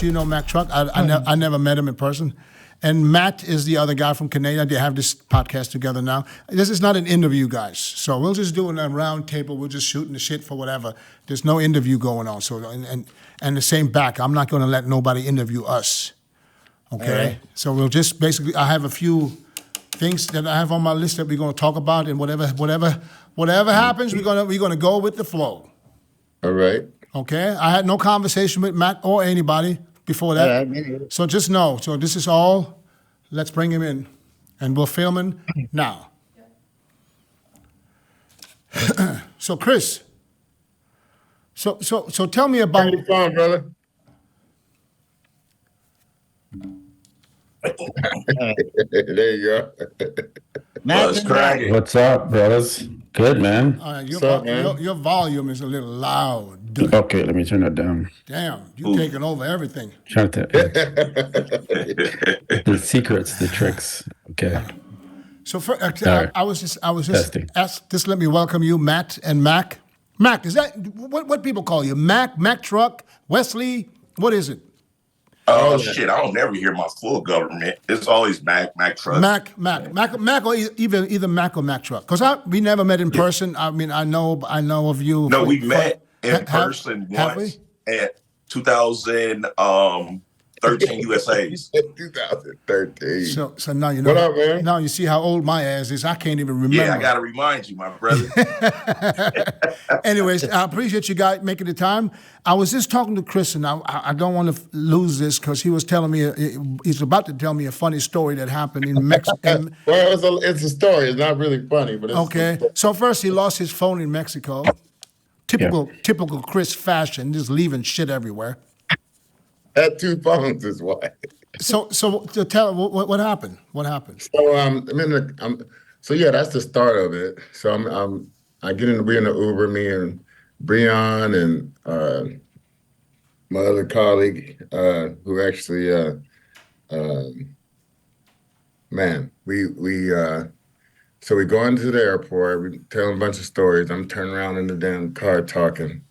you know Mac Truck. I never met him in person. And Matt is the other guy from Canada. They have this podcast together now. This is not an interview, guys. So we'll just do it on a round table. We're just shooting the shit for whatever. There's no interview going on. So and the same back. I'm not going to let nobody interview us. Okay? Right. So we'll just basically, I have a few things that I have on my list that we're going to talk about, and whatever happens, we're gonna go with the flow. All right. Okay? I had no conversation with Matt or anybody before that. So just know. So this is all. Let's bring him in, and we're filming now. So Chris. So tell me about. Turn your phone, brother. There you go. What's up, brothers? Good, man. Your volume is a little loud. Okay, let me turn that down. Damn, you taking over everything. Trying to the secrets, the tricks. Okay. So I was just asked. Just let me welcome you, Matt and Mac. Mac, is that what people call you? Mac Truck, Wesley? What is it? Oh shit! I don't never hear my full government. It's always Mac Truck. Mac, or either Mac or Mac Truck. Because we never met in person. I mean, I know of you. No, we met in person once at 2013 USA's. 2013. So now you know. What up, man? Now you see how old my ass is. I can't even remember. Yeah, I gotta remind you, my brother. Anyways, I appreciate you guys making the time. I was just talking to Chris, and I don't want to lose this because he was telling me he's about to tell me a funny story that happened in Mexico. Well, it's a story. It's not really funny, but it's okay. So first, he lost his phone in Mexico. Typical Chris fashion, just leaving shit everywhere. Had 2 phones is why. So to tell what happened? What happened? So so yeah, that's the start of it. So we're in the Uber, me and Breon and my other colleague who actually so we go into the airport, we tell him a bunch of stories. I'm turning around in the damn car talking,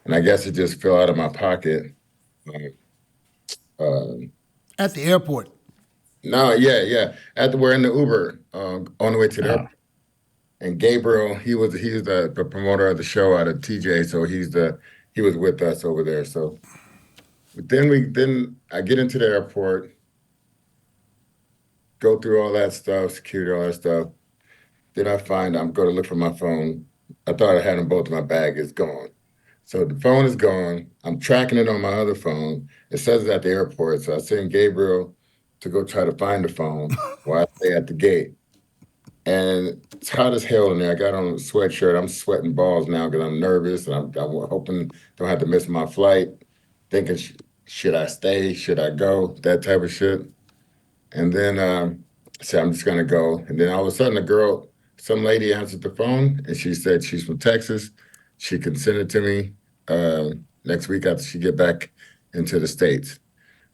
and I guess it just fell out of my pocket. At the airport? No, yeah. We're in the Uber on the way to the airport. And Gabriel, he's the promoter of the show out of TJ, so he was with us over there. So then I get into the airport, go through all that stuff, security, all that stuff. Then I find I'm going to look for my phone. I thought I had them both in my bag. It's gone. So the phone is gone. I'm tracking it on my other phone. It says it's at the airport. So I send Gabriel to go try to find the phone while I stay at the gate. And it's hot as hell in there. I got on a sweatshirt. I'm sweating balls now because I'm nervous. And I'm hoping don't have to miss my flight. Thinking, should I stay? Should I go? That type of shit. And then I said, I'm just going to go. And then all of a sudden, some lady answered the phone. And she said she's from Texas. She can send it to me next week after she get back into the States.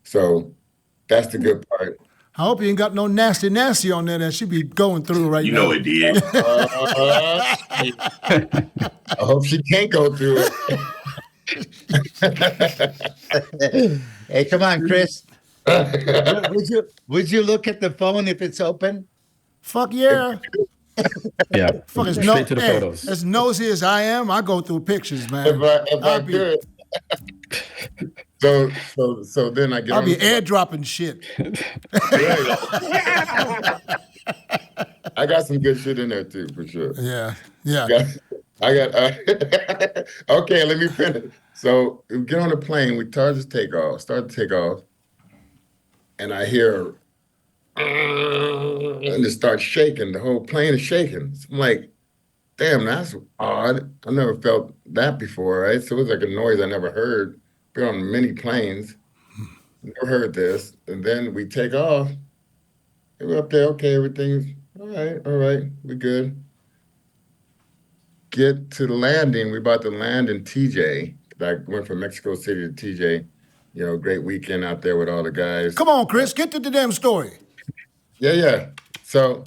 So that's the good part. I hope you ain't got no nasty on there that she be going through right now. You know it did. I hope she can't go through it. Hey, come on, Chris. Would you look at the phone if it's open? Fuck yeah. Yeah. Fuck, straight to the photos. As nosy as I am, I go through pictures, man. If I could. So then I get I'll be airdropping shit. I got some good shit in there too, for sure. Yeah. I got okay, let me finish. So we get on the plane, we start to take off, and I hear and it starts shaking. The whole plane is shaking. So I'm like, damn, that's odd. I never felt that before, right? So it was like a noise I never heard. Been on many planes, never heard this. And then we take off. And we're up there, okay, everything's all right, we're good. Get to the landing. We're about to land in TJ. I went from Mexico City to TJ. You know, great weekend out there with all the guys. Come on, Chris, get to the damn story. Yeah. So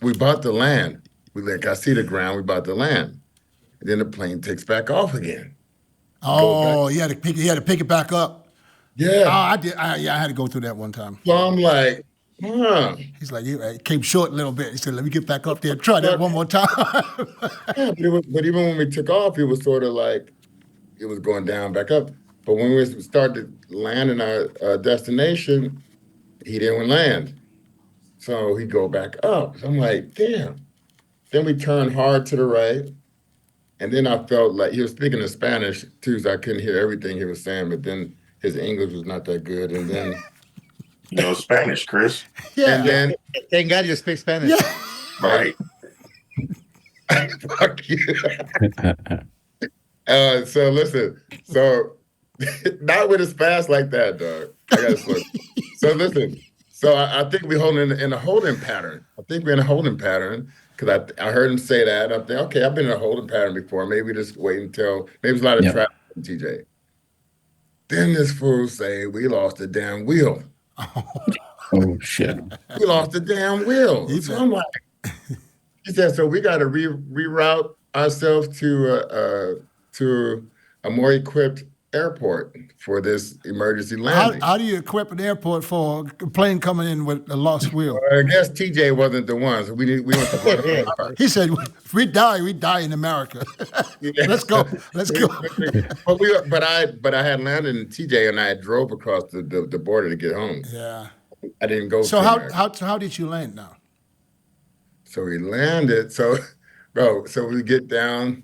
we about to land. I see the ground, we about to land. And then the plane takes back off again. Oh, he had to pick it back up. Yeah. Oh, I did. I had to go through that one time. So I'm like, He's like, it came short a little bit. He said, let me get back up there and try that one more time. Yeah, but even when we took off, it was sort of like it was going down, back up. But when we started landing our destination, he didn't land. So he go back up. So I'm like, damn. Then we turned hard to the right. And then I felt like he was speaking in Spanish too, so I couldn't hear everything he was saying, but then his English was not that good. And then You know Spanish, Chris. Yeah. and then Thank God you speak Spanish. Yeah. Right. fuck you. So listen, so not with his fast like that, dog. I gotta slow. So listen, so I think we're holding in a holding pattern. I think we're in a holding pattern because I heard him say that. I'm thinking, okay, I've been in a holding pattern before. Maybe just wait until maybe it's a lot of traffic, TJ. Then this fool say we lost the damn wheel. Oh shit. We lost the damn wheel. So I'm like, he said, so we got to reroute ourselves to a more equipped airport for this emergency landing. How do you equip an airport for a plane coming in with a lost wheel? I guess TJ wasn't the one, so we went to Guadalajara. He said, if we die in America. Let's go. But I had landed in TJ and I drove across the border to get home. Yeah. I didn't go. So to America. how did you land now? So we landed. So we get down,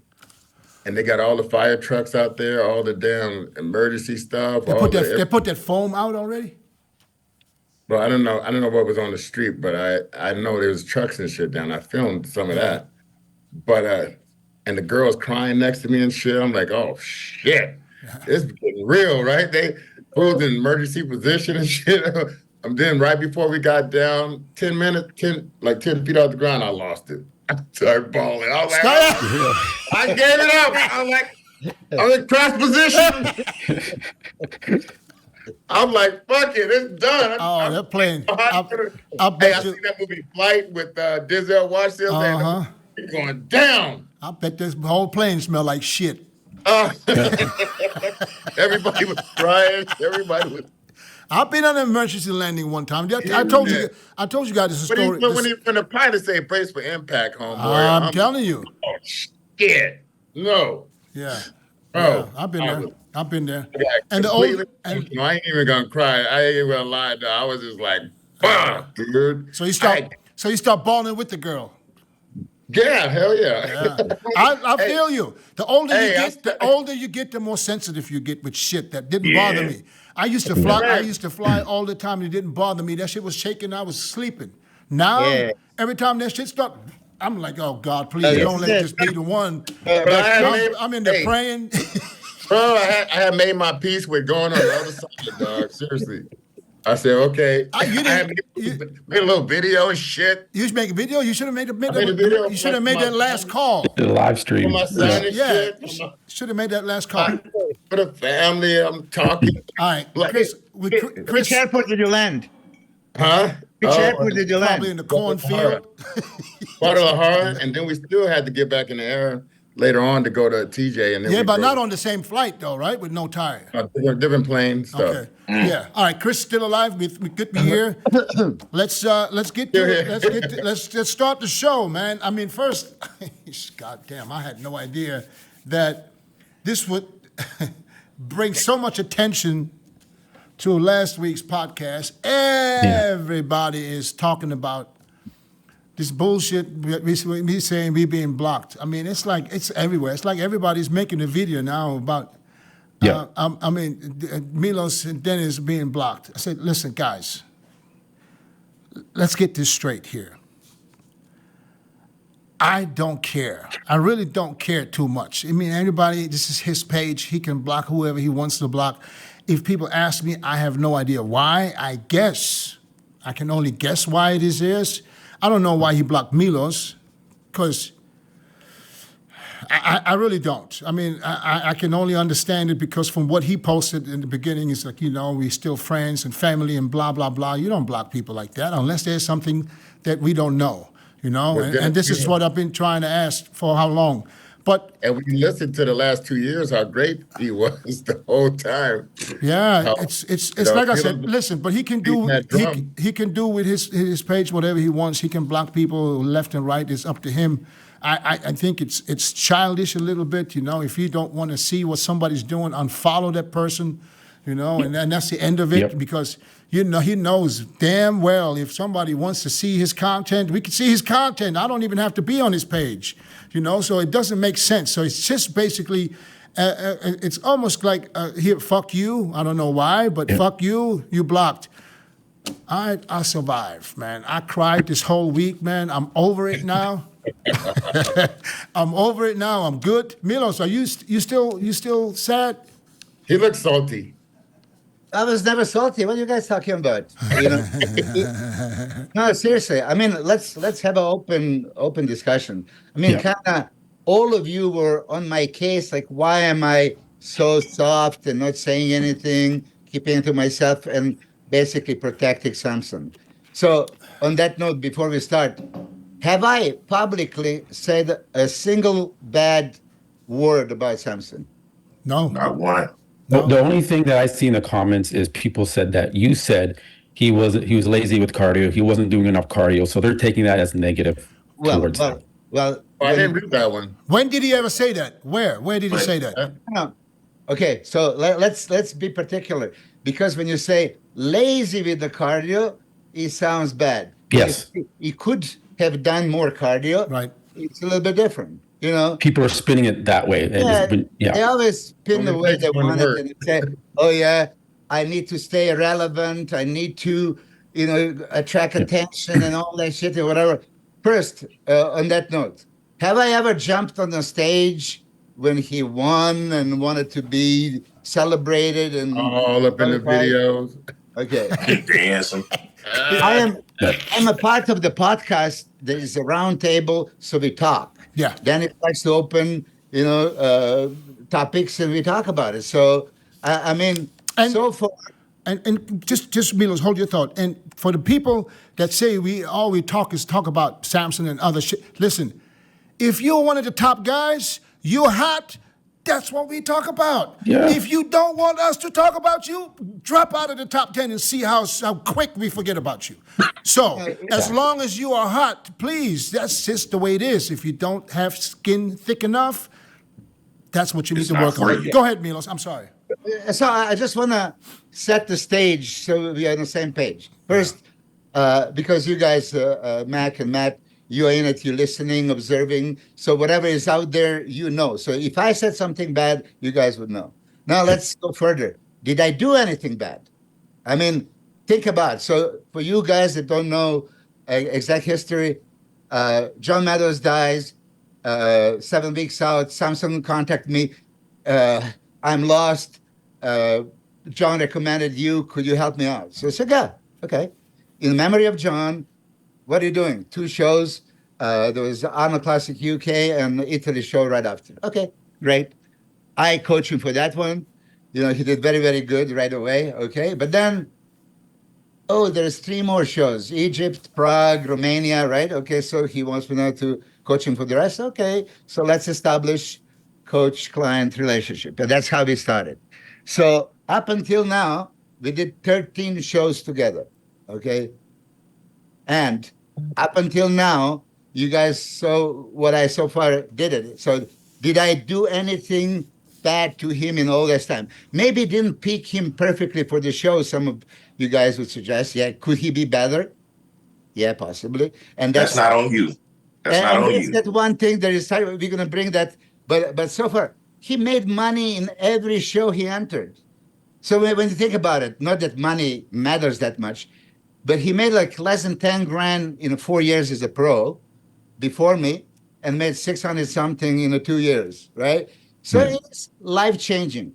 and they got all the fire trucks out there, all the damn emergency stuff. They put that foam out already? Well, I don't know what was on the street, but I know there was trucks and shit down. I filmed some of that. But and the girls crying next to me and shit. I'm like, oh shit, it's getting real, right? They pulled in emergency position and shit. And then right before we got down, 10 feet off the ground, I lost it. I started bawling. I was like, I gave it up. I was like, I'm in cross position. I'm like, fuck it, it's done. Oh, they're playing. I Hey, bet I you. seen that movie Flight with Denzel Washington. It's going down. I bet this whole plane smelled like shit. Everybody was crying. Everybody was. I've been on an emergency landing one time. I told you guys this But story. when the pilot say brace for impact, homeboy, I'm telling you. Oh shit! No. Yeah. Oh, I've been there. I've been there. And I ain't even gonna cry. I ain't even gonna lie. Though. I was just like, fuck, dude. So you start balling with the girl. Yeah, hell yeah. I feel you. The older you get, the more sensitive you get with shit that didn't bother me. I used to fly all the time and it didn't bother me. That shit was shaking, I was sleeping. Now, every time that shit starts, I'm like, oh God, please don't let this be the one. I'm in there praying. Bro, I had made my peace with going on the other side, dog. Seriously. I said, okay. I made a little video and shit. You should make a video. You should have made a video. You should have made that last call. The live stream. For my son and shit. Should have made that last call. For the family, I'm talking. All right, Chris. Which airport did you land? Huh? Which airport did you land? Probably in the cornfield. Guadalajara, and then we still had to get back in the air later on to go to TJ. And then but not on the same flight though, right? With no tire. Different plane stuff. Okay. Yeah. All right. Chris still alive. We could be here. Let's get to it. Let's start the show, man. I mean, first, goddamn, I had no idea that this would bring so much attention to last week's podcast. Everybody is talking about this bullshit. Me saying we being blocked. I mean, it's everywhere. It's like everybody's making a video now about. Milos and Dennis being blocked. I said, listen, guys, let's get this straight here. I don't care. I really don't care too much. I mean, anybody, this is his page. He can block whoever he wants to block. If people ask me, I have no idea why. I can only guess why it is. I don't know why he blocked Milos, because I really don't. I mean, I can only understand it because from what he posted in the beginning, it's like, we're still friends and family and blah, blah, blah. You don't block people like that unless there's something that we don't know, And this is what I've been trying to ask for how long? But And we listened to the last 2 years how great he was the whole time. yeah, How, it's you know, like I Milos said. Listen, but he can do beating that drum. he can do with his page whatever he wants. He can block people left and right. It's up to him. I think it's childish a little bit. You know, if you don't want to see what somebody's doing, unfollow that person. You know, and that's the end of it Yep. because you know he knows damn well if somebody wants to see his content, we can see his content. I don't even have to be on his page. You know, so it doesn't make sense. So it's just basically, it's almost like here, fuck you. I don't know why, but fuck you. You blocked. I survived, man. I cried this whole week, man. I'm over it now. I'm over it now. I'm good. Milos, are you still sad? He looks salty. I was never salty. What are you guys talking about? You know? No, seriously. I mean, let's have an open discussion. I mean, kind of all of you were on my case. Like, why am I so soft and not saying anything, keeping it to myself, and basically protecting Samson? So, on that note, before we start, have I publicly said a single bad word about Samson? No. Not one. The only thing that I see in the comments is people said that you said he was lazy with cardio. He wasn't doing enough cardio. So they're taking that as negative towards him. Well, I didn't read that one. When did he ever say that? Where did he say that? No. Okay, so let's be particular, because when you say lazy with the cardio, it sounds bad. Yes. He could have done more cardio. Right. It's a little bit different, you know. People are spinning it that way. They always spin the way they want it, and they say, "Oh yeah, I need to stay relevant. I need to, you know, attract attention and all that shit or whatever." First, on that note, have I ever jumped on the stage when he won and wanted to be celebrated and all up in the videos? Okay. Dancing. I'm a part of the podcast. There is a round table, so we talk. Yeah. Then it likes to open, you know, topics and we talk about it. So, I mean, so far. And just Milos, hold your thought. And for the people that say all we talk about Samson and other shit, listen, if you're one of the top guys, you're hot, that's what we talk about. Yeah. If you don't want us to talk about you, drop out of the top 10 and see how quick we forget about you. So, as long as you are hot, please, that's just the way it is. If you don't have skin thick enough, that's what you need to work on. Go ahead, Milos, I'm sorry. So I just want to set the stage so we are on the same page. First, because you guys, Mac and Matt, you're in it, you're listening, observing. So whatever is out there, you know. So if I said something bad, you guys would know. Now let's go further. Did I do anything bad? I mean, think about it. So for you guys that don't know exact history, John Meadows dies, 7 weeks out, Samson contacted me. I'm lost. John recommended you. Could you help me out? So I said, yeah, okay. In memory of John, what are you doing? 2 shows. There was Arnold Classic UK and Italy show right after. Okay, great. I coached him for that one. You know, he did very, very good right away. Okay, but then, there's 3 more shows. Egypt, Prague, Romania, right? Okay, so he wants me now to coach him for the rest. Okay, so let's establish coach-client relationship. And that's how we started. So up until now, we did 13 shows together, okay? And up until now, you guys saw what I so far did it. So did I do anything bad to him in all this time? Maybe didn't pick him perfectly for the show. Some of you guys would suggest, yeah, could he be better? Yeah, possibly. And That's not on you. That's not on you. That's one thing that is, we're going to bring that. But so far, he made money in every show he entered. So when you think about it, not that money matters that much, but he made like less than 10 grand in 4 years as a pro before me and made 600 something in 2 years, right? So it's life-changing.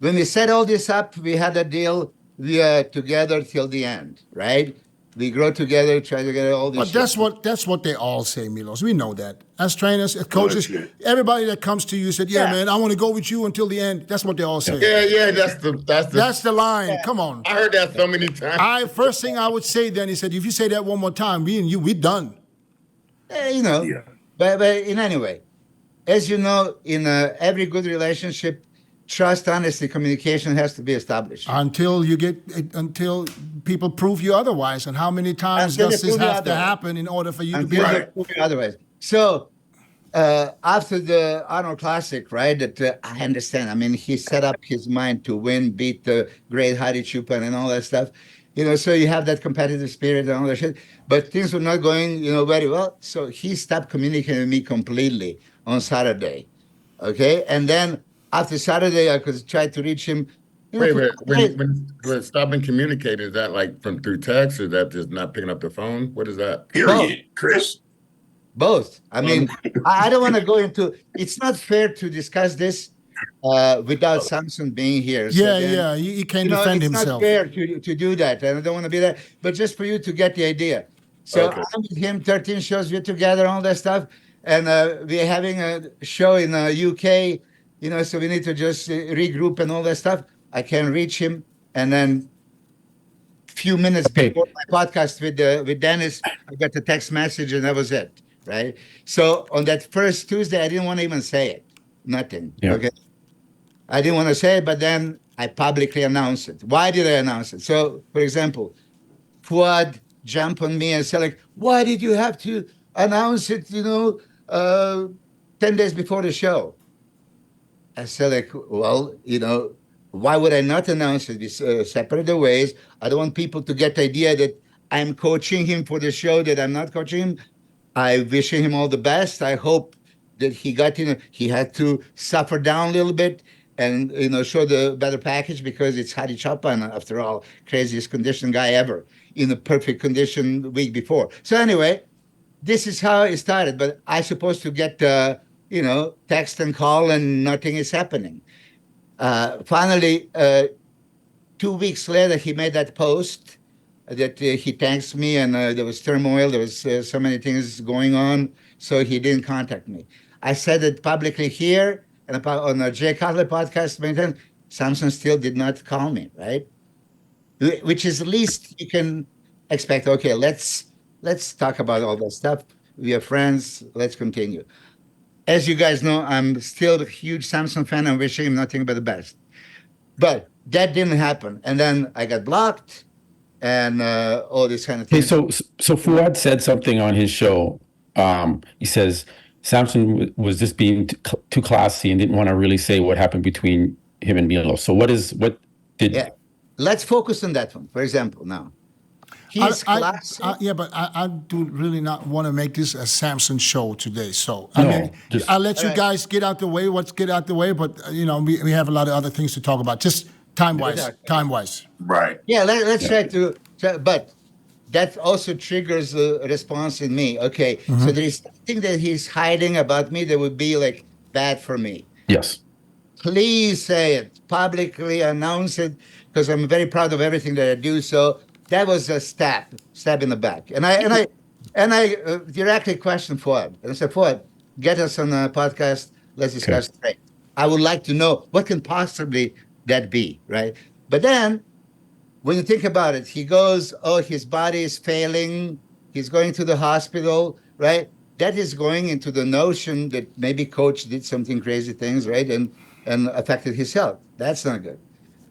When we set all this up, we had a deal, we are together till the end, right? We grow together, try to get all this. But that's what they all say, Milos. We know that. As trainers, as coaches, everybody that comes to you said, yeah, man, I want to go with you until the end. That's what they all say. Yeah, that's the line. Yeah. Come on. I heard that so many times. First thing I would say then, he said, if you say that one more time, me and you, we done. You know, but in any way, as you know, in every good relationship, trust, honesty, communication has to be established. Until people prove you otherwise. And how many times Until they does this prove you have to otherwise. happen in order for you to be Until they right? prove you otherwise. So after the Arnold Classic, right, that I understand. I mean, he set up his mind to win, beat the great HADI CHOOPAN and all that stuff. You know, so you have that competitive spirit and all that shit. But things were not going, very well. So he stopped communicating with me completely on Saturday. Okay. And then after Saturday, I could try to reach him. Wait, when stopping communicating, is that like through text, or is that just not picking up the phone? What is that? Period, Chris. Both. I mean, I don't want to go into. It's not fair to discuss this without Samson being here. So Yeah, he can't defend it's himself. not fair to do that, and I don't want to be there. But just for you to get the idea. So Okay. I'm with him, 13 shows, we're together, all that stuff, and we're having a show in UK. So we need to just regroup and all that stuff. I can reach him, and then few minutes Okay. before my podcast with Dennis, I got a text message, and that was it. Right. So on that first Tuesday, I didn't want to even say it. Nothing. Yeah. Okay. I didn't want to say it, but then I publicly announced it. Why did I announce it? So, for example, Fuad jumped on me and said, like, why did you have to announce it, 10 days before the show? I said, like, well, why would I not announce it? We separate the ways. I don't want people to get the idea that I'm coaching him for the show, that I'm not coaching him. I wish him all the best. I hope that he had to suffer down a little bit and, show the better package, because it's HADI CHOOPAN, after all, craziest conditioned guy ever, in a perfect condition the week before. So anyway, this is how it started. But I supposed to get, text and call, and nothing is happening. Finally, 2 weeks later, he made that post that he thanks me, and there was turmoil. There was so many things going on, so he didn't contact me. I said it publicly here and on the Jay Cutler podcast many times. Samson still did not call me, right? Which is the least you can expect. Okay, let's talk about all that stuff. We are friends. Let's continue. As you guys know, I'm still a huge Samson fan. I'm wishing him nothing but the best. But that didn't happen, and then I got blocked. And all this kind of Hey, things. so Fuad said something on his show. He says Samson was just being too classy and didn't want to really say what happened between him and Milos. So what did? Yeah, let's focus on that one. For example, now he's classy. But I do really not want to make this a Samson show today. So I'll let you guys get out the way. Get out the way. But we have a lot of other things to talk about. Just time wise. Right. Yeah, let's try to. But that also triggers a response in me. Okay, so there is something that he's hiding about me that would be like bad for me. Yes. Please say it publicly, announce it, because I'm very proud of everything that I do. So that was a stab in the back, and I directly questioned Fuad, and I said, Fuad, get us on a podcast. Let's discuss straight. I would like to know what can possibly that be, right? But then, when you think about it, he goes, oh, his body is failing. He's going to the hospital, right? That is going into the notion that maybe coach did something crazy things, right? And affected his health. That's not good.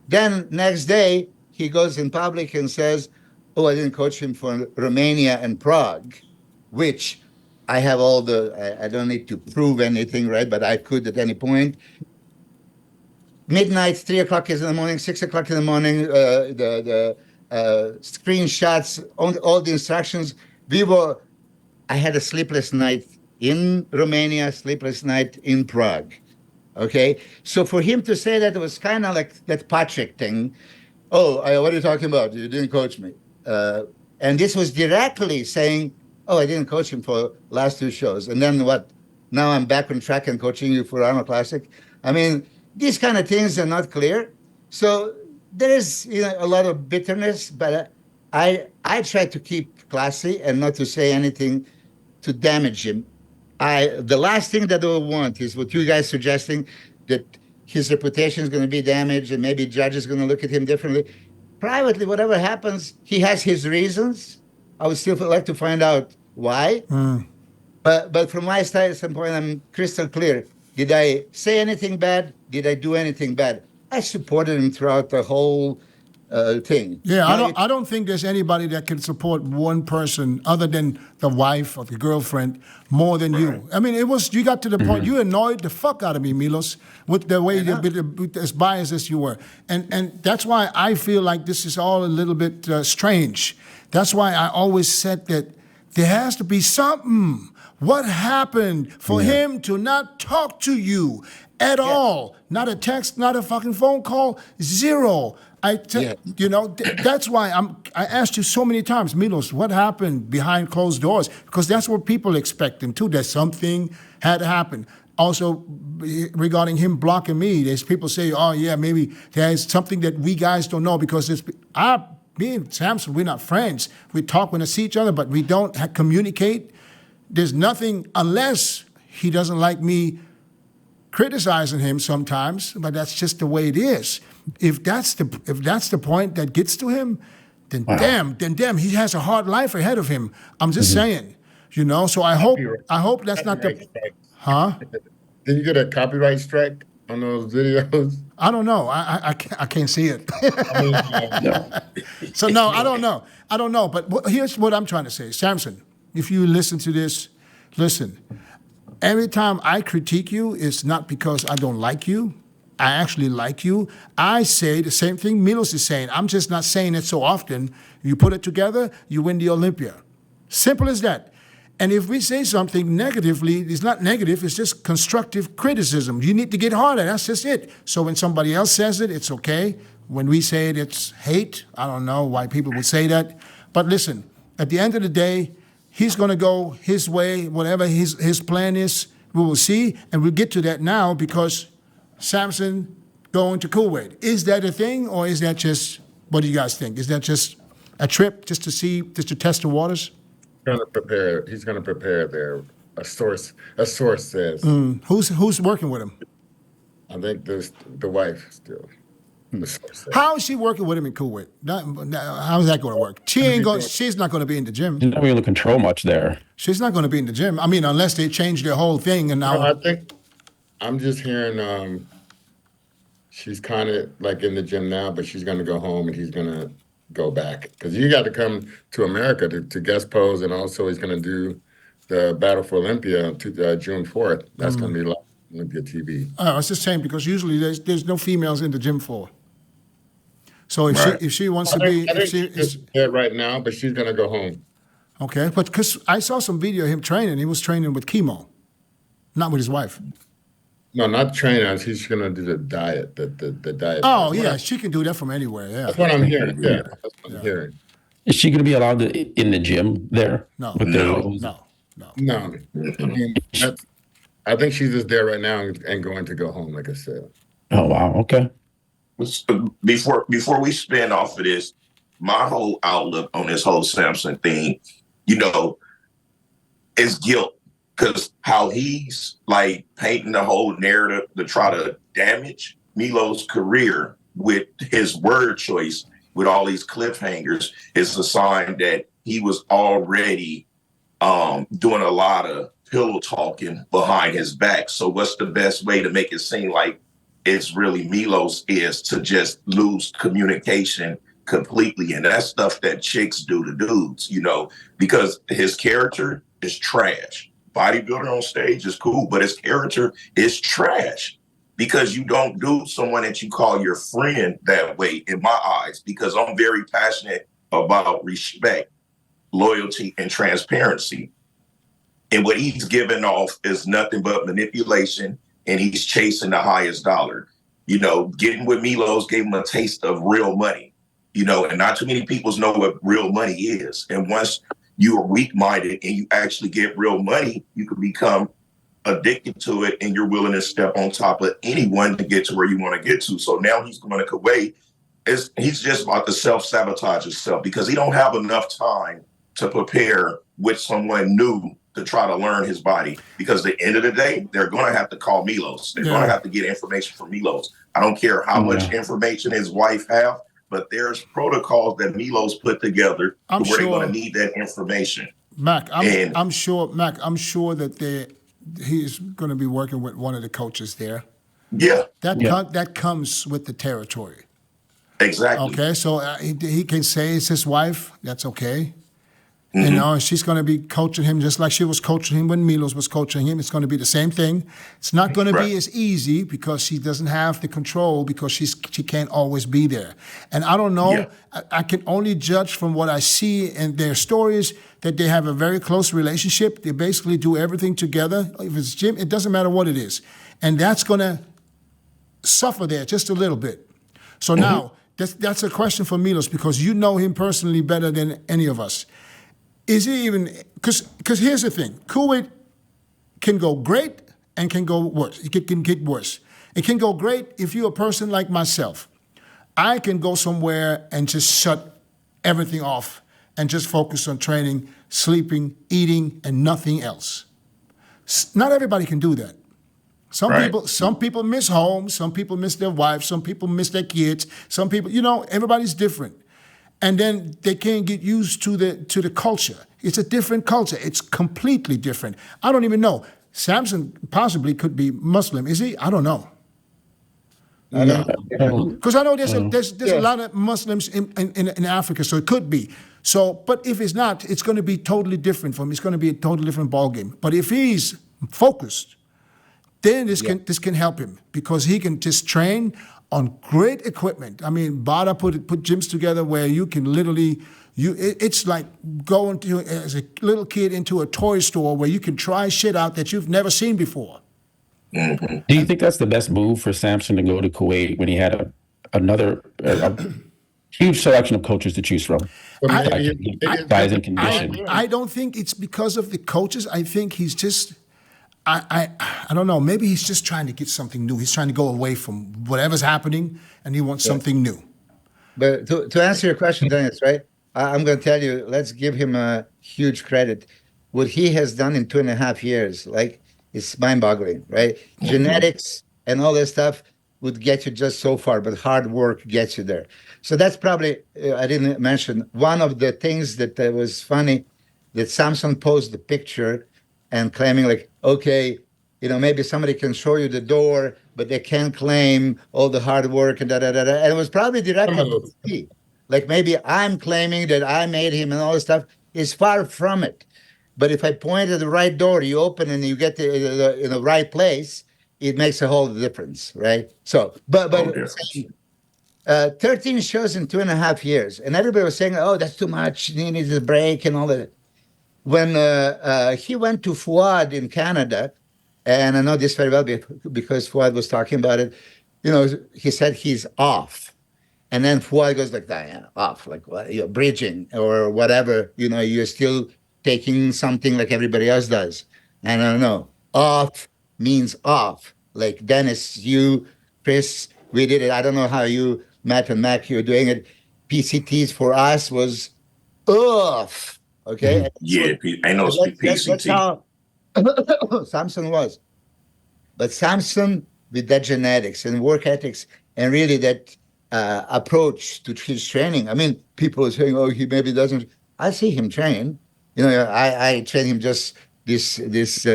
Then next day, he goes in public and says, oh, I didn't coach him for Romania and Prague, which I have I don't need to prove anything, right? But I could at any point. Midnight, 3 o'clock in the morning, 6 o'clock in the morning, the screenshots, all the instructions. I had a sleepless night in Romania, sleepless night in Prague. Okay? So for him to say that, it was kind of like that Patrick thing. Oh, what are you talking about? You didn't coach me. And this was directly saying, oh, I didn't coach him for last 2 shows. And then what? Now I'm back on track and coaching you for Arnold Classic. I mean, these kind of things are not clear. So there is a lot of bitterness, but I try to keep classy and not to say anything to damage him. The last thing that I would want is what you guys suggesting, that his reputation is going to be damaged and maybe judges are going to look at him differently. Privately, whatever happens, he has his reasons. I would still like to find out why. But from my standpoint, I'm crystal clear. Did I say anything bad? Did I do anything bad? I supported him throughout the whole thing. Yeah, Now, I don't think there's anybody that can support one person other than the wife or the girlfriend more than you. I mean, you got to the point, you annoyed the fuck out of me, Milos, with the way with as biased as you were. And that's why I feel like this is all a little bit strange. That's why I always said that there has to be something. What happened for him to not talk to you at all? Not a text, not a fucking phone call, zero. You know, that's why I asked you so many times, Milos, what happened behind closed doors? Because that's what people expect him to, that something had happened. Also, regarding him blocking me, there's people say, oh yeah, maybe there's something that we guys don't know because me and Samson, we're not friends. We talk when we see each other, but we don't communicate. There's nothing, unless he doesn't like me criticizing him sometimes, but that's just the way it is. If that's the point that gets to him, then damn, he has a hard life ahead of him. I'm just saying, you know. So I hope that's not the, huh? Did you get a copyright strike on those videos? I don't know. I can't see it. So no, I don't know. I don't know. But here's what I'm trying to say, Samson. If you listen to this, listen. Every time I critique you, it's not because I don't like you. I actually like you. I say the same thing Milos is saying. I'm just not saying it so often. You put it together, you win the Olympia. Simple as that. And if we say something negatively, it's not negative, it's just constructive criticism. You need to get harder, that's just it. So when somebody else says it, it's okay. When we say it, it's hate. I don't know why people would say that. But listen, at the end of the day, he's gonna go his way, whatever his plan is, we will see. And we'll get to that now because Samson going to Kuwait. Is that a thing, or is that just, what do you guys think? Is that just a trip just to test the waters? He's gonna prepare there. A source says. Who's working with him? I think there's the wife still. The source says. How is she working with him in Kuwait? How is that going to work? She's not going to be in the gym. You're not really control much there. She's not going to be in the gym. I mean, unless they change their whole thing and now. I think I'm just hearing she's kind of like in the gym now, but she's going to go home and he's going to go back. Because you got to come to America to guest pose, and also he's going to do the Battle for Olympia on June 4th. That's going to be like Olympia TV. Oh, it's the same because usually there's no females in the gym floor. So if she wants to be, I think she's there right now, but she's going to go home. Okay, but because I saw some video of him training, he was training with chemo, not with his wife. No, not training. He's going to do the diet. The diet. Oh, yeah, she can do that from anywhere, yeah. That's what I'm hearing. Yeah, that's what I'm hearing. Is she going to be allowed in the gym there? No. No. I mean, I think she's just there right now and going to go home, like I said. Oh, wow, okay. Before we spin off of this, my whole outlook on this whole Samson thing, you know, is guilt. Because how he's like painting the whole narrative to try to damage Milos' career with his word choice, with all these cliffhangers, is a sign that he was already doing a lot of pillow talking behind his back. So what's the best way to make it seem like it's really Milos is to just lose communication completely? And that's stuff that chicks do to dudes, you know, because his character is trash. Bodybuilder on stage is cool, but his character is trash because you don't do someone that you call your friend that way, in my eyes, because I'm very passionate about respect, loyalty, and transparency. And what he's giving off is nothing but manipulation, and he's chasing the highest dollar. You know, getting with Milos gave him a taste of real money, you know, and not too many people know what real money is. And once you are weak-minded and you actually get real money, you can become addicted to it, and you're willing to step on top of anyone to get to where you want to get to. So now he's going to Kuwait. He's just about to self-sabotage himself because he don't have enough time to prepare with someone new to try to learn his body. Because at the end of the day, they're going to have to call Milos. They're going to have to get information from Milos. I don't care how much information his wife have, but there's protocols that Milos put together where they're going to need that information. Mac, And- I'm sure that he's going to be working with one of the coaches there. Yeah, That comes with the territory. exactly. Okay, so he can say it's his wife. That's okay. You know, she's going to be coaching him just like she was coaching him when Milos was coaching him. It's going to be the same thing. It's not going to Right. be as easy because she doesn't have the control because she can't always be there. And I don't know. Yeah. I can only judge from what I see in their stories that they have a very close relationship. They basically do everything together. If it's gym, it doesn't matter what it is. And that's going to suffer there just a little bit. So now, that's a question for Milos because you know him personally better than any of us. Is he even, because here's the thing, Kuwait can go great and can go worse. It can get worse. It can go great if you're a person like myself. I can go somewhere and just shut everything off and just focus on training, sleeping, eating, and nothing else. Not everybody can do that. Right. Some people miss home, some people miss their wives, some people miss their kids, some people, everybody's different. And then they can't get used to the culture. It's a different culture. It's completely different. I don't even know. Samson possibly could be Muslim. Is he? I don't know. I don't know. Because I know there's a lot of Muslims in Africa, so it could be. So, but if it's not, it's going to be totally different for him. It's going to be a totally different ballgame. But if he's focused, then this can help him because he can just train on great equipment. I mean, Bada put gyms together where you can literally, it's like going to, as a little kid into a toy store where you can try shit out that you've never seen before. Do you think that's the best move for Samson to go to Kuwait when he had another huge selection of coaches to choose from? Size and condition. I don't think it's because of the coaches. I think he's just, I don't know, maybe he's just trying to get something new. He's trying to go away from whatever's happening and he wants something new. But to answer your question, Dennis, right? I'm going to tell you, let's give him a huge credit. What he has done in 2.5 years, like, it's mind-boggling, right? Genetics and all this stuff would get you just so far, but hard work gets you there. So that's probably, I didn't mention, one of the things that was funny, that Samson posted the picture and claiming like, okay, maybe somebody can show you the door, but they can't claim all the hard work and da-da-da-da. And it was probably directed to me. Like maybe I'm claiming that I made him and all this stuff. Is far from it. But if I point at the right door, you open and you get in the right place, it makes a whole difference, right? So, but 13 shows in 2.5 years. And everybody was saying, oh, that's too much. He needs a break and all that. When he went to Fuad in Canada, and I know this very well because Fuad was talking about it, he said he's off. And then Fuad goes like that, yeah, off, like what, you're bridging or whatever, you're still taking something like everybody else does. And I don't know, off means off. Like Dennis, you, Chris, we did it. I don't know how you, Matt and Mac, you're doing it. PCTs for us was off. Okay. Yeah, ain't no PCT. That's how Samson was. But Samson, with that genetics and work ethics and really that approach to his training. I mean, people are saying, oh, he maybe doesn't. I see him train. I train him just this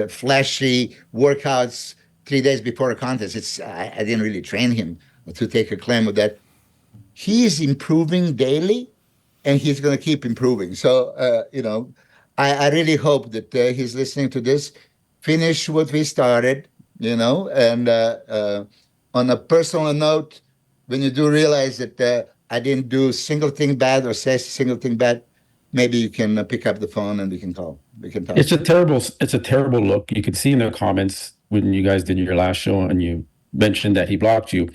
flashy workouts 3 days before a contest. I didn't really train him to take a claim of that. He is improving daily. And he's going to keep improving. So, I really hope that he's listening to this, finish what we started, and on a personal note, when you do realize that I didn't do a single thing bad or say a single thing bad, maybe you can pick up the phone and we can call. We can talk. It's a terrible look. You could see in the comments when you guys did your last show and you mentioned that he blocked you.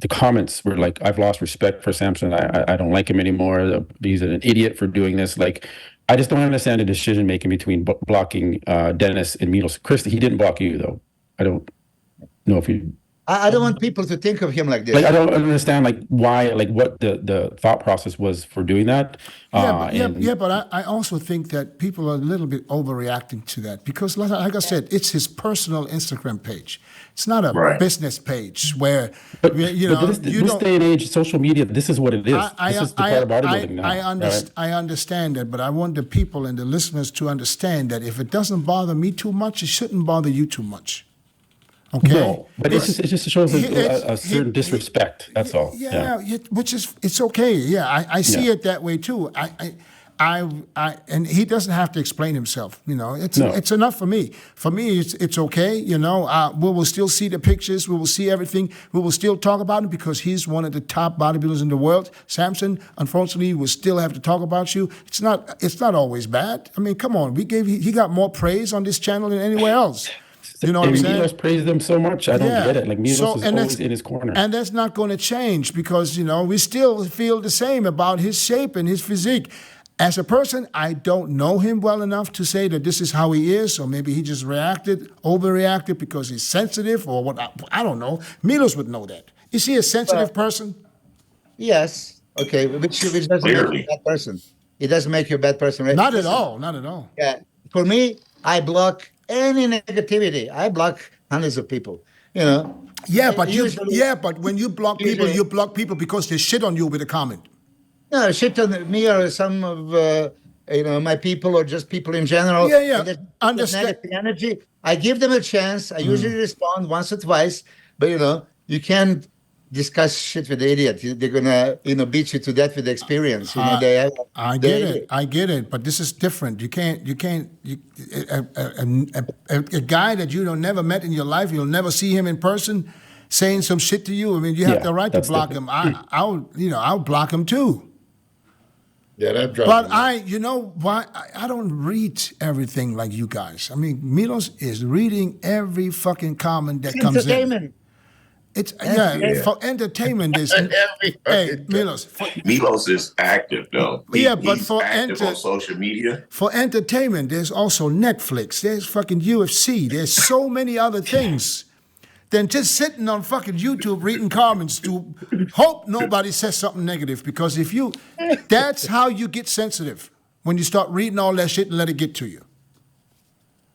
The comments were like, I've lost respect for Samson. I don't like him anymore. He's an idiot for doing this. Like, I just don't understand the decision making between blocking Dennis and Milos. Chris, he didn't block you though. I don't know if you. I don't want people to think of him like this. Like I don't understand like why, like what the thought process was for doing that. But I also think that people are a little bit overreacting to that because, like I said, it's his personal Instagram page. It's not a Right. business page where But you this day and age, social media, this is what it is. This is the part of bodybuilding now. Right? I understand that, but I want the people and the listeners to understand that if it doesn't bother me too much, it shouldn't bother you too much. Okay, No, but it just shows a certain disrespect. That's all. Yeah, which is it's okay. Yeah, I see it that way too. And he doesn't have to explain himself. You know, it's enough for me. For me, it's okay. You know, we will still see the pictures. We will see everything. We will still talk about him because he's one of the top bodybuilders in the world. Samson, unfortunately, will still have to talk about you. It's not always bad. I mean, come on, he got more praise on this channel than anywhere else. You know what I'm saying? Milos praised them so much. I don't get it. Like Milos is always in his corner. And that's not going to change because, you know, we still feel the same about his shape and his physique. As a person, I don't know him well enough to say that this is how he is, or maybe he just overreacted because he's sensitive or what. I don't know. Milos would know that. Is he a sensitive person? Yes. Okay. Which doesn't make you a bad person. It doesn't make you a bad person, right? Not at all. Not at all. Yeah. For me, I block any negativity. I block hundreds of people. You know. Yeah, but when you block people, you block people because they shit on you with a comment. No, shit on me or some of my people or just people in general. Yeah. Understand negative energy. I give them a chance. I usually respond once or twice, but you can't discuss shit with the idiot. They're gonna beat you to death with experience. I get it, but this is different. You can't. A guy that you never met in your life, you'll never see him in person, saying some shit to you. I mean, you have the right to block him. I'll block him too. Yeah, that drives But me. why? I don't read everything like you guys. I mean, Milos is reading every fucking comment that comes in. It's for entertainment. Milos. Milos is active though. He's active on social media. For entertainment, there's also Netflix. There's fucking UFC. There's so many other things than just sitting on fucking YouTube reading comments to hope nobody says something negative. Because that's how you get sensitive, when you start reading all that shit and let it get to you.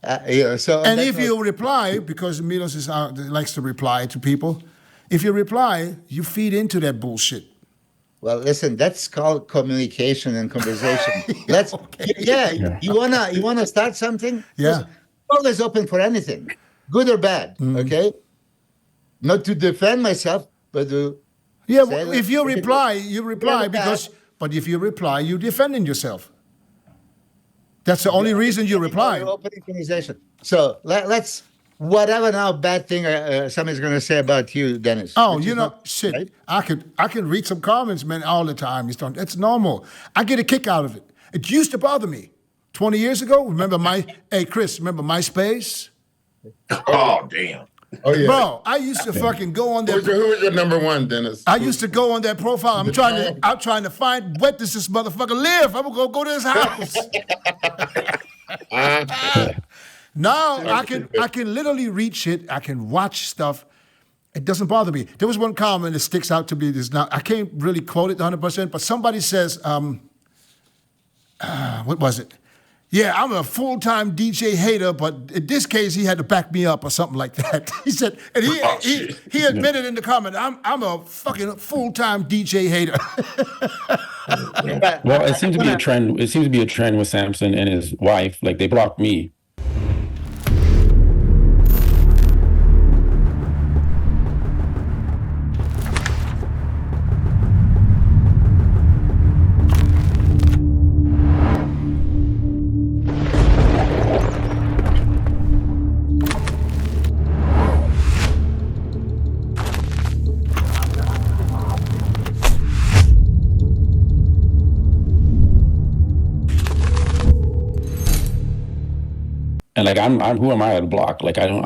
And if you reply, because Milos likes to reply to people, if you reply, you feed into that bullshit. Well, listen, that's called communication and conversation. You wanna start something? Yeah. Always open for anything, good or bad. Okay. Not to defend myself, but to if you reply, but if you reply, you're defending yourself. That's the only reason you reply. Opening conversation. So let's whatever now bad thing somebody's going to say about you, Dennis. Oh, shit. Right? I can read some comments, man, all the time. It's normal. I get a kick out of it. It used to bother me 20 years ago. Remember Chris? Remember MySpace? Oh, damn. Oh yeah, bro. I used to fucking go on there. Who was your number one, Dennis? I used to go on that profile. I'm trying to find where does this motherfucker live. I'm gonna go to his house. Now I can literally read shit. I can watch stuff. It doesn't bother me. There was one comment that sticks out to me. I can't really quote it 100%, but somebody says, what was it? Yeah, I'm a full-time DJ hater, but in this case, he had to back me up or something like that. He said, and he admitted in the comment, I'm a fucking full-time DJ hater. Well, it seems to be a trend. It seems to be a trend with Samson and his wife. Like, they blocked me. And like who am I to block? Like I don't.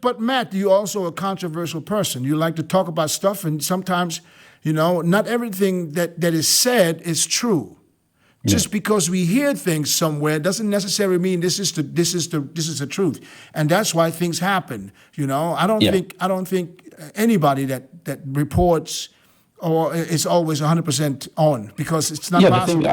But Matt, you're also a controversial person. You like to talk about stuff, and sometimes, not everything that is said is true. just because we hear things somewhere doesn't necessarily mean this is the truth, and that's why things happen. You know, I don't think anybody that reports or is always 100% on, because it's not possible.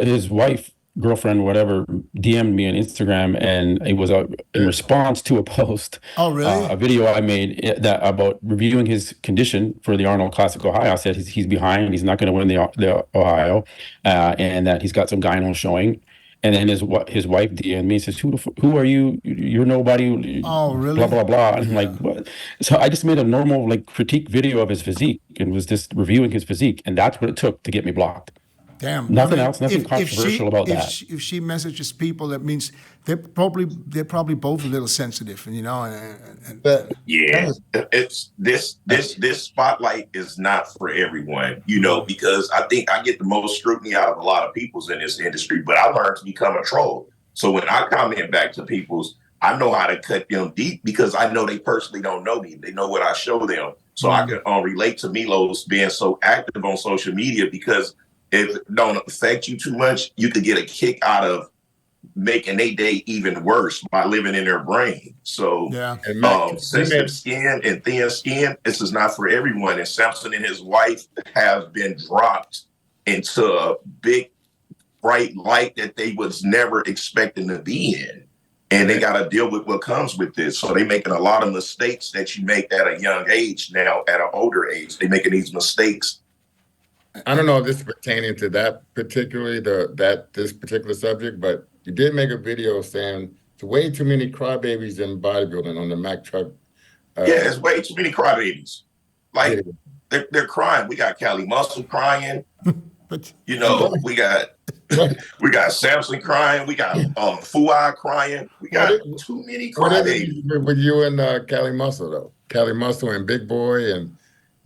His wife, girlfriend, whatever, DM'd me on Instagram, and it was in response to a post. Oh, really? A video I made about reviewing his condition for the Arnold Classic Ohio. I said he's behind, he's not going to win the Ohio, and that he's got some gyno showing. And then his wife DM'd me and says, "Who are you? You're nobody." Oh, really? Blah blah blah. And I'm like, what? So I just made a normal critique video of his physique and was just reviewing his physique, and that's what it took to get me blocked. Damn. Nothing else, nothing controversial about that. If she messages people, that means they're probably both a little sensitive, and But Yeah, it's this spotlight is not for everyone, because I think I get the most scrutiny out of a lot of people's in this industry, but I learned to become a troll. So when I comment back to people's, I know how to cut them deep because I know they personally don't know me. They know what I show them. So I can relate to Milos being so active on social media, because if it don't affect you too much, you could get a kick out of making their day even worse by living in their brain. So sensitive skin and thin skin, this is not for everyone. And Samson and his wife have been dropped into a big, bright light that they was never expecting to be in. And they got to deal with what comes with this. So they're making a lot of mistakes that you make at a young age now, at an older age. They're making these mistakes. I don't know if this is pertaining to that particularly, this particular subject, but you did make a video saying it's way too many crybabies in bodybuilding on the Mac truck. Yeah, it's way too many crybabies. Like, they're crying. We got Cali Muscle crying. We got Samson crying. We got Fuai crying. We got too many crybabies. With you and Cali Muscle, though. Cali Muscle and Big Boy and...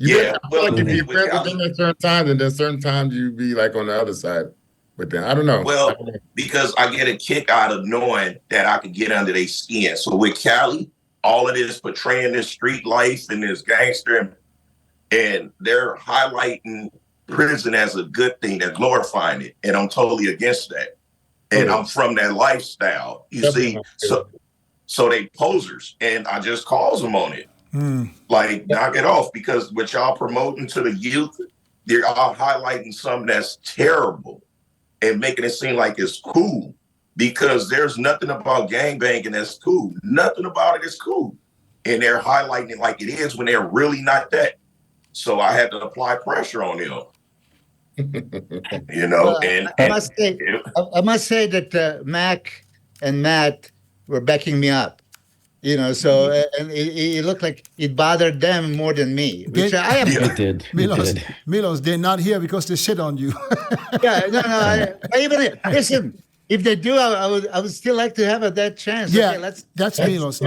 You be friends with them at certain times, and then certain times you be like on the other side with them. I don't know. Well, because I get a kick out of knowing that I can get under their skin. So with Cali, all of this portraying this street life and this gangster, and they're highlighting prison as a good thing, they're glorifying it, and I'm totally against that. And I'm from that lifestyle. You see, so they posers, and I just calls them on it. Like, knock it off, because what y'all promoting to the youth, they're all highlighting something that's terrible and making it seem like it's cool, because there's nothing about gangbanging that's cool. Nothing about it is cool. And they're highlighting it like it is when they're really not that. So I had to apply pressure on them. I must say that Mac and Matt were backing me up. And it looked like it bothered them more than me, which I am. It did. Milos, they're not here because they shit on you. Listen, if they do, I would still like to have that chance. Yeah, okay, that's Milos.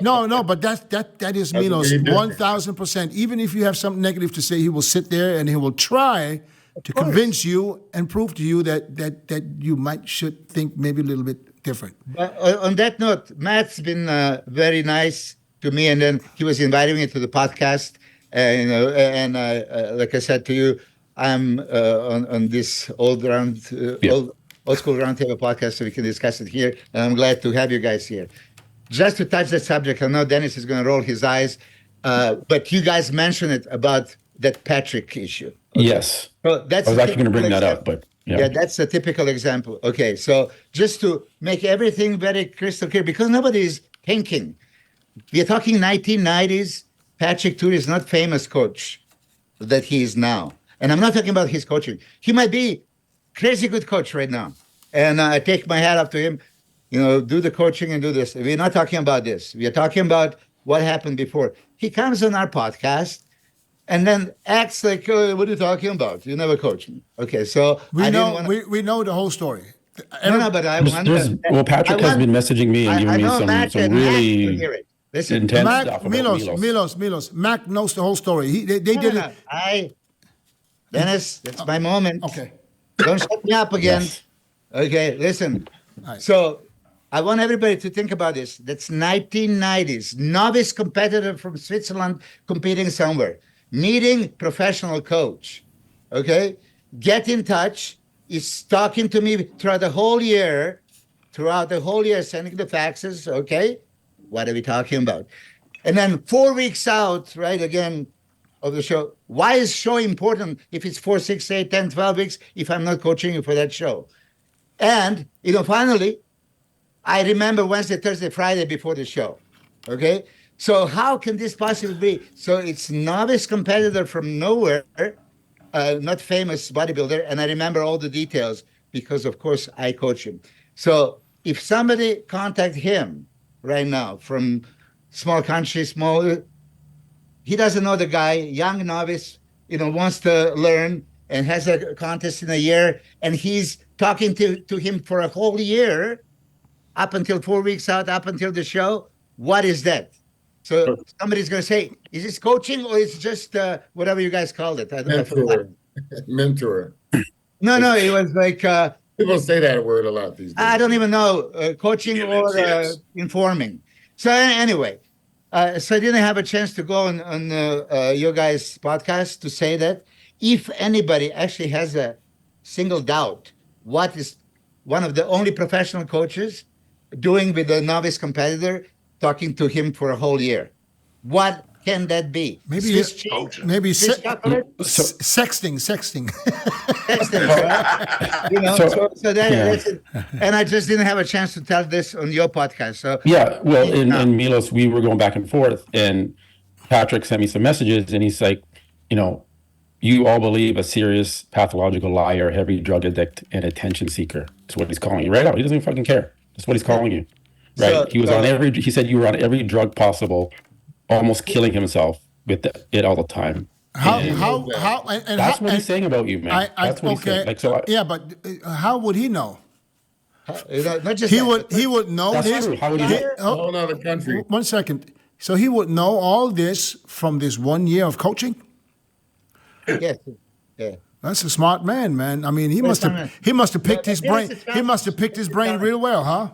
No, but that is Milos, 1,000%. Even if you have something negative to say, he will sit there and he will try to convince you and prove to you that you should think maybe a little bit different. On that note, Matt's been very nice to me, and then he was inviting me to the podcast. Like I said to you, I'm on this old school roundtable podcast, so we can discuss it here. And I'm glad to have you guys here. Just to touch that subject, I know Dennis is going to roll his eyes, but you guys mentioned it about that Patrick issue. Okay? Yes, so that's I was actually going to bring that up, but. Yeah, that's a typical example. Okay, so just to make everything very crystal clear, because nobody is thinking. We are talking 1990s. Patrick TUOR is not famous coach that he is now. And I'm not talking about his coaching. He might be crazy good coach right now. And I take my hat off to him, do the coaching and do this. We're not talking about this. We are talking about what happened before. He comes on our podcast and then acts like, what are you talking about? You never coached me. Okay, so we know the whole story. But I wonder. Well, Patrick has been messaging me and giving me some really intense stuff about Milos. Mac knows the whole story. They did it. Dennis, that's my moment. Okay. Don't shut me up again. Yes. Okay, listen. Right. So I want everybody to think about this. That's 1990s. Novice competitor from Switzerland competing somewhere. Needing professional coach, okay? Get in touch, is talking to me throughout the whole year, sending the faxes, okay? What are we talking about? And then 4 weeks out, right, again, of the show. Why is show important if it's 4, 6, 8, 10, 12 weeks if I'm not coaching you for that show? And, finally, I remember Wednesday, Thursday, Friday before the show, okay? So how can this possibly be? So it's novice competitor from nowhere, not famous bodybuilder, and I remember all the details because, of course, I coach him. So if somebody contact him right now from small country, he doesn't know the guy, young novice, wants to learn and has a contest in a year, and he's talking to him for a whole year, up until 4 weeks out, up until the show. What is that? So somebody's going to say, is this coaching or is it just whatever you guys called it? I Mentor. Mentor. No, it was like... People say that word a lot these days. I don't even know, coaching or Yes. informing. So anyway, so I didn't have a chance to go on your guys' podcast to say that if anybody actually has a single doubt, what is one of the only professional coaches doing with a novice competitor, talking to him for a whole year? What can that be? Maybe Swiss it's- cheese? Coaching. Maybe Swiss chocolate? sexting. So that's it. And I just didn't have a chance to tell this on your podcast. So Yeah, well, in Milos, we were going back and forth, and Patrick sent me some messages, and he's like, you all believe a serious pathological liar, heavy drug addict, and attention seeker. That's what he's calling you right out. He doesn't even fucking care. That's what he's calling you. Right? So- He was on he said you were on every drug possible, almost killing himself with it all the time. That's what he's saying about you, man. That's what he's saying. Like, so yeah, but how would he know? not just He that, would know That's this. true. How would he know? A whole other country. 1 second. So he would know all this from this 1 year of coaching? yes, yeah. That's a smart man, man. I mean, he must have picked his brain. He must have picked his brain real well, huh?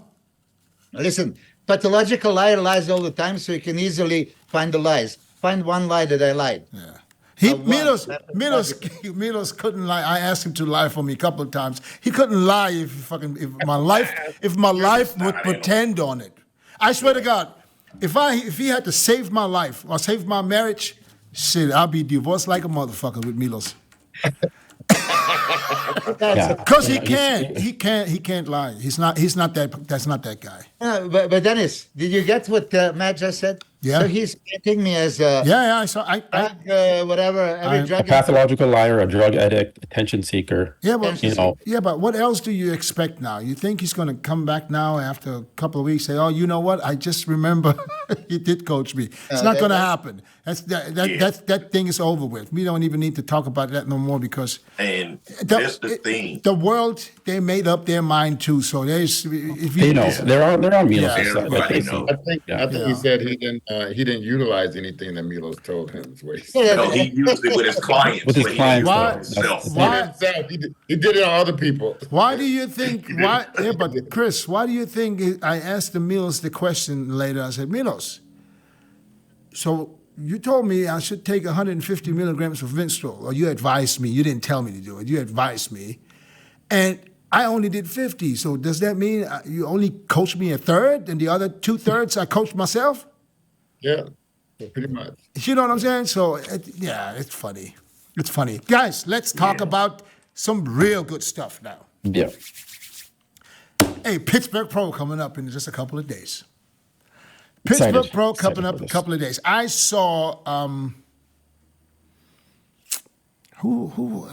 Listen, pathological liar lies all the time, so you can easily find the lies. Find one lie that I lied. Yeah. Milos Milos couldn't lie. I asked him to lie for me a couple of times. He couldn't lie if my life would pretend on it. I swear to God, if he had to save my life or save my marriage, shit, I'll be divorced like a motherfucker with Milos. Yeah. Because he can't lie. He's not that's not that guy. But Dennis, did you get what Matt just said? Yeah. So he's painting me as a Yeah, I saw. whatever, every A A drug. pathological liar, a drug addict, attention seeker. Yeah, but You know. what else do you expect now? You think he's going to come back now after a couple of weeks? Say, "Oh, you know what? I just remember he did coach me." It's not going to happen. That thing is over with. We don't even need to talk about that no more because And that's the thing. the world they made up their mind too. So there's if you They know. They're on Milos' Yeah. side. Everybody They see. knows. I think he said he didn't utilize anything that Milos told him. Is what he said. Yeah, No, he used it with his clients. With his but he clients, didn't though. use it himself. Why- He did it on other people. Why do you think? Why? Yeah, but Chris, why do you think? I asked the Milos the question later. I said, Milos, so you told me I should take 150 milligrams of Vinstrol, or you advised me. You didn't tell me to do it. You advised me, and I only did 50. So does that mean you only coached me a third, and the other 2/3 I coached myself? Yeah, pretty much. You know what I'm saying? So yeah, it's funny. It's funny, guys. Let's talk about some real good stuff now. Yeah. Hey, Pittsburgh Pro coming up in just a couple of days. Excited. Pittsburgh Pro Excited coming up for in a this. couple of days. I saw who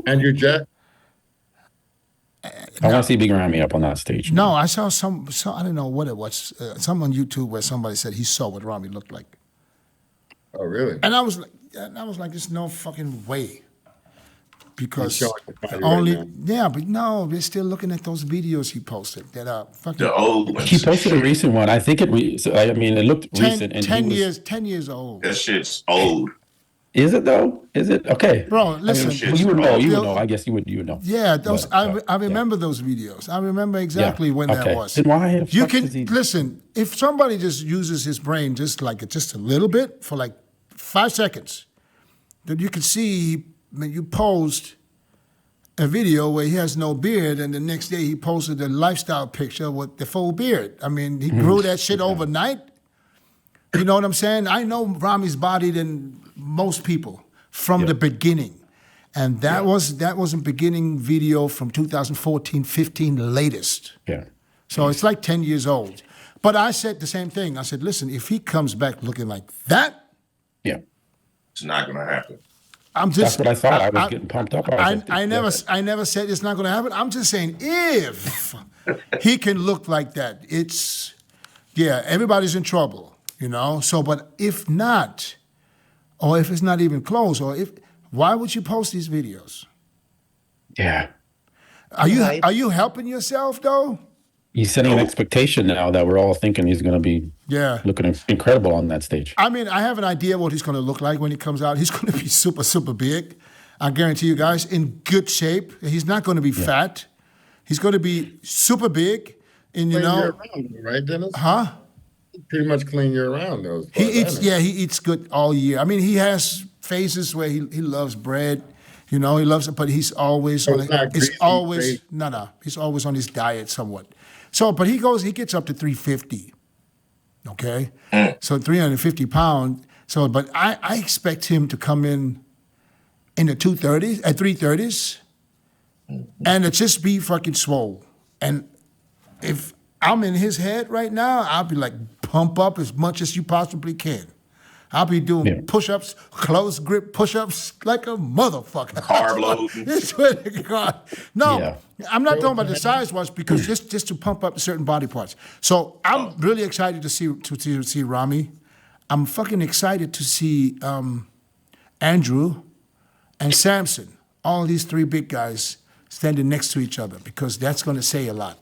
Andrew Jack. I want to see Big Ramy up on that stage. no, I saw some I don't know what it was. Some on YouTube where somebody said he saw what Rami looked like. Oh, really? And I was like, there's no fucking way. Because He's showing the body only right now. yeah, but no, we're still looking at those videos he posted that are fucking The old ones. He posted a recent one. I think it looked 10, recent. And 10 he was- years 10 years old. That shit's old. Is it though? Is it? Okay. Bro, listen. Well, you would know. You Yo- would know. I guess you would know. Yeah, those But, I remember those videos. I remember exactly when that Okay. was. Then why the You fuck can does he- listen. If somebody just uses his brain just a little bit for like 5 seconds, then you can see when you posed a video where he has no beard, and the next day he posted a lifestyle picture with the full beard. I mean, he grew that shit overnight. You know what I'm saying? I know Rami's body than most people from the beginning. And that was a beginning video from 2014, 15, the latest. Yeah. So it's like 10 years old. But I said the same thing. I said, listen, if he comes back looking like that, Yeah. It's not going to happen. I'm just. That's what I thought. I was getting pumped up. I never said it's not going to happen. I'm just saying if he can look like that, everybody's in trouble, you know. So, but if not, or if it's not even close, why would you post these videos? Yeah. Are you helping yourself though? He's setting an expectation now that we're all thinking he's going to be looking incredible on that stage. I mean, I have an idea what he's going to look like when he comes out. He's going to be super, super big. I guarantee you guys, in good shape. He's not going to be fat. He's going to be super big. And you know, year-round, right, Dennis? huh? Pretty much clean year round, though. He eats good all year. I mean, he has phases where he loves bread. You know, he loves it, but he's always he's always on his diet somewhat. So, but he gets up to 350. Okay, so 350 pounds. So, but I expect him to come in the 230s, at 330s, and it just be fucking swole. And if I'm in his head right now, I'll be like, pump up as much as you possibly can. I'll be doing push-ups, close grip push-ups like a motherfucker. Carb load. I swear to God. No, I'm not talking about the size ones because just to pump up certain body parts. So I'm really excited to see Rami. I'm fucking excited to see Andrew and Samson, all these three big guys standing next to each other because that's going to say a lot.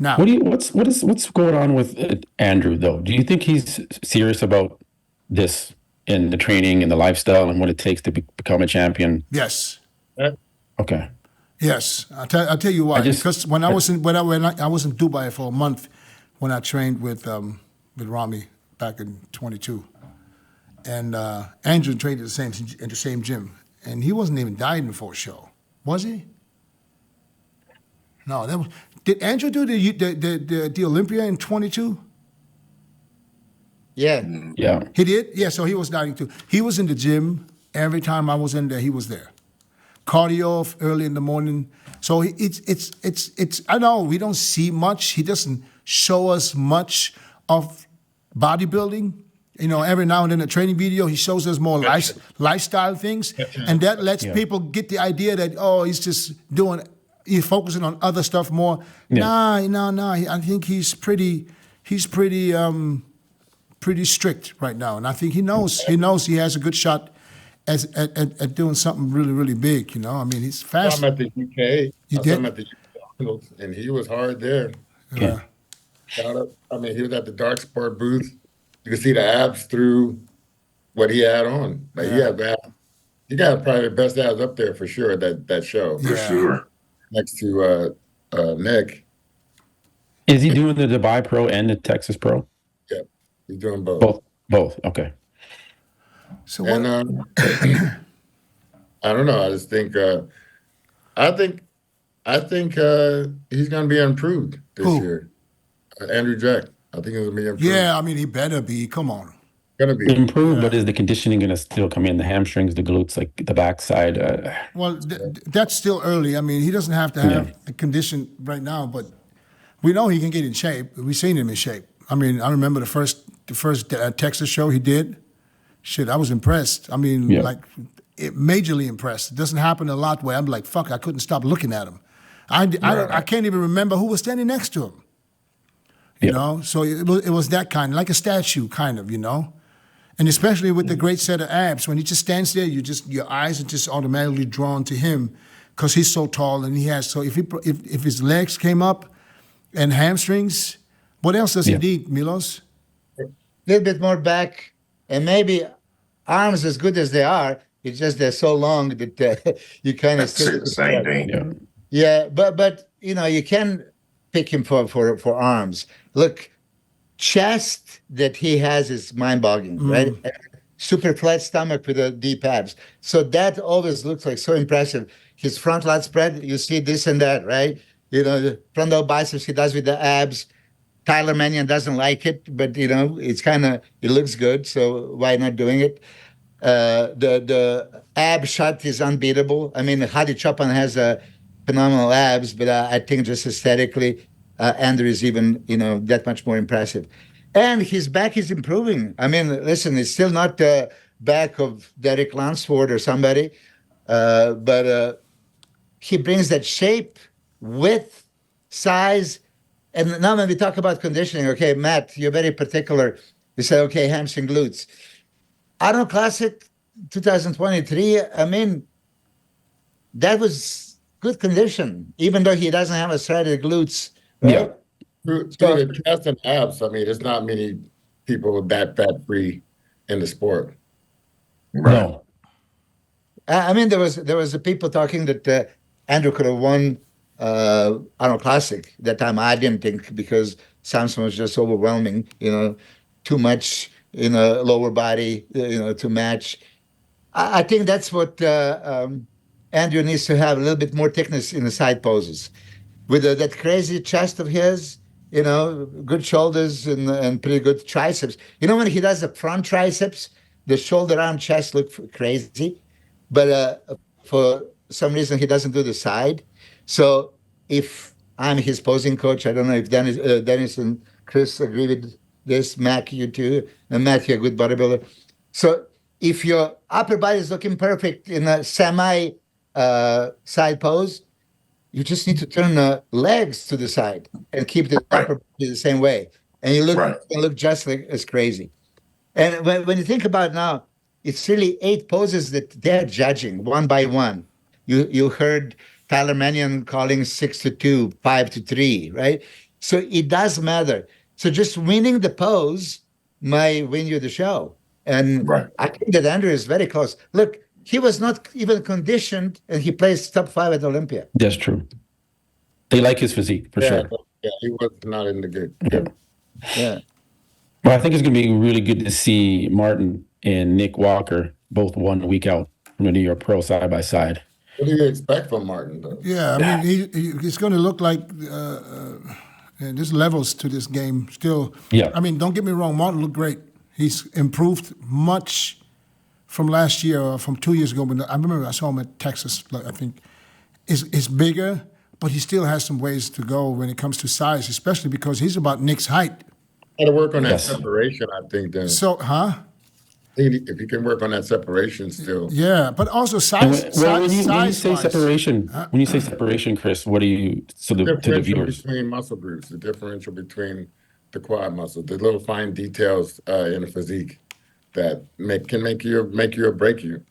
Now, what's going on with Andrew though? Do you think he's serious about this in the training and the lifestyle and what it takes to become a champion? yes. Okay. Yes, I'll tell you why. Because when I was in Dubai for a month, when I trained with Rami back in 22, and Andrew trained at the same gym, and he wasn't even dieting for a show, was he? No, did Andrew do the Olympia in 22? Yeah. Yeah. He did? Yeah, so he was dieting too. He was in the gym. Every time I was in there, he was there. Cardio early in the morning. So it's I know we don't see much. He doesn't show us much of bodybuilding. You know, every now and then a training video, he shows us more lifestyle things. And that lets people get the idea that, he's focusing on other stuff more. Yeah. No. I think he's pretty strict right now, and I think he knows he has a good shot at doing something really, really big. You know, I mean, he's fast. I'm at the UK. You did? I'm at the UK, and he was hard there. Yeah. I mean, he was at the dark sport booth. You could see the abs through what he had on. Like he had abs. He got probably the best abs up there for sure. That show For sure. next to Nick. Is he doing the Dubai Pro and the Texas Pro? Yeah, he's doing both. Both. Okay. So And I don't know. I just think I think he's going to be improved this year. Andrew Jack. I think he's going to be improved. yeah, I mean, he better be. Come on. Going to be. Improved, but is the conditioning going to still come in? The hamstrings, the glutes, like the backside? Well, that's still early. I mean, he doesn't have to have a condition right now, but we know he can get in shape. We've seen him in shape. I mean, I remember the first Texas show he did. Shit, I was impressed. I mean, majorly impressed. It doesn't happen a lot where I'm like, fuck, I couldn't stop looking at him. I can't even remember who was standing next to him. You know, so it was that kind, like a statue, kind of, you know, and especially with the great set of abs. When he just stands there, your eyes are just automatically drawn to him because he's so tall and he has. So if his legs came up and hamstrings, what else does he need, Milos? A little bit more back, and maybe arms as good as they are. It's just they're so long that you kind of That's the same thing. Yeah, but you know, you can pick him for arms. Look, chest that he has is mind-boggling, right? super flat stomach with a deep abs. So that always looks like so impressive. His front lat spread, you see this and that, right? You know, the frontal biceps he does with the abs. Tyler Mannion doesn't like it, but you know, it looks good. So why not doing it? The ab shot is unbeatable. I mean, Hadi Choopan has a phenomenal abs, but I think just aesthetically, Andrew is even, you know, that much more impressive. And his back is improving. I mean, listen, it's still not the back of Derek Lansford or somebody, but he brings that shape, width, size. And now when we talk about conditioning, okay, Matt, you're very particular. You say, okay, hamstring glutes. Arnold Classic 2023, I mean, that was good condition, even though he doesn't have a threaded glutes. Right? Yeah. Through the chest and abs, I mean, there's not many people that fat-free in the sport. No. I mean, there was the people talking that Andrew could have won Arnold Classic that time. I didn't think, because Samson was just overwhelming, you know, too much in a lower body, you know, to match. I think that's what Andrew needs to have, a little bit more thickness in the side poses. With that crazy chest of his, you know, good shoulders and pretty good triceps. You know, when he does the front triceps, the shoulder arm chest look crazy, but for some reason he doesn't do the side. So if I'm his posing coach, I don't know if Dennis and Chris agree with this, Mac, you too, and Matt, you're a good bodybuilder. So if your upper body is looking perfect in a semi side pose, you just need to turn the legs to the side and keep the upper body the same way, and you look just like as crazy. And when you think about it now, it's really 8 poses that they're judging one by one. You heard Tyler Mannion calling 6 to 2, 5 to 3, right? So it does matter. So just winning the pose might win you the show. And I think that Andrew is very close. Look, he was not even conditioned, and he plays top 5 at Olympia. That's true. They like his physique, for sure. Yeah, he was not in the good. Yeah. Well, I think it's going to be really good to see Martin and Nick Walker both 1 week out from the New York Pro side by side. What do you expect from Martin, though? Yeah, I mean, it's going to look like there's levels to this game still. Yeah. I mean, don't get me wrong, Martin looked great. He's improved much from last year or from 2 years ago. When I remember I saw him at Texas, I think. Is bigger, but he still has some ways to go when it comes to size, especially because he's about Nick's height. Got to work on that separation, I think, then. So, If you can work on that separation still. Yeah, but also size. When you say separation, Chris, what do you to the viewers? Between muscle groups, the differential between the quad muscle, the little fine details in the physique that can make you or break you.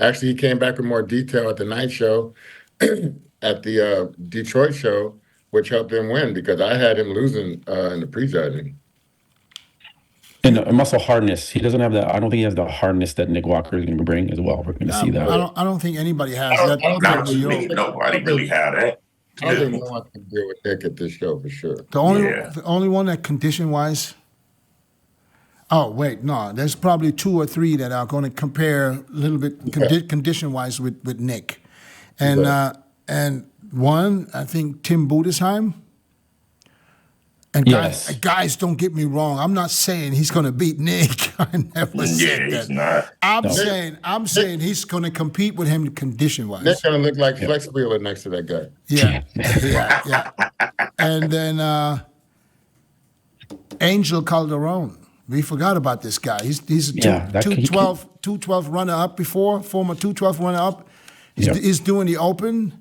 Actually, he came back with more detail at the night show, at the Detroit show, which helped him win because I had him losing in the prejudging. And muscle hardness. He doesn't have that. I don't think he has the hardness that Nick Walker is going to bring as well. We're going to see that. I don't think anybody has that. Nobody really had that. I don't think no one can deal with Nick at this show for sure. The only one that condition-wise. Oh wait, no. There's probably 2 or 3 that are going to compare a little bit condition-wise with Nick, and one I think Tim Budesheim. And guys, don't get me wrong. I'm not saying he's going to beat Nick. I never said that. He's not. I'm saying he's going to compete with him condition-wise. Nick's going to look like Flex Wheeler next to that guy. Yeah. And then Angel Calderon. We forgot about this guy. He's a 212 runner-up before, former 212 runner-up. He's doing the Open.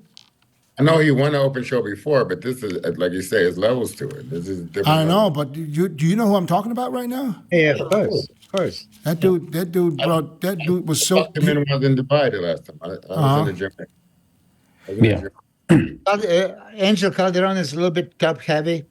I know he won the Open show before, but this is, like you say, there's levels to it. This is different. I know, but do you know who I'm talking about right now? Yeah, of course. That dude, that dude was so. I was in Dubai the last time. I was in the gym. Angel Calderon is a little bit top heavy,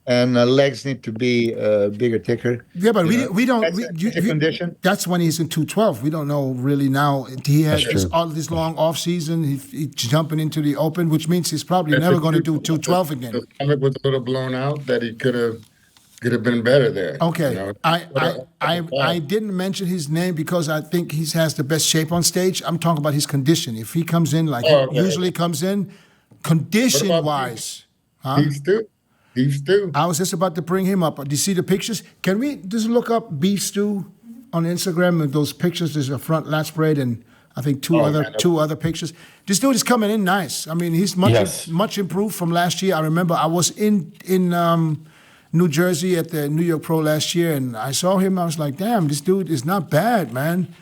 and legs need to be bigger, thicker. Yeah, but we don't. Condition. That's when he's in 212. We don't know really now. He has all this long off season. He's jumping into the Open, which means he's probably never going to do 212 again. His stomach was a little blown out that he could have could have been better there. Okay, You know? I didn't mention his name because I think he has the best shape on stage. I'm talking about his condition. If he comes in like Oh, he okay. usually comes in, condition-wise, huh? Beef stew. Beef stew. I was just about to bring him up. Do you see the pictures? Can we just look up beef stew on Instagram and those pictures? There's a front lat spread and I think two other pictures. This dude is coming in nice. I mean, he's much improved from last year. I remember I was in New Jersey at the New York Pro last year, and I saw him. I was like, damn, this dude is not bad, man.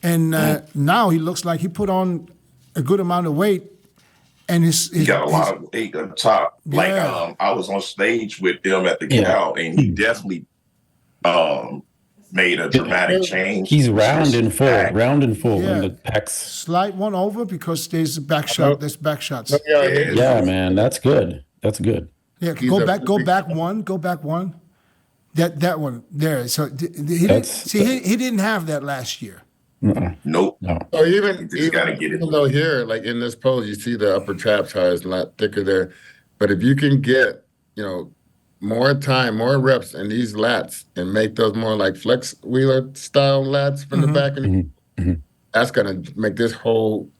And now he looks like he put on a good amount of weight. And he got a lot of weight up top. Like I was on stage with him at the cow, and he definitely made a dramatic change. He's round and full Yeah. in the pecs. Slight one over because there's a back shot. There's back shots. Yeah, man, that's good. That's good. Yeah, go back one. That one there. So he didn't have that last year. Nope. No. So even gotta get it. even though here, like in this pose, you see the upper traps how it's a lot thicker there. But if you can get, more time, more reps in these lats and make those more like flex wheeler style lats from the back, and that's gonna make this whole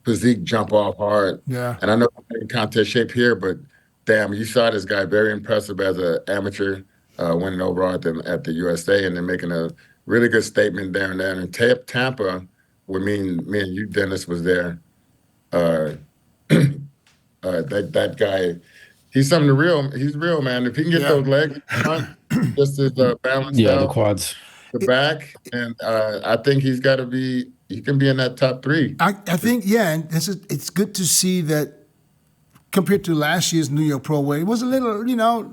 physique jump off hard. Yeah. And I know I'm in contest shape here, but damn, you saw this guy very impressive as an amateur, winning overall at the USA, and then making a really good statement there and then. And Tampa, with me and you, Dennis, was there. That guy, he's something real. He's real, man. If he can get those legs front, just as balanced out, the quads, the back, and I think he can be in that top 3. I think, and it's good to see that compared to last year's New York Pro weight, it was a little,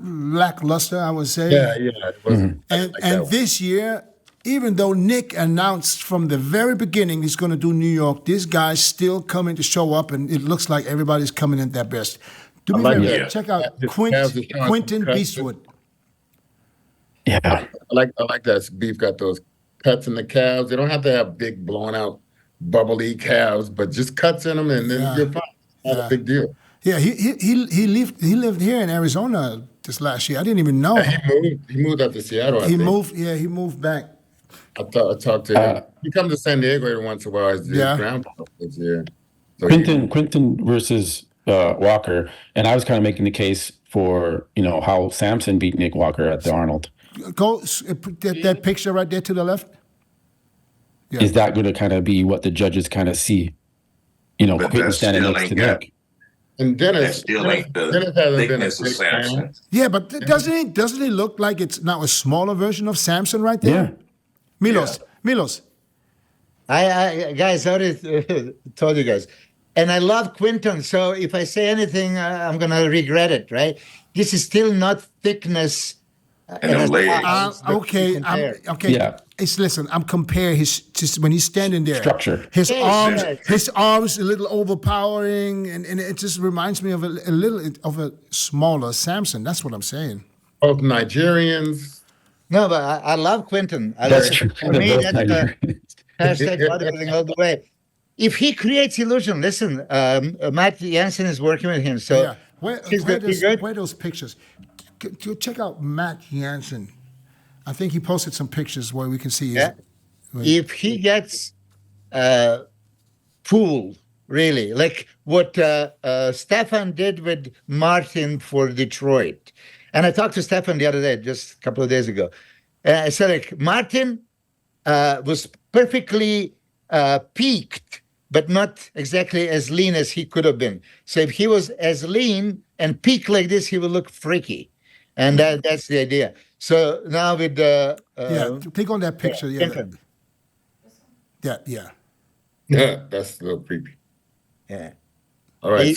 lackluster, I would say. Yeah, it wasn't. And this year, even though Nick announced from the very beginning he's going to do New York, this guy's still coming to show up, and it looks like everybody's coming in their best. Do me a favor, check out Quentin Beastwood. Yeah. I like that Beef got those cuts in the calves. They don't have to have big, blown out, bubbly calves, but just cuts in them, and then you're fine. Not a big deal. Yeah, he lived here in Arizona this last year. I didn't even know. He moved up to Seattle. He moved back. I talked to him. He comes to San Diego every once in a while. His grandpa lives here. So Quentin versus Walker, and I was kind of making the case for how Samson beat Nick Walker at the Arnold. Go that picture right there to the left. Yeah. Is that going to kind of be what the judges kind of see? Quentin standing next to Nick. And Dennis, that still ain't the Dennis hasn't been a thickness of big fan. Samson. Yeah, but doesn't it look like it's now a smaller version of Samson right there? Yeah. Milos. I guys, I already told you guys. And I love Quinton, so if I say anything, I'm going to regret it, right? This is still not thickness. And the legs. Okay. Yeah. Listen, I'm comparing just when he's standing there. Structure. His arms a little overpowering, and it just reminds me of a little of a smaller Samson. That's what I'm saying. Both Nigerians. No, but I love Quinton. That's true. For me, that's hashtag bodybuilding all the way. If he creates illusion, listen, Matt Jansen is working with him, so Yeah. Where those pictures? Check out Matt Jansen. I think he posted some pictures where we can see. If he gets fooled, really, like what Stefan did with Martin for Detroit. And I talked to Stefan the other day, just a couple of days ago. I said, like, Martin was perfectly peaked, but not exactly as lean as he could have been. So if he was as lean and peaked like this, he would look freaky. And that's the idea. So now with click on that picture. Yeah, That's a little creepy. Yeah. All right.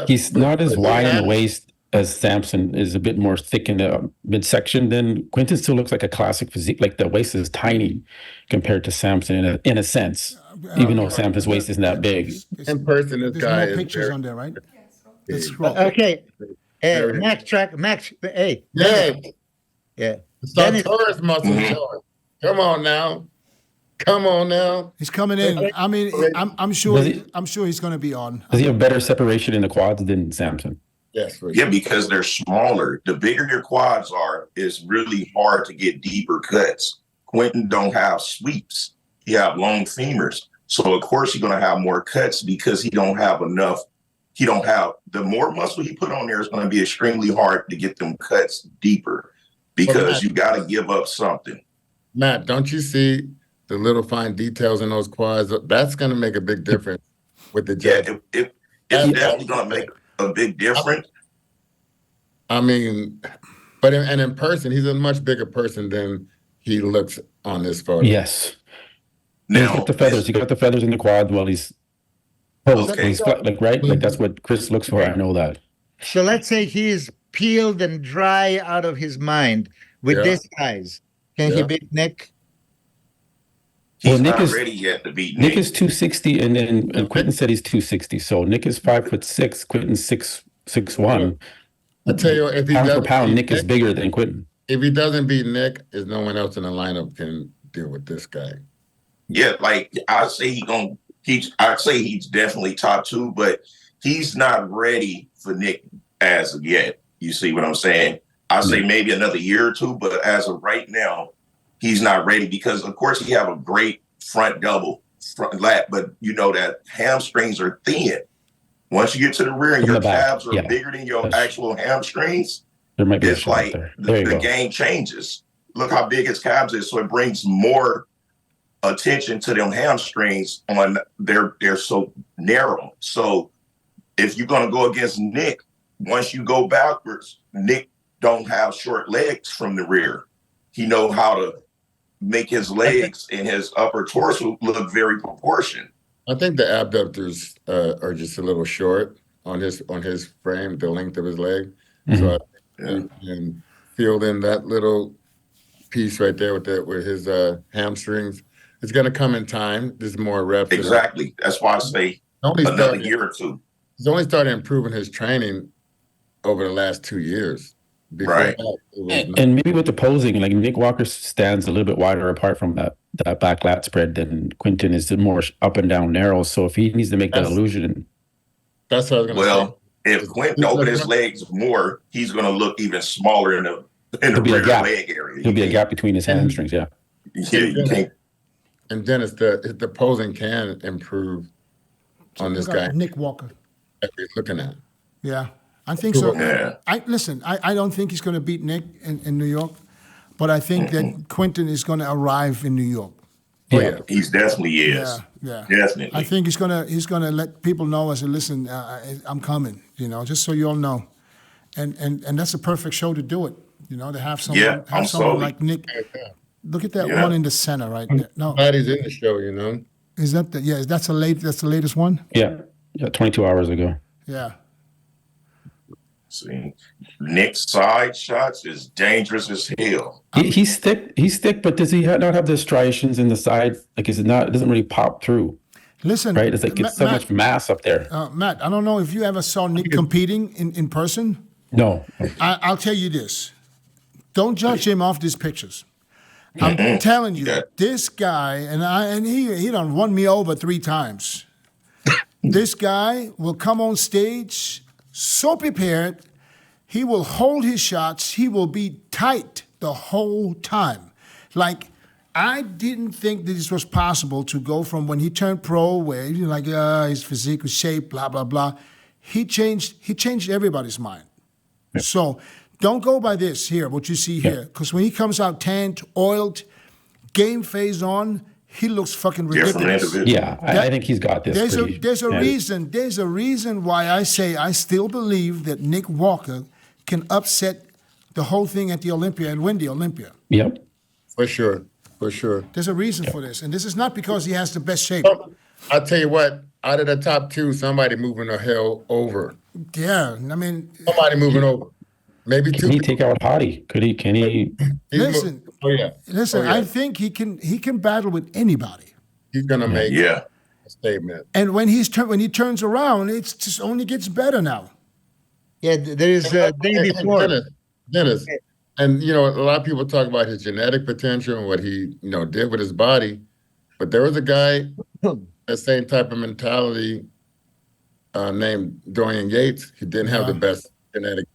He's not as wide in the waist as Samson, is a bit more thick in the midsection. Then Quentin still looks like a classic physique. Like the waist is tiny compared to Samson in a sense, even though Samson's waist isn't that big. In person, this guy There's no pictures on there, right? Let's scroll. Okay. Max. Hey. Yeah. Sartorius muscle showing. Come on now. He's coming in. I mean, I'm sure he's going to be on. Does he have better separation in the quads than Samson? Yes, for Yeah, sure. because they're smaller. The bigger your quads are, it's really hard to get deeper cuts. Quentin don't have sweeps. He have long femurs. So of course he's gonna have more cuts because he don't have enough. He don't have the more muscle he put on there is gonna be extremely hard to get them cuts deeper because you gotta give up something. Matt, don't you see the little fine details in those quads? That's going to make a big difference with the Yeah, judge. it's definitely gonna make a big difference. I mean, but in person, he's a much bigger person than he looks on this photo. Yes. And he's Now got the feathers. He got the feathers in the quad while he's posed. Okay. He's like, right? Like that's what Chris looks for. I know that. So let's say he is peeled and dry out of his mind with Yeah. this size. Can he Yeah. beat Nick? he's Well, Nick not is- ready yet to beat Nick Nick. is 260, and Quentin said he's 260. So Nick is 5'6", Quentin's 6'1". I tell you, if he Pound for doesn't pound, beat Nick is bigger than Quentin. if he doesn't beat Nick, there's no one else in the lineup can deal with this guy. Yeah, like I'd say I'd say he's definitely top 2, but he's not ready for Nick as of yet. You see what I'm saying? I'd say maybe another year or 2, but as of right now, he's not ready because of course he have a great front lat, but you know that hamstrings are thin. Once you get to the rear and From your the back, calves are yeah. bigger than your That's- actual hamstrings, There might be a it's shot like there. There you the go. game changes. Look how big his calves is, so it brings more attention to them hamstrings on they're so narrow. So if you're gonna go against Nick, once you go backwards, Nick don't have short legs from the rear. He know how to make his legs and his upper torso look very proportioned. I think the abductors are just a little short on his frame, the length of his leg. So I think you can field in that little piece right there with his hamstrings. It's going to come in time. There's more reps. Exactly. That's why I say another year or 2. He's only started improving his training over the last 2 years. Before Right. that, it was not- And maybe with the posing, like Nick Walker stands a little bit wider apart from that back lat spread than Quentin is more up and down narrow. So if he needs to make that That's- illusion, that's what I was going to say. Well, if Quentin open his legs more, he's gonna look even smaller in the There'll be a rear gap. leg area. there'll be a gap between his hamstrings. Yeah. Yeah, you can't. And Dennis, the posing can improve on this Look at guy Nick Walker. that we're looking at. Yeah, I think so. Yeah. I don't think he's going to beat Nick in New York, but I think that Quentin is going to arrive in New York. Oh, yeah. He's definitely is. Yeah. Definitely. I think he's gonna let people know. I said, listen, I'm coming. You know, just so you all know, and that's a perfect show to do it. You know, to have someone, Yeah, I'm sold. like Nick. Look at that Yeah. one in the center right there. No, Glad he's in the show, you know. is that the that's the latest one? Yeah. 22 hours ago. Yeah. See, Nick's side shots is dangerous as hell. He's thick, but does he not have the striations in the side? Like, it doesn't really pop through, Listen, right? It's like it's so much mass up there. Matt, I don't know if you ever saw Nick competing in person. No. I'll tell you this. Don't judge him off these pictures. I'm telling you, Yeah. this guy, and he done won me over 3 times. This guy will come on stage so prepared. He will hold his shots. He will be tight the whole time. Like, I didn't think that this was possible to go from when he turned pro, where you're like, his physique was shaped, blah, blah, blah. He changed everybody's mind. So don't go by this here, what you see here. Because when he comes out tanned, oiled, game phase on, he looks fucking Different ridiculous. individual. Yeah, I think he's got this. There's a reason why I say I still believe that Nick Walker can upset the whole thing at the Olympia and win the Olympia. Yep. For sure. For sure. There's a reason for this, and this is not because he has the best shape. Oh, I'll tell you what, out of the top 2, somebody moving the hell over. Yeah, I mean, Somebody moving over. Maybe 2. Can he take out Hadi? Can he? He's listen, Oh, yeah. listen. Oh, yeah. I think he can battle with anybody. He's going to make Yeah. a statement. And when when he turns around, it's just only gets better now. Yeah, there is a day before. Dennis, and you know, a lot of people talk about his genetic potential and what he, did with his body, but there was a guy, that same type of mentality, named Dorian Yates. He didn't have the best genetic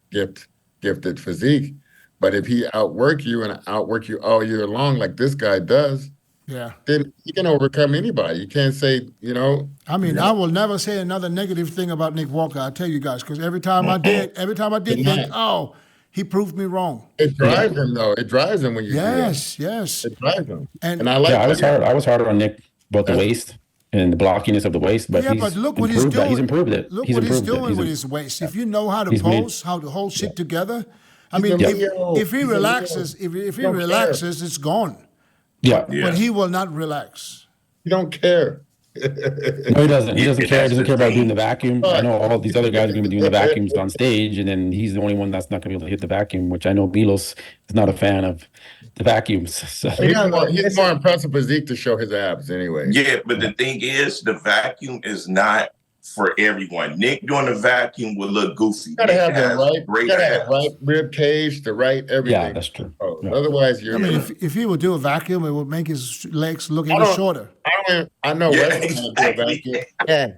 gifted physique. But if he outwork you and outwork you all year long, like this guy does, Yeah. then he can overcome anybody. You can't say, I mean, I will never say another negative thing about Nick Walker. I tell you guys, because every time I did, think, oh, he proved me wrong. it drives him though. It drives him when you see Yes. it. It drives him. And- And I like I was harder on Nick about the waist and the blockiness of the waist, but Yeah, he's but look what he's improved that. doing. He's improved it. Look He's what he's improved it. doing with his waist. If you know how to He's made- pose, how to hold shit together. I He's mean, a Leo. if he He's a relaxes, Leo. if he Don't relaxes, it's gone. Yeah. Yeah. But he will not relax. You don't care. No, he doesn't. He doesn't care. He doesn't care about doing the vacuum. I know all these other guys are going to be doing the vacuums on stage, and then he's the only one that's not going to be able to hit the vacuum, which I know Milos is not a fan of the vacuums. So. He's more impressive physique to show his abs anyway. Yeah, but the thing is, the vacuum is not for everyone. Nick doing the vacuum would look goofy. You gotta Nick have the has right, great you gotta have abs. right rib cage, the right everything. Yeah, that's true. Oh, Yeah. otherwise, you're. I mean, if he would do a vacuum, it would make his legs look I even don't- shorter. I know. Yeah, Wesley can do a vacuum. Yeah.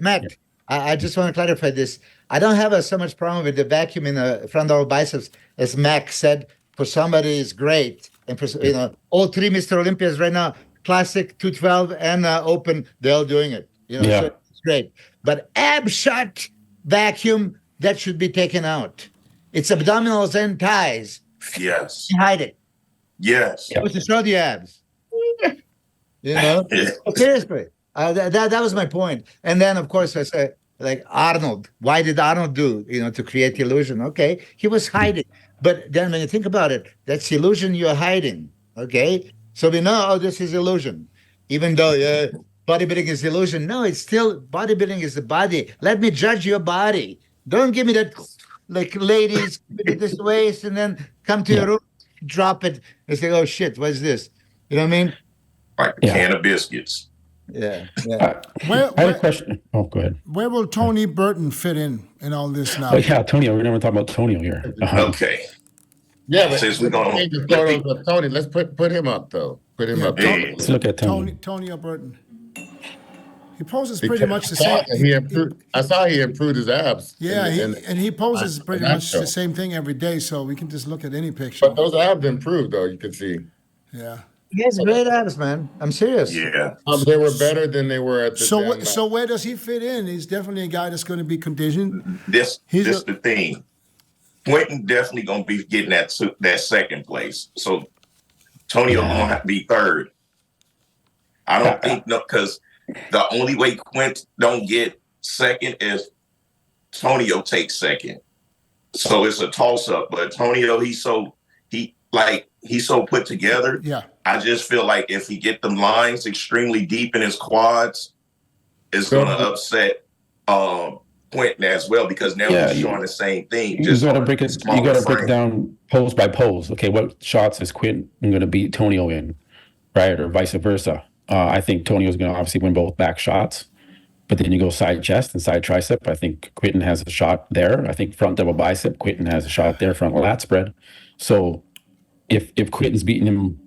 Matt, I just want to clarify this. I don't have so much problem with the vacuum in the front of our biceps, as Mac said. For somebody, it's great, and for all three Mr. Olympias right now, classic 212 and open, they're all doing it. Yeah. So it's great. But ab shot vacuum, that should be taken out. It's abdominals and thighs. Yes. Hide it. Yes. Yeah. To show the abs. Yeah. Seriously, that was my point. And then, of course, I said, like Arnold. Why did Arnold do? To create illusion. Okay, he was hiding. But then, when you think about it, that's illusion you're hiding. Okay, so we know, oh, this is illusion. Even though bodybuilding is illusion, no, it's still bodybuilding is the body. Let me judge your body. Don't give me that, like ladies, this waist, and then come to your room, drop it, and say, oh shit, what's this? You know what I mean? Like a can of biscuits. Yeah. Where, I had a where, question. Oh, go ahead. where will Tony Burton fit in all this now? Oh, yeah, Tonio. We're never talking about Tonio here. Okay. Yeah, but Since we're gonna- change the photos of Tony. Let's put him up though. Put him up. Yeah. Let's look at Tony. Tony Burton. He poses pretty much the I same. saw he improved his abs. Yeah, And he poses pretty that much show. the same thing every day, so we can just look at any picture. but those abs improved though. You can see Yeah. He has great abs, man. I'm serious. Yeah. they were better than they were at the. So where does he fit in? He's definitely a guy that's going to be conditioned. This He's the thing. Quentin definitely gonna be getting that second place. So Tonio gonna have to be third. I don't think because the only way Quentin don't get second is Tonio takes second. So it's a toss up. But Tonio, he's so put together. Yeah. I just feel like if he get them lines extremely deep in his quads, it's gonna upset Quentin as well, because now he's showing the same thing. You got to break it. You got to break it down pose by pose. Okay, what shots is Quentin going to beat Tonio in, right, or vice versa? I think Tonio is going to obviously win both back shots, but then you go side chest and side tricep. I think Quentin has a shot there. I think front double bicep. Quentin has a shot there. Front lat spread. So if Quentin's beating him,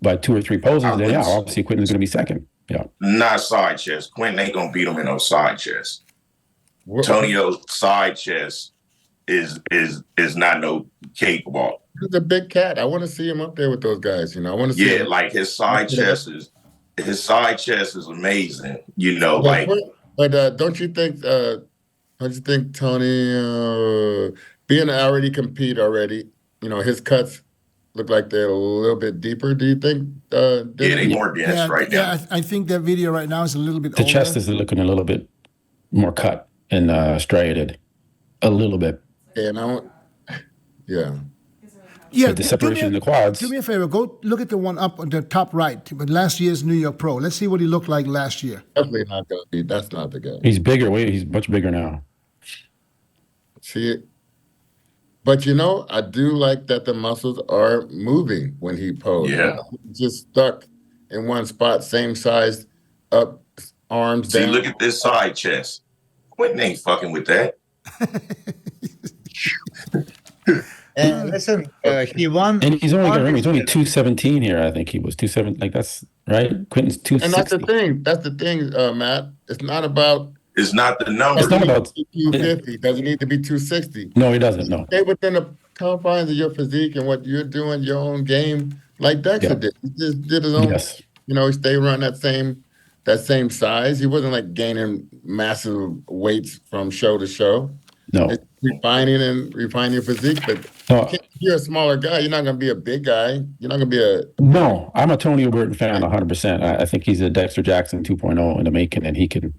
by 2 or 3 poses, then yeah, obviously Quentin's going to be second. Yeah, not side chest. Quentin ain't gonna beat him in no side chest. Tonio's side chest is not no cakewalk. He's a big cat. I want to see him up there with those guys. I want to see. Yeah, like his side chest is amazing. But don't you think? Don't you think Tony, being already compete already? His cuts look like they're a little bit deeper. Do you think? They more dense right now. Yeah, I think that video right now is a little bit the older. chest is looking a little bit more cut and striated, a little bit. And yeah. Yeah, But the separation in the quads. Do me a favor. Go look at the one up on the top right. But last year's New York Pro. Let's see what he looked like last year. Definitely not gonna be. That's not the guy. He's bigger. He's much bigger now. See it. But I do like that the muscles are moving when he poses. Yeah. He's just stuck in one spot, same size, up, arms See, down. look at this side chest. Quentin ain't fucking with that. And listen, he won. And he's only going to he's only 217 here. I think he was 217. Like that's right. Quentin's 260. And that's the thing. That's the thing, Matt. It's not about It's not the number. It's not about. 250. Doesn't need to be 260. No, he doesn't. No. Stay within the confines of your physique and what you're doing, your own game, like Dexter Yeah. did. He just did his own. Yes. You know, he stayed around that same size. He wasn't like gaining massive weights from show to show. No. It's refining your physique. But No. if you're a smaller guy, you're not going to be a big guy. You're not going to be a. No, I'm a Tonio Burton fan 100%. I think he's a Dexter Jackson 2.0 in the making, and he can.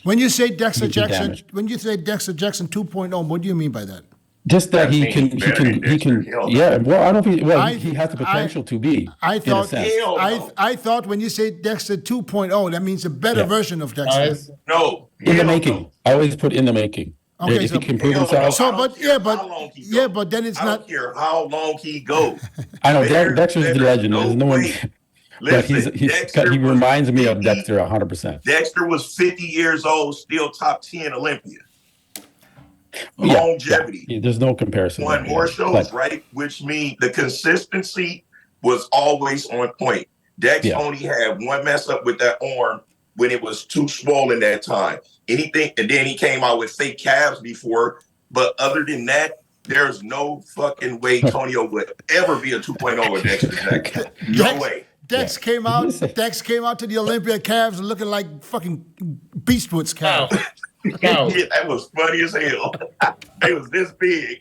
When you say Dexter He can Jackson, damage. when you say Dexter Jackson 2.0, what do you mean by that? Just that I he think can, he's he better can, than he Dexter can. Hill. Yeah. Well, I don't think. Well, I- he has the potential to be. I in a thought sense. Hell no. I thought when you say Dexter 2.0, that means a better Yeah. version of Dexter. Size. No. In the hell making. no. I always put in the making. Okay, If so- he can prove Hell no. himself. So, I don't but care yeah, how but long he yeah, goes. but then it's I not. don't care how long he goes. I know There- Dexter's the there's legend. There's no one. way. But Listen, Dexter he was reminds me of 50 Dexter 100%. Dexter was 50 years old, still top 10 Olympia. Yeah, Longevity. yeah, there's no comparison. Won there, more yeah. shows, But- right? Which means the consistency was always on point. Dex Yeah. only had one mess up with that arm when it was too small in that time. Anything, and then he came out with fake calves before. But other than that, there's no fucking way Tonio would ever be a 2.0 with Dexter Jackson. No Dex- way. Dex came out. Dex came out to the Olympia Cavs looking like fucking Beastwood's calf. Cow. Yeah, that was funny as hell. It was this big.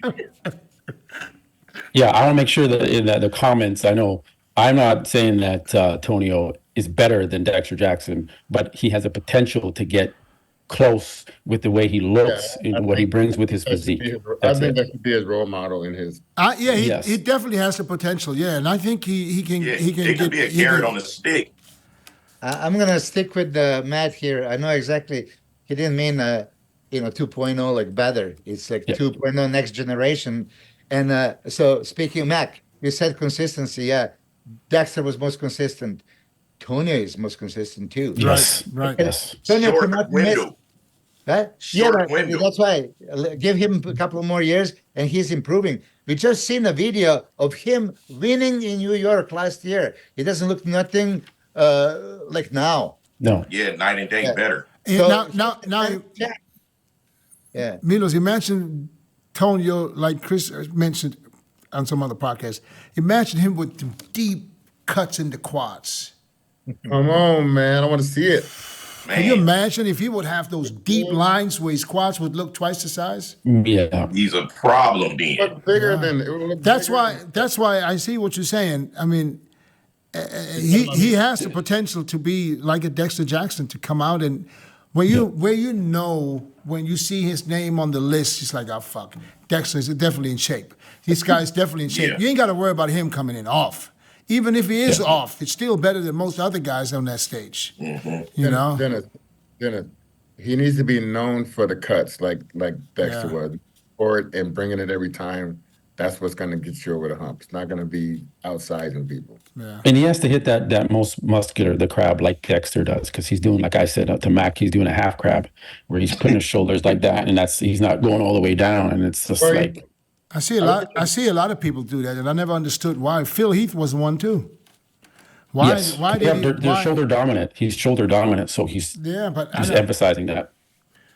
Yeah, I want to make sure that in the comments, I know I'm not saying that Tonio is better than Dexter Jackson, but he has a potential to get close with the way he looks Yeah, I and what he think brings with his That should physique. be his- I That's think it. that should be his role model in his. Yeah, Yes. he definitely has the potential. Yeah, and I think he can Yeah, he can it could be a he carrot can- on a stick. I'm gonna stick with Matt here. I know exactly. He didn't mean 2.0 like better. It's like Yeah. 2.0 next generation. And so speaking of Mac, you said consistency. Yeah, Dexter was most consistent. Tonio is most consistent too. Yes, right. yes. Tonio Short cannot miss. window. Right? Short but window. that's why. Give him a couple more years, and he's improving. We just seen a video of him winning in New York last year. He doesn't look nothing like now. No. Yeah, night and day Yeah. better. And So- now, Yeah. Milos, you mentioned Tonio, like Chris mentioned on some other podcast. Imagine him with the deep cuts in the quads. Come on, man. I want to see it. Can you Man, imagine if he would have those deep lines where his quads would look twice the size? Yeah. he's a problem then. Look bigger than. It would look That's bigger why I see what you're saying. I mean, he has the potential to be like a Dexter Jackson, to come out and where you know when you see his name on the list, it's like, oh fuck, Dexter is definitely in shape. This guy's definitely in shape. Yeah. You ain't got to worry about him coming in off. Even if he is off, it's still better than most other guys on that stage. You know. Dennis, he needs to be known for the cuts like Dexter Yeah. was, for it and bringing it every time. That's what's going to get you over the hump. It's not going to be outsizing people. Yeah. And he has to hit that most muscular, the crab, like Dexter does, because he's doing, like I said to Mac, he's doing a half crab where he's putting his shoulders like that, and he's not going all the way down, and it's just Or he- like, I see a lot of people do that, and I never understood why. Phil Heath was one too. Why? yes, Why yeah, did he? they're Why, shoulder dominant. He's shoulder dominant, so he's yeah, but I he's don't- emphasizing that.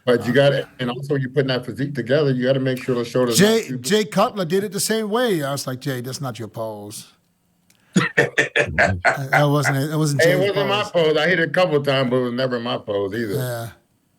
But you got to, and also you're putting that physique together. You got to make sure the shoulders. not too big. Jay Cutler did it the same way. I was like, Jay, that's not your pose. That wasn't it. It wasn't Hey, Jay's it wasn't my pose. pose. I hit it a couple of times, but it was never my pose either. Yeah.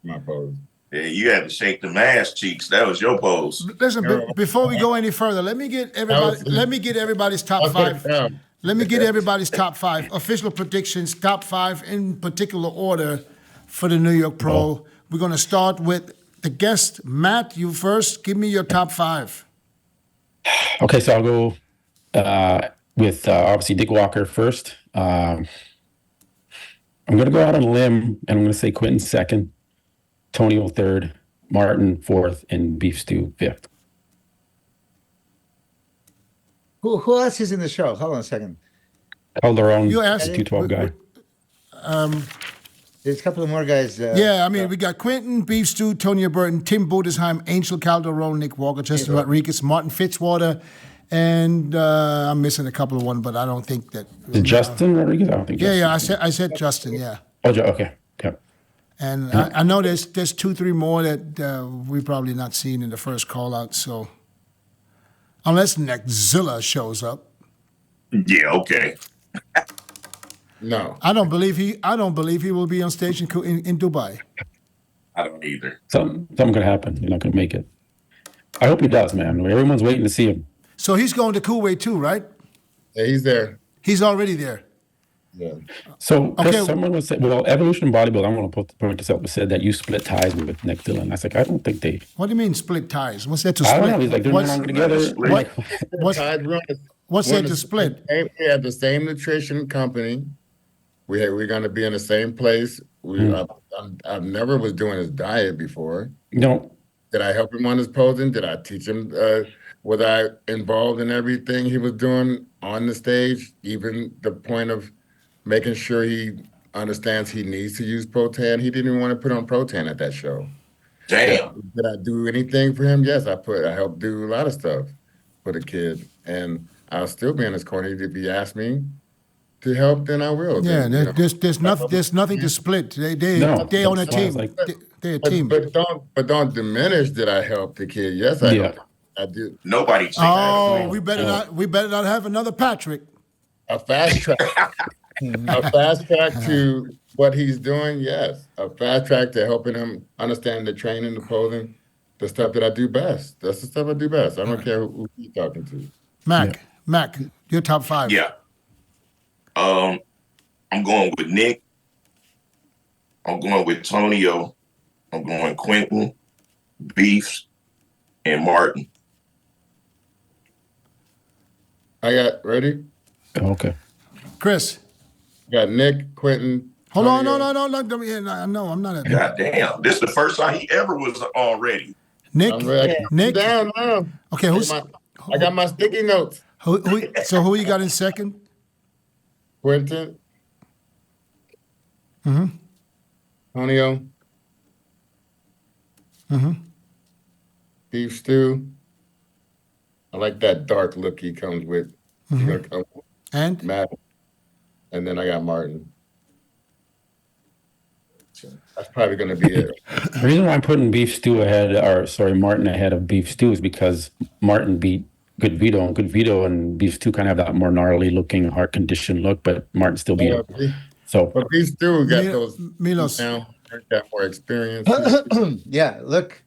My pose. Yeah, you had to shake the ass cheeks. That was your pose. Listen, before we go any further, let me get everybody's top I'll put it five. down. Let me get everybody's top five official predictions, top five in particular order for the New York Pro. We're going to start with the guest. Matt, you first. Give me your top five. Okay, so I'll go with obviously Dick Walker first. I'm going to go out on a limb, and I'm going to say Quentin second, Tonio third, Martin fourth, and Beef Stew fifth. Who else is in the show? Hold on a second. Calderon, You asked- 212 guy. There's a couple of more guys. Yeah, I mean, we got Quentin, Beef Stew, Tonya Burton, Tim Budesheim, Angel Calderon, Nick Walker, Justin Rodriguez, Martin FITZWATER, and I'm missing a couple of one, but I don't think that. Is Justin Rodriguez? I don't think. Yeah, Justin. yeah, I said Justin, yeah. Oh, okay. Okay. And I know there's 2-3 more that we probably not seen in the first call out. So unless NECKZILLA shows up, Yeah, okay. No. I don't believe he will be on stage in Dubai. I don't either. Something could happen. You're not going to make it. I hope he does, man. Everyone's waiting to see him. So he's going to Kuwait too, right? Yeah, he's there. He's already there. Yeah. So Chris, Okay. someone was saying, well, Evolution Bodybuilding, I'm going to point this out, said that you split ties with NECKZILLA. And I was like, I don't think they. What do you mean split ties? What's that to I split? don't know. He's like, they're no what's, longer together. Split. what- what's, what's that to split? We have the same nutrition company. We're going to be in the same place. I've never was doing his diet before. No. Did I help him on his posing? Did I teach him? Was I involved in everything he was doing on the stage? Even the point of making sure he understands he needs to use Protan. He didn't even want to put on Protan at that show. Damn. Did I do anything for him? Yes, I helped do a lot of stuff for the kid. And I'll still be in his corner. If he asks me to help, then I will. Yeah, Then, you know. there's nothing to split. They No, they on a that's team. like- They're a team. But don't diminish that I helped the kid. Yes, I Yeah. helped. I did. Nobody takes Oh, that. we better not have another Patrick. A fast track. A fast track to what he's doing, yes. A fast track to helping him understand the training, the posing, the stuff that I do best. That's the stuff I do best. I don't care who he's talking to. Mac, your top 5. Yeah. I'm going with Nick. I'm going with Tonio. I'm going Quentin, Beefs, and Martin. I got ready. Oh, okay. Chris. Got Nick, Quentin. Hold on, Tonio. no, I'm not. God damn. This is the first time he ever was already. Nick. I'm ready. Nick. Down now. Okay, I got my sticky notes. So who you got in second? Quentin. Tonio. Beef stew. I like that dark look he comes with. He's gonna come with And Matt. And then I got Martin. So that's probably gonna be it. The reason why I'm putting Martin ahead of Beef Stew is because Martin beat Good Vito, and Good Vito and Beef Stew kind of have that more gnarly looking, heart conditioned look, but Martin still beat him. So, But Beef stew got those Milos. now. Got more experience. Yeah, look,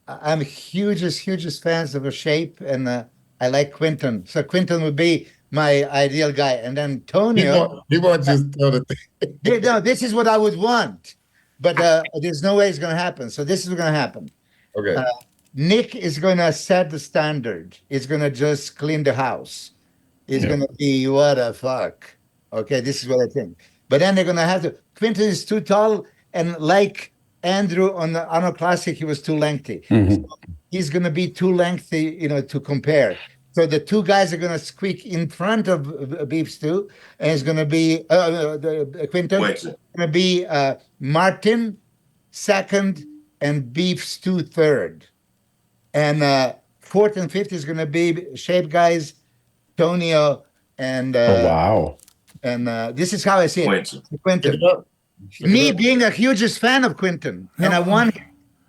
I'm hugest fans of a shape, and I like Quinton. So Quinton would be my ideal guy, and then Tonio. He won't just tell the thing. No, this is what I would want, but there's no way it's going to happen. So this is going to happen. Okay. Nick is going to set the standard. He's going to just clean the house. It's going to be what the fuck. Okay, this is what I think. But then they're going to have to. Quinton is too tall, and like Andrew on the Arnold Classic, he was too lengthy. So he's going to be too lengthy, to compare. So the two guys are going to squeak in front of Beef Stew, and it's going to be Quinton. It's going to be Martin second and Beef Stew third. And fourth and fifth is going to be shape guys, Tonio and wow. And this is how I see it. Quinton. Me being a hugest fan of Quinton, and I want him.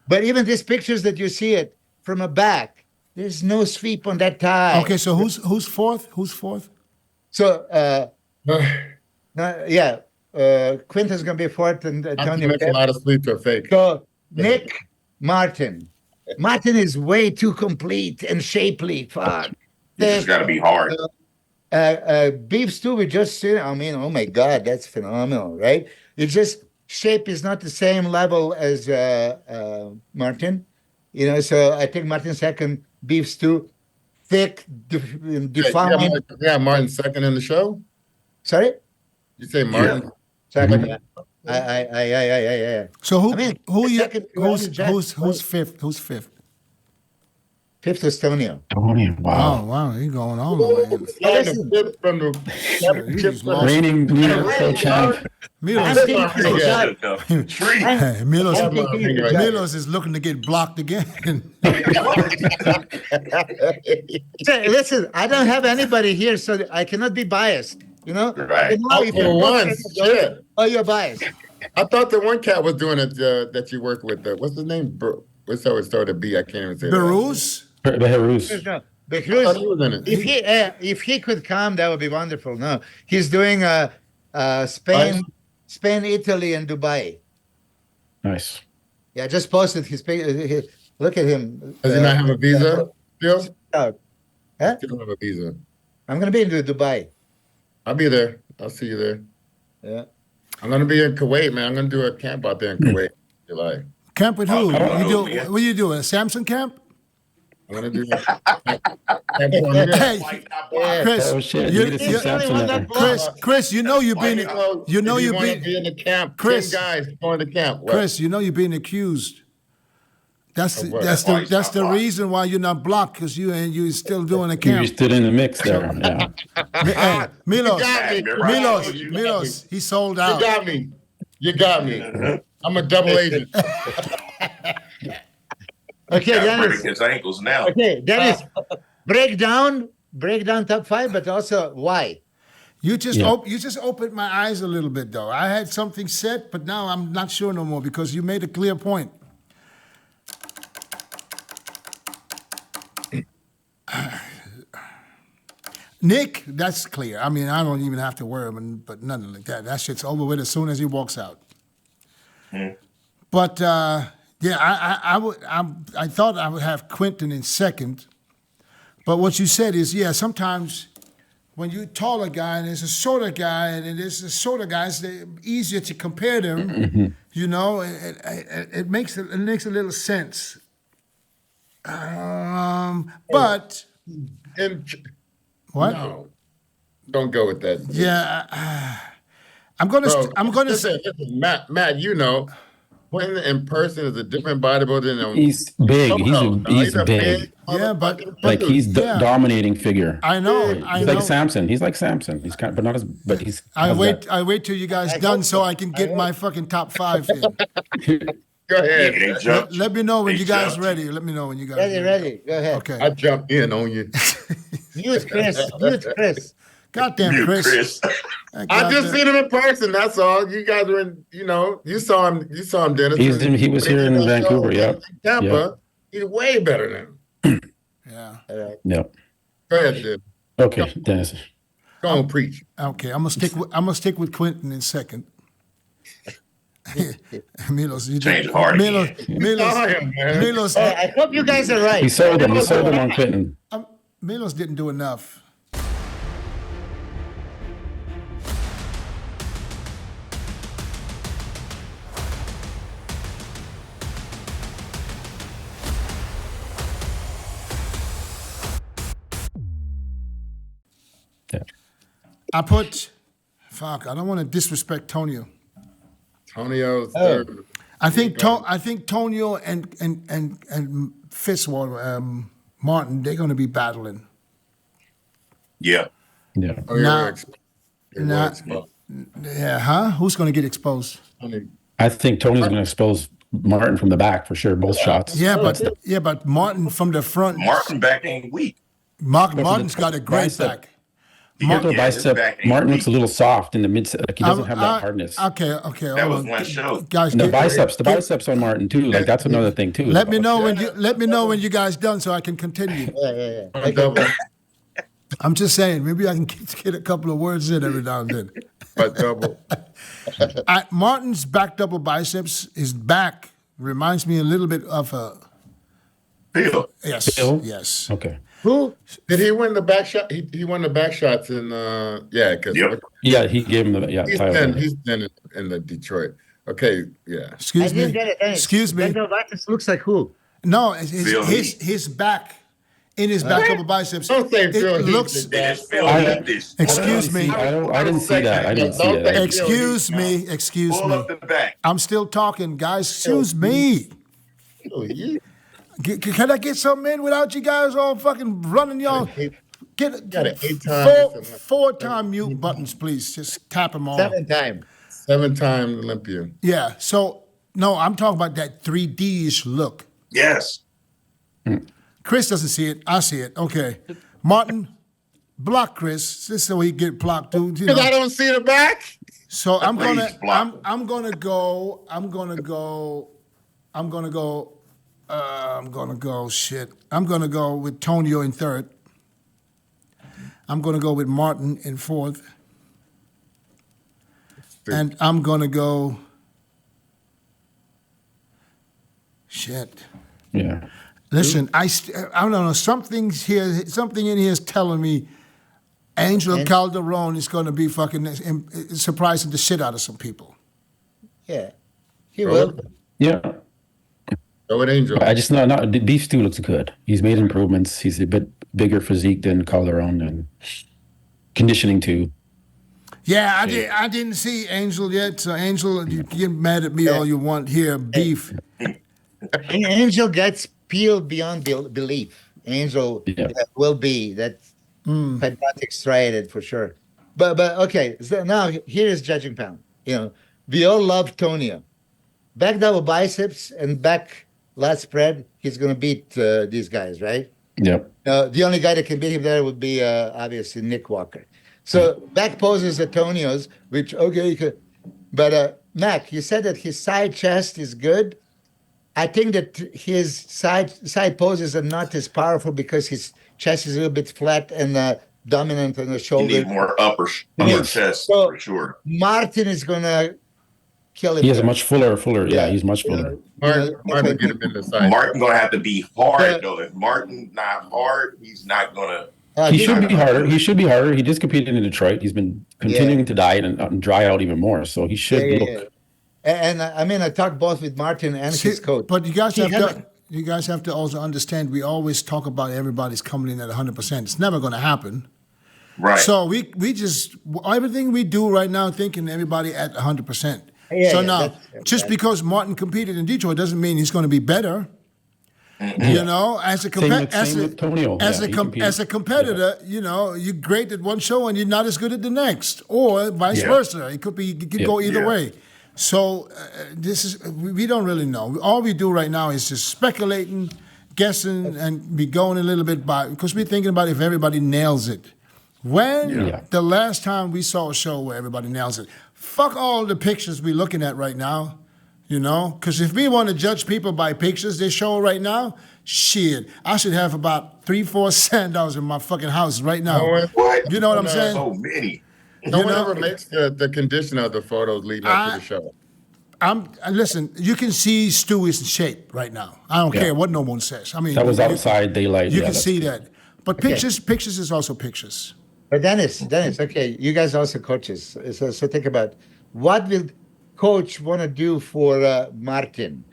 But even these pictures that you see it from a back, there's no sweep on that tie. Okay, so who's fourth? Who's fourth? So Quinton's gonna be fourth, and Tony. Makes a lot of sleep to fake. So Nick, Martin. Martin is way too complete and shapely. Fuck. This has got to be hard. Beef stew, we just seen. I mean, oh my God, that's phenomenal, right? It's just shape is not the same level as Martin, So I think Martin second, Beef stew, thick, defined. Yeah, Martin second in the show. Sorry, You say Martin? second. Yeah. I. So who's fifth? Who's fifth? Fifth is Tonio. Tonio, wow. Oh wow, he's going on. Man. From the championship. Reigning pro champ. Milos, Tree. Milos is looking to get blocked again. Listen, I don't have anybody here, so I cannot be biased. Right. If you're You're biased. biased. I thought the one cat was doing it that you work with. What's his name? What's how it started? B. I can't even say Behruz? Behruz. No, that. I thought he was in it. if he could come, that would be wonderful. No, he's doing Spain, Italy, and Dubai. Nice. Yeah, I just posted his page. Look at him. Does he not have a visa? Still? Huh? Still have a visa. I'm gonna be in Dubai. I'll be there. I'll see you there. Yeah. I'm gonna be in Kuwait, man. I'm gonna do a camp out there in Kuwait, July. Camp with who? Oh, You do, man. what are you doing? A Samson camp? I'm gonna do that. Hey, Chris, Oh shit! you- You need to you- see Samson there. Chris, you know you're being, you know you're be being, in the camp. Chris. 10 guys going to camp. What? Chris, you know you're being accused. That's Of what? that's the reason why you're not blocked, because you still doing a You camp. stood in the mix there. Yeah. Hey, Milos, got me. Milos, he sold You out. got me. You got me. I'm a double agent. Okay, Got Dennis. breaking his ankles now. Okay, Dennis. break down top 5, but also why. You just Yeah. you just opened my eyes a little bit, though. I had something set, but now I'm not sure no more because you made a clear point. Nick, that's clear. I mean, I don't even have to worry him, but nothing like that. That shit's over with as soon as he walks out. But yeah, I thought I would have Quentin in second. But what you said is, yeah, sometimes when you're a taller guy and there's a shorter guy and there's a shorter guy, it's easier to compare them. You know, it makes a little sense. But And what? no, don't go with that. Yeah, I'm gonna. Listen, Matt. You know, when in person is a different bodybuilder than He's big. He's big. Yeah, but Like he's the Yeah. dominating figure. I know. He's like Samson. He's like Samson. He's kind, but not as. But he's. I has wait till you guys done so I can get my fucking top 5 in. that- Go ahead. They jumped. Let me know when They you guys jumped. ready. Let me know when you guys Ready. Go ahead. Okay. I jumped in on you. Mute Chris. Goddamn, Mute Chris. Chris. I just seen him in person. That's all. You guys were in. You know, you saw him. You saw him, Dennis. He was here in Vancouver. Yeah. Tampa. He's way better than him. Yeah. Yep. Go ahead, Dennis. Okay, Dennis. Go on, preach. Okay. I'm gonna stick with Quentin in second. Milos, you Change it hard Milos, again. Milos, Saw him, man. Milos, I hope you guys are right. He sold him. He sold him on Clinton. Milos didn't do enough. Yeah. I put, fuck, I don't want to disrespect Tonio. Tonio's third. I think Tonio and FITZWATER, Martin, they're going to be battling. Yeah. Yeah. Oh, they Nah. were exposed. They were Nah. exposed. Yeah, huh? Who's going to get exposed? Tony- I think Tony's going to expose Martin from the back for sure. Both shots. Yeah, but Martin from the front. Martin back ain't weak. Martin's got a great bicep. back. Martin, Yeah, his bicep. back ain't Martin weak. looks a little soft in the mid. Like he doesn't have I- that hardness. Okay. That hold was on. one show. Guys, And the get- biceps on Martin too. Like that's another thing too. Let me know when you guys done so I can continue. Yeah. On a double, I'm just saying, maybe I can get a couple of words in every now and then. but double. Martin's back double biceps, his back reminds me a little bit of a Phil. yes, Phil? yes. Okay. Who? Did he win the back shot? He won the back shots in yeah, because Yep. Yeah, he gave him the title. he's been in the Detroit. Okay, yeah. I Excuse didn't me. get it. Dennis. Excuse me. Daniel Vitus looks like who? No, Phil his back in his back double biceps. Don't say It Phil Heath, looks. the And it's Phil I- Heath this. Excuse me. I didn't see that. I didn't see Don't that. think- Excuse me. Excuse Pull me. up the back. I'm still talking, guys. Excuse me. Oh, yeah. Can I get something in without you guys all fucking running y'all? Get Got it 8 times. four-time mute buttons, please. Just tap them all. 7 times. 7-time Olympian. Yeah. So no, I'm talking about that 3D-ish look. Yes. Chris doesn't see it. I see it. Okay. Martin, block Chris. Just so he get blocked too. You Because I know. don't see the back. So I'm Please gonna block him. I'm gonna go I'm gonna go I'm gonna go shit. I'm gonna go with Tonio in third. I'm gonna go with Martin in fourth. And I'm gonna go shit. Yeah. Listen, I don't know, something in here is telling me Angel Calderon is going to be fucking surprising the shit out of some people. Yeah, he will. Yeah. Go with Angel. I just not these two looks good. He's made improvements. He's a bit bigger physique than Calderon and conditioning too. Yeah, I didn't see Angel yet. So Angel, you get mad at me all you want here, beef. Angel gets peeled beyond belief. Angel will be that fantastic striated for sure. But okay, so now here is judging panel. You know, we all love Tonio. Back double biceps and back lat spread. He's going to beat these guys, right? Yep. The only guy that can beat him there would be obviously Nick Walker. So back poses at Tonio's, which you could, but Mac, you said that his side chest is good. I think that his side poses are not as powerful because his chest is a little bit flat and dominant on the You shoulder. need more upper chest So for sure. Martin is gonna kill him. He has a there. much fuller. Yeah, he's much fuller. Martin get him in the side. Martin gonna have to be hard though. If Martin not hard, he's not gonna. He should be harder. He should be harder. He just competed in Detroit. He's been continuing to diet and dry out even more. So he should look. And I mean, I talked both with Martin and his coach. But you guys have to also understand. We always talk about everybody's coming in at 100%. It's never going to happen. Right. So we just everything we do right now, thinking everybody at 100%. So now, just because Martin competed in Detroit doesn't mean he's going to be better. You know, as a competitor, you know, you're great at one show and you're not as good at the next, or vice versa. It could go either way. So we don't really know. All we do right now is just speculating, guessing, and be going a little bit by, because we're thinking about if everybody nails it. When the last time we saw a show where everybody nails it? Fuck all the pictures we're looking at right now. You know, because if we want to judge people by pictures they show right now, shit, I should have about 3-4 sandals in my fucking house right now. What? You know what I'm saying? So many. No one ever makes the condition of the photos leading up to the show. Listen, you can see Stu is in shape right now. I don't care what no one says. I mean, that was outside daylight. You can see that. But pictures is also pictures. But Dennis, okay, you guys are also coaches. So think about what will coach want to do for Martin,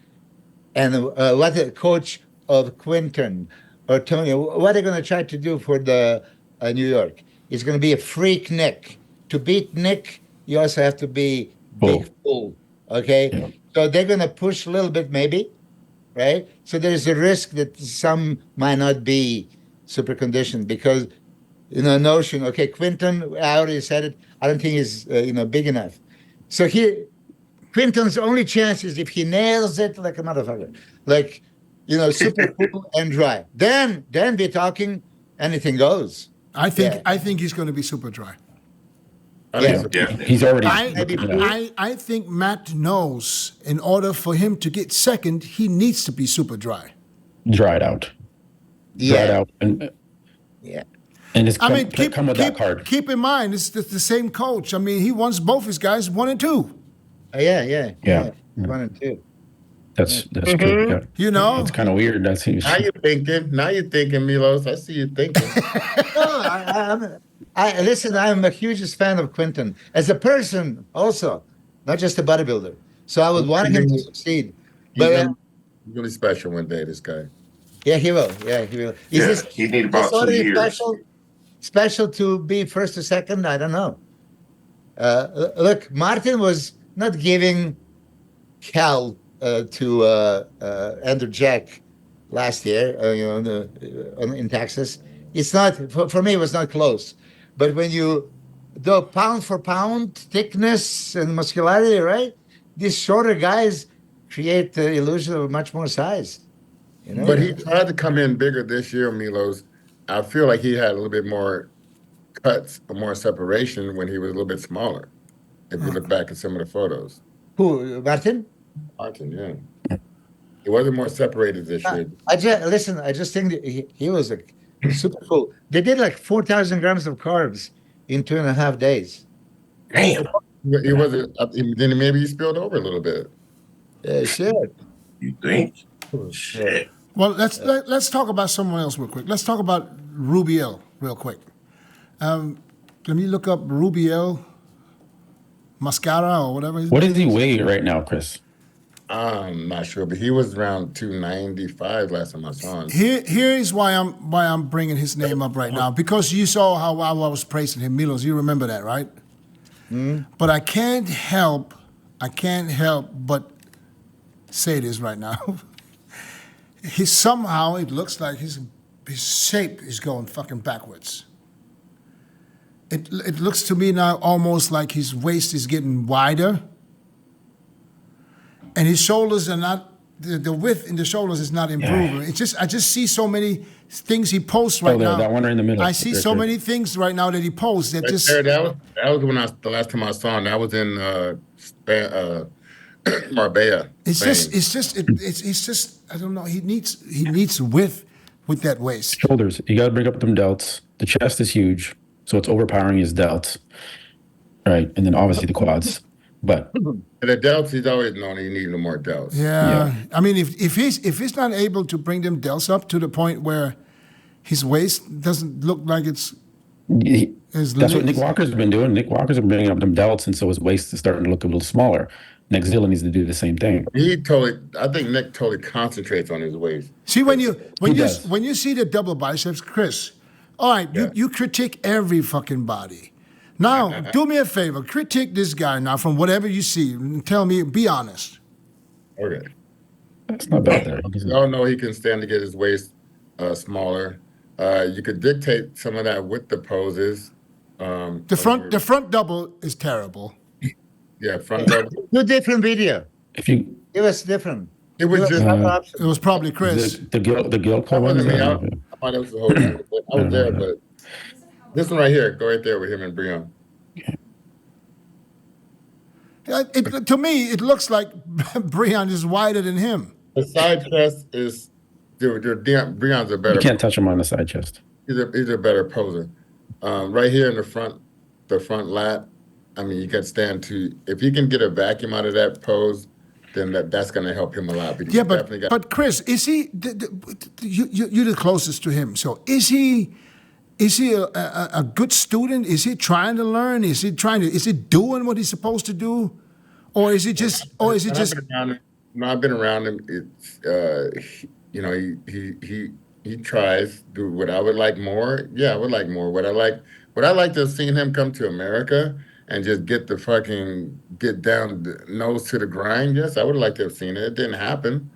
and what the coach of Quinton or Tonio, what they're going to try to do for the New York. It's going to be a freak Nick. To beat Nick, you also have to be big full. Okay, so they're going to push a little bit, maybe, right? So there's a risk that some might not be super conditioned because, you know, notion. Okay, Quinton, I already said it. I don't think he's big enough. So Quinton's only chance is if he nails it like a motherfucker, like, you know, super cool and dry. Then we're talking anything goes. I think he's going to be super dry. He's already. I think Matt knows in order for him to get second, he needs to be super dry. Dried out. Dried out. And it's come with that card. Keep in mind, it's the same coach. I mean, he wants both his guys 1 and 2. Yeah. 1 and 2. That's true. Yeah. You know, it's kind of weird. Now you're thinking, Milos. I see you thinking. Listen, I'm a hugest fan of Quinton as a person, also, not just a bodybuilder. So I would want him to succeed. But really special one day, this guy. Yeah, he will. He need about 2 years. Special to be first or second? I don't know. Look, Martin was not giving hell to Andrew Jack last year, in Texas. It's not, for me, it was not close. But when you do pound for pound, thickness and muscularity, right? These shorter guys create the illusion of much more size. You know? But he tried to come in bigger this year, Milos. I feel like he had a little bit more cuts or more separation when he was a little bit smaller. If you look back at some of the photos. Who, Martin? Martin, yeah. He wasn't more separated this year. I just think that he was like super cool. They did like 4,000 grams of carbs in 2.5 days. Damn. He wasn't. Then maybe he spilled over a little bit. Yeah, shit. You think? Shit. Well, let's talk about someone else real quick. Let's talk about Rubiel real quick. Let me look up Rubiel Mascara or whatever. What does he weigh right now, Chris? I'm not sure, but he was around 295 last time I saw him. Here is why I'm bringing his name up right now, because you saw how I was praising him, Milos. You remember that, right? But I can't help but say this right now. Somehow it looks like his shape is going fucking backwards. It looks to me now almost like his waist is getting wider, and his shoulders are not. The width in the shoulders is not improving. It's just I just see so many things he posts right now. That one right in the middle. I see so many things right now that he posts that just. That was when the last time I saw him. That was in Marbella. It's just I don't know. He needs width with that waist. Shoulders. You got to bring up them delts. The chest is huge, so it's overpowering his delts. Right, and then obviously the quads. But the delts, he's always known he needed more delts. Yeah. I mean, if he's not able to bring them delts up to the point where his waist doesn't look like it's. That's what Nick Walker's been doing. Nick Walker's been bringing up them delts, and so his waist is starting to look a little smaller. NECKZILLA needs to do the same thing. I think Nick totally concentrates on his waist. See, when you see the double biceps, Chris, all right, you critique every fucking body. Now, do me a favor, critique this guy now from whatever you see, and tell me, be honest. Okay. That's not bad there. Oh no, he can stand to get his waist smaller. You could dictate some of that with the poses. The front double is terrible. Yeah, front double. Do different video. If you It was different. It was just It was probably Chris. the guilt that one. wasn't me. I thought it was the whole thing. I was there, but this one right here, go right there with him and Brian. To me, it looks like Brian is wider than him. The side chest is, Brian's a better. You can't touch him on the side chest. He's a better poser. Right here in the front lat. I mean, you can stand to. If he can get a vacuum out of that pose, then that's going to help him a lot. Yeah, but Chris, is he? You're the closest to him. So is he? Is he a good student? Is he trying to learn? Is he doing what he's supposed to do, or is he just? I've been around him. It's he tries. Do what I would like more. Yeah, I would like more. What I like to have seen him come to America and just get down the nose to the grind. Yes, I would like to have seen it. It didn't happen.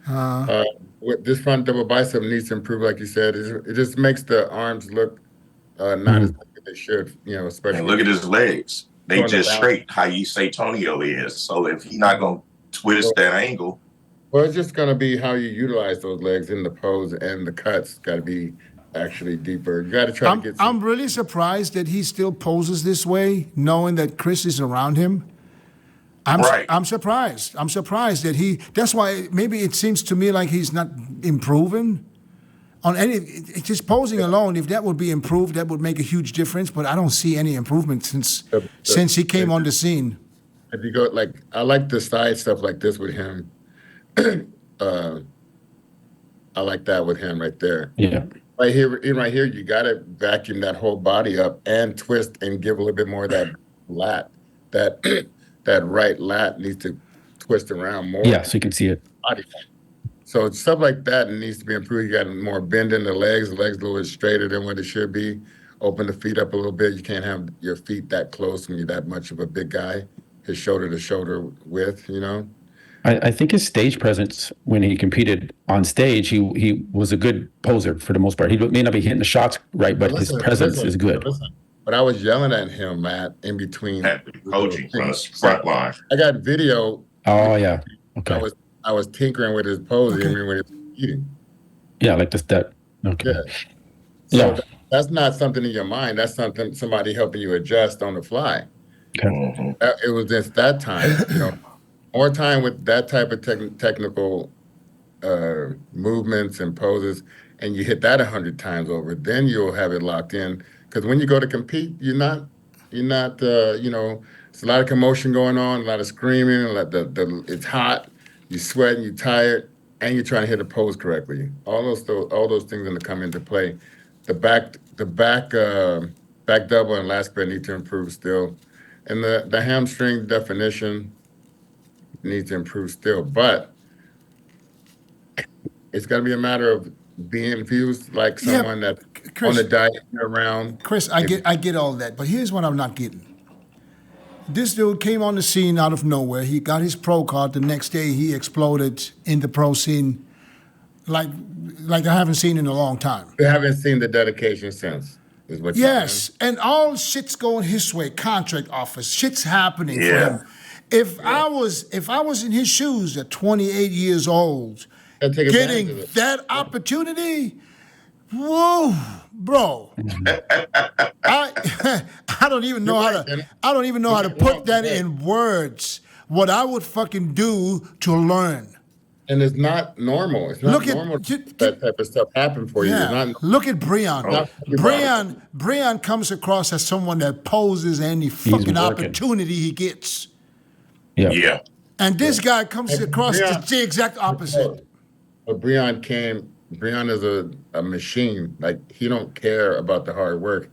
With this front double bicep needs to improve, like you said. It just makes the arms look not as big as they should. Especially. And look at his legs. They just straight how you say Tonio is. So if he's not gonna twist that angle. Well, it's just gonna be how you utilize those legs in the pose, and the cuts got to be actually deeper. You got to try to get. I'm really surprised that he still poses this way, knowing that Chris is around him. I'm surprised. I'm surprised that that's why maybe it seems to me like he's not improving on just posing alone. If that would be improved, that would make a huge difference. But I don't see any improvement since he came on the scene. If you go, I like the side stuff like this with him. I like that with him right there. Yeah. Right here, you got to vacuum that whole body up and twist and give a little bit more of that lat. That right lat needs to twist around more. Yeah, so you can see it. Body. So stuff like that needs to be improved. You got more bend in the legs. The legs a little bit straighter than what it should be. Open the feet up a little bit. You can't have your feet that close when you're that much of a big guy. His shoulder to shoulder width, I think his stage presence when he competed on stage, he was a good poser for the most part. He may not be hitting the shots right, but his presence is good. But I was yelling at him, Matt, in between. At the coaching front line. I got video. Oh yeah. Okay. I was tinkering with his posing when he was eating. Yeah, like that. Okay. Yeah. So that's not something in your mind. That's something somebody helping you adjust on the fly. Mhm. It was just that time, more time with that type of technical movements and poses, and you hit that 100 times over, then you'll have it locked in. Because when you go to compete, you're not, it's a lot of commotion going on, a lot of screaming, a lot it's hot, you sweating, you're tired, and you're trying to hit a pose correctly. All those things going to come into play. The back double and last spread need to improve still, and the hamstring definition needs to improve still, but it's going to be a matter of being infused like someone that's on a Chris, diet around. Chris, I get all that, but here's what I'm not getting. This dude came on the scene out of nowhere. He got his pro card. The next day, he exploded in the pro scene like I haven't seen in a long time. We haven't seen the dedication since, is what you're Yes, saying. and all shit's going his way. Contract offers, shit's happening for Yeah. him. If I was in his shoes at 28 years old, Gotta take advantage getting of it. that opportunity, whoa, bro. I I don't even know You're how right, to Dennis. I don't even know how to You're put right. that in words. What I would fucking do to learn. And it's not normal. It's not Look at- normal you- that type of stuff happen for you. It's Yeah, not. look at Breon. Not for you, Breon comes across as someone that poses any fucking working. opportunity he gets. Yeah. Yeah. And this guy comes And across Breon- as the exact opposite. But Breon is a machine. Like, he don't care about the hard work.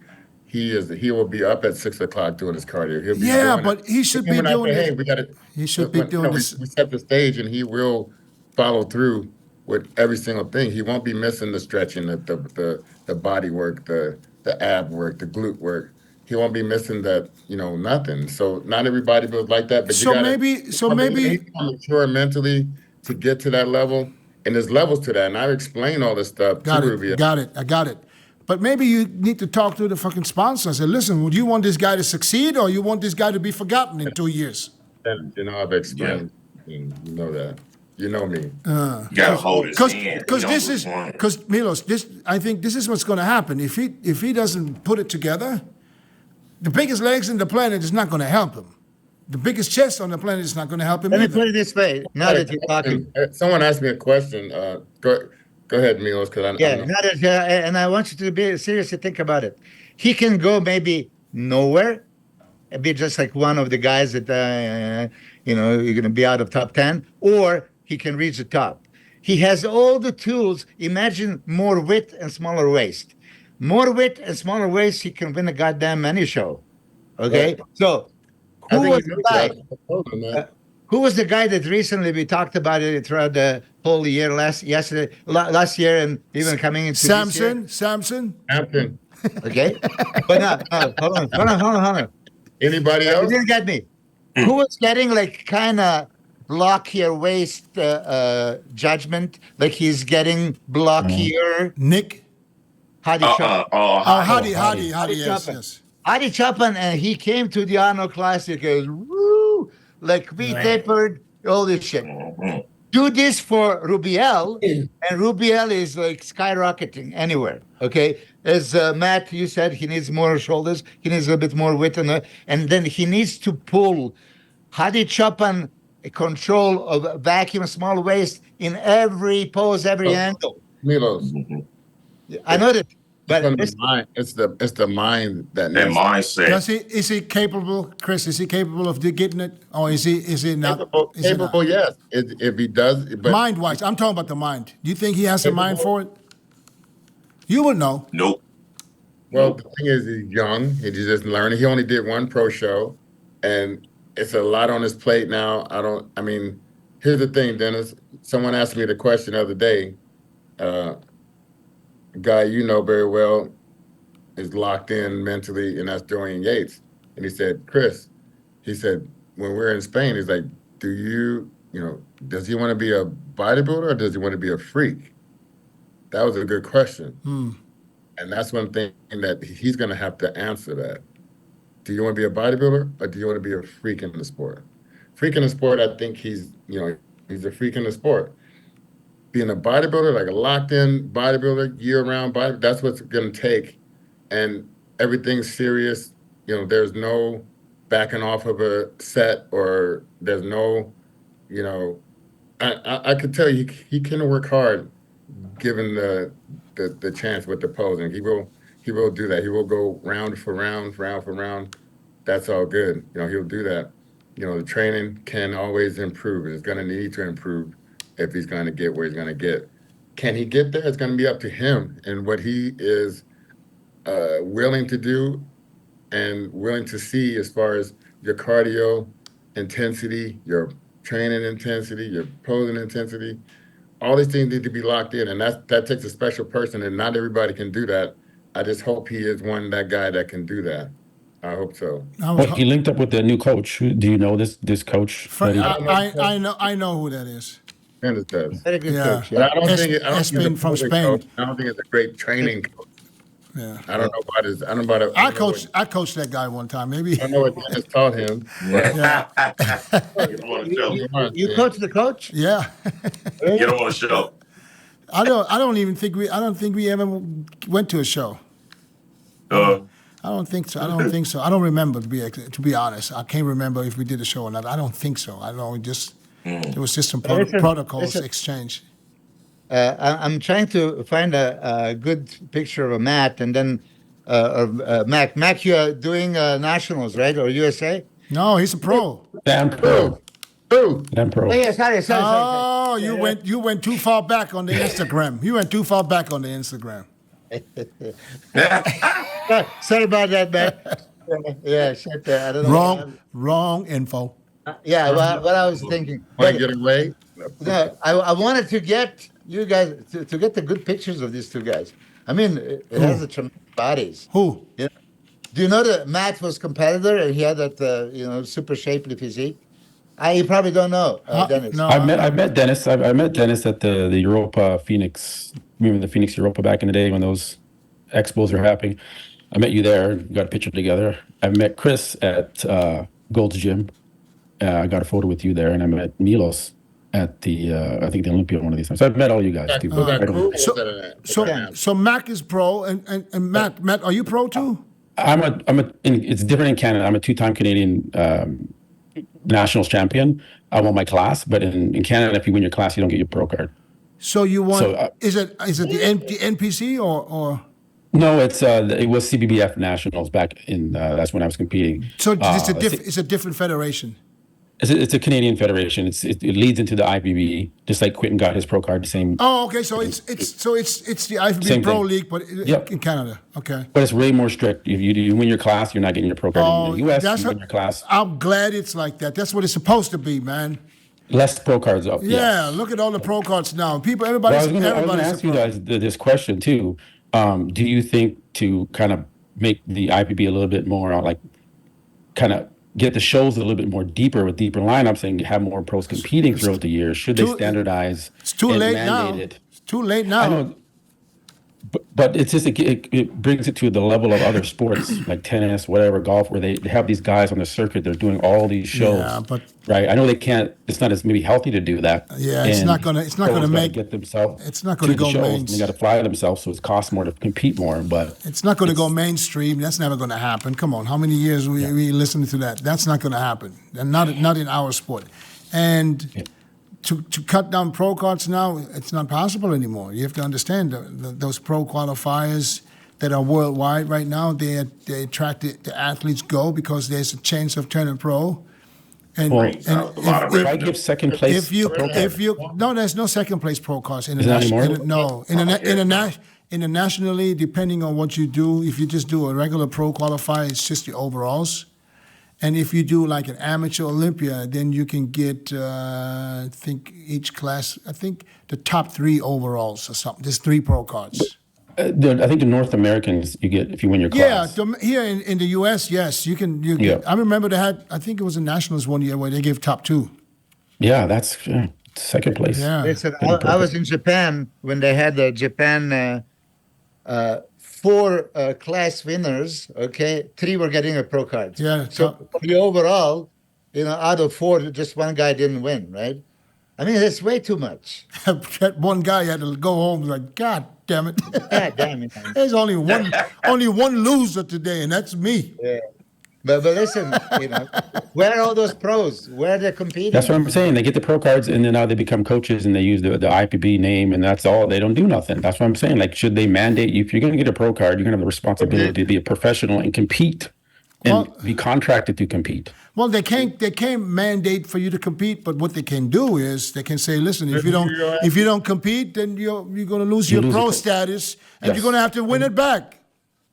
He will be up at 6 o'clock doing his cardio. He'll be Yeah, doing but it. he should Even be when I doing say, this. hey, we gotta, He should be doing this. We set the stage, and he will follow through with every single thing. He won't be missing the stretching, the body work, the ab work, the glute work. He won't be missing that, nothing. So not everybody builds like that. But So you gotta, maybe- he's mature mentally to get to that level, and there's levels to that. And I've explained all this stuff Got to it, Rubio. I got it. But maybe you need to talk to the fucking sponsor and say, listen, would you want this guy to succeed or you want this guy to be forgotten in 2 years? And, I've explained, and you know that. You know me. You gotta hold his hand. Because He this don't is, want it. because Milos, I think this is what's going to happen. If he doesn't put it together, the biggest legs in the planet is not going to help him. The biggest chest on the planet is not going to help him Let me either. put it this way. Now that you're talking, Someone asked me a question. Go ahead, Milos, because I yeah, know. now that and I want you to be seriously think about it. He can go maybe nowhere, and be just like one of the guys that you're going to be out of top 10, or he can reach the top. He has all the tools. Imagine more width and smaller waist. More width and smaller waist, he can win a goddamn any show. Okay, Right. so I who think was you the knew guy? that. I told him that. Who was the guy that recently we talked about it throughout the whole year last year and even coming into Samson. Hampton. this year? Okay, but no, hold on. Anybody You else? didn't get me. Who was getting like kind of blockier waist judgment? Like he's getting blockier. Nick. Hadi Chopin. Oh, Hadi, Hadi yes, Chopin. yes. Hadi Chopin, and he came to the Arnold Classic. It was woo, like we tapered all this shit. Mhm. Do this for Rubiel, and Rubiel is like skyrocketing anywhere. Okay, as Matt, you said, he needs more shoulders. He needs a bit more width, and then he needs to pull Hadi Chopin control of vacuum small waist in every pose, every angle. Milos. I know that, but From this, the mind. It's the mind that That needs mindset. Is he capable, Chris? Is he capable of getting it, or is he not? capable. Is he not? Capable, yes. If he does, but Mind-wise, I'm talking about the mind. Do you think he has the mind for it? You would know. Nope. well, the thing is, he's young. He's just learning. He only did one pro show, and it's a lot on his plate now. I mean, here's the thing, Dennis. Someone asked me the question the other day. A guy you know very well is locked in mentally, and that's Dorian Yates. And he said, Chris, he said, when we're in Spain, he's like, does he want to be a bodybuilder or does he want to be a freak? That was a good question. And that's one thing that he's going to have to answer that. Do you want to be a bodybuilder or do you want to be a freak in the sport? Freak in the sport, I think he's a freak in the sport. Being a bodybuilder, like a locked-in bodybuilder, year-round bodybuilder, that's what's going to take. And everything's serious. There's no backing off of a set, or there's no, you know, I could tell you he can work hard given the chance with the posing. He will do that. He will go round for round, round for round. That's all good. You know, he'll do that. You know, the training can always improve. It's going to need to improve if he's going to get where he's going to get. Can he get there? It's going to be up to him and what he is willing to do and willing to see as far as your cardio intensity, your training intensity, your posing intensity. All these things need to be locked in, and that takes a special person, and not everybody can do that. I just hope he is that guy that can do that. I hope so. Well, he linked up with the new coach. Do you know this coach? I know who that is. Menace does. Very good Yeah. coach. But Yeah. I don't think it's Espin a from perfect Spain. coach. I don't think it's a great training coach. Yeah. I don't know about his. I don't know about. I coached that guy one time. Maybe. I know what Dennis taught him. But You don't want to show. You coach the coach? Yeah. You don't want to show. I don't think we ever went to a show. Uh, I don't think so. I don't remember, to be honest. I can't remember if we did a show or not. I don't think so. I don't know. There was just some protocols exchange. I'm trying to find a good picture of a Matt, and then Mac. Mac, you are doing nationals, right, or USA? No, he's a pro. Damn pro. Who? Damn pro. Oh, yeah, sorry. Oh, you went too far back on the Instagram. You went too far back on the Instagram. Sorry about that, Mac. Yeah, shit. I don't know. Wrong info. Yeah, what I was thinking. Want to get away? No, I wanted to get you guys to get the good pictures of these two guys. I mean, it has the tremendous bodies. Who? Yeah. Do you know that Matt was competitor and he had that super shapely physique? You probably don't know, Dennis. No. I met Dennis. I met Dennis at the Europa Phoenix. Remember the Phoenix Europa back in the day when those expos were happening? I met you there. We got a picture together. I met Chris at Gold's Gym. I got a photo with you there, and I met Milos at the I think the Olympia one of these times. So I've met all you guys too. Was that cool? Or was So- that So Mac is pro, and Matt, are you pro too? It's different in Canada. I'm a two-time Canadian nationals champion. I won my class, but in Canada, if you win your class, you don't get your pro card. So you want? So, is it the NPC or? No, it was CBBF nationals back in. That's when I was competing. So it's a different federation. It's a Canadian federation. It leads into the IFBB, just like Quentin got his pro card. The same, Oh, okay. So it's the IFBB Same Pro thing. League, but Yep. in Canada. Okay. but it's way more strict. If you win your class, you're not getting your pro card. Oh, in the US, that's you win your class. I'm glad it's like that. That's what it's supposed to be, man. Less pro cards up. Yeah. yes. Look at all the pro cards now. People, Well, I was going to everybody's ask a you pro. guys this question too. Do you think to kind of make the IPB a little bit more like kind of get the shows a little bit more deeper with deeper lineups and have more pros competing throughout the year? Should they standardize? It's too and late mandate now. it? It's too late now. I know, but it's just it brings it to the level of other sports like tennis, whatever, golf, where they have these guys on the circuit. They're doing all these shows, Yeah, but- right? I know they can't. It's not as maybe healthy to do that. Yeah, it's and not gonna pros make- gotta get themselves. it's not gonna to the go shows, main- and They got to fly themselves, so it costs more to compete more. But It's not going to go mainstream. That's never going to happen. Come on, how many years we listened to that? That's not going to happen, and not in our sport. And to cut down pro cards now, it's not possible anymore. You have to understand those pro qualifiers that are worldwide right now. They attract the athletes go because there's a chance of turning pro. And, Well, and a lot of if I revenue. give second place, if you no, there's no second place pro cards Is there anymore? internationally, depending on what you do. If you just do a regular pro qualifier, it's just the overalls. And if you do like an amateur Olympia, then you can get I think each class. I think the top 3 overalls or something. There's 3 pro cards. I think the North Americans you get if you win your Yeah, class. here in the U.S., yes, you can. Yeah. I remember they had. I think it was a nationals one year where they gave top 2. Yeah, that's second place. Yeah. Listen, I was in Japan when they had the Japan 4 class winners. Okay, 3 were getting a pro card. Yeah, So the overall, out of 4, just one guy didn't win, right? I mean, that's way too much. That one guy had to go home like, God damn it. God damn it. Man. There's only one loser today, and that's me. Yeah. But listen, where are all those pros? Where they're competing? That's what I'm saying. They get the pro cards, and then now they become coaches, and they use the IPB name, and that's all. They don't do nothing. That's what I'm saying. Like, should they mandate you? If you're going to get a pro card, you're going to have the responsibility to be a professional and compete, and be contracted to compete. Well, they can't mandate for you to compete, but what they can do is they can say, listen, if you don't compete, then you're going to lose your pro status, and you're going to have to win it back.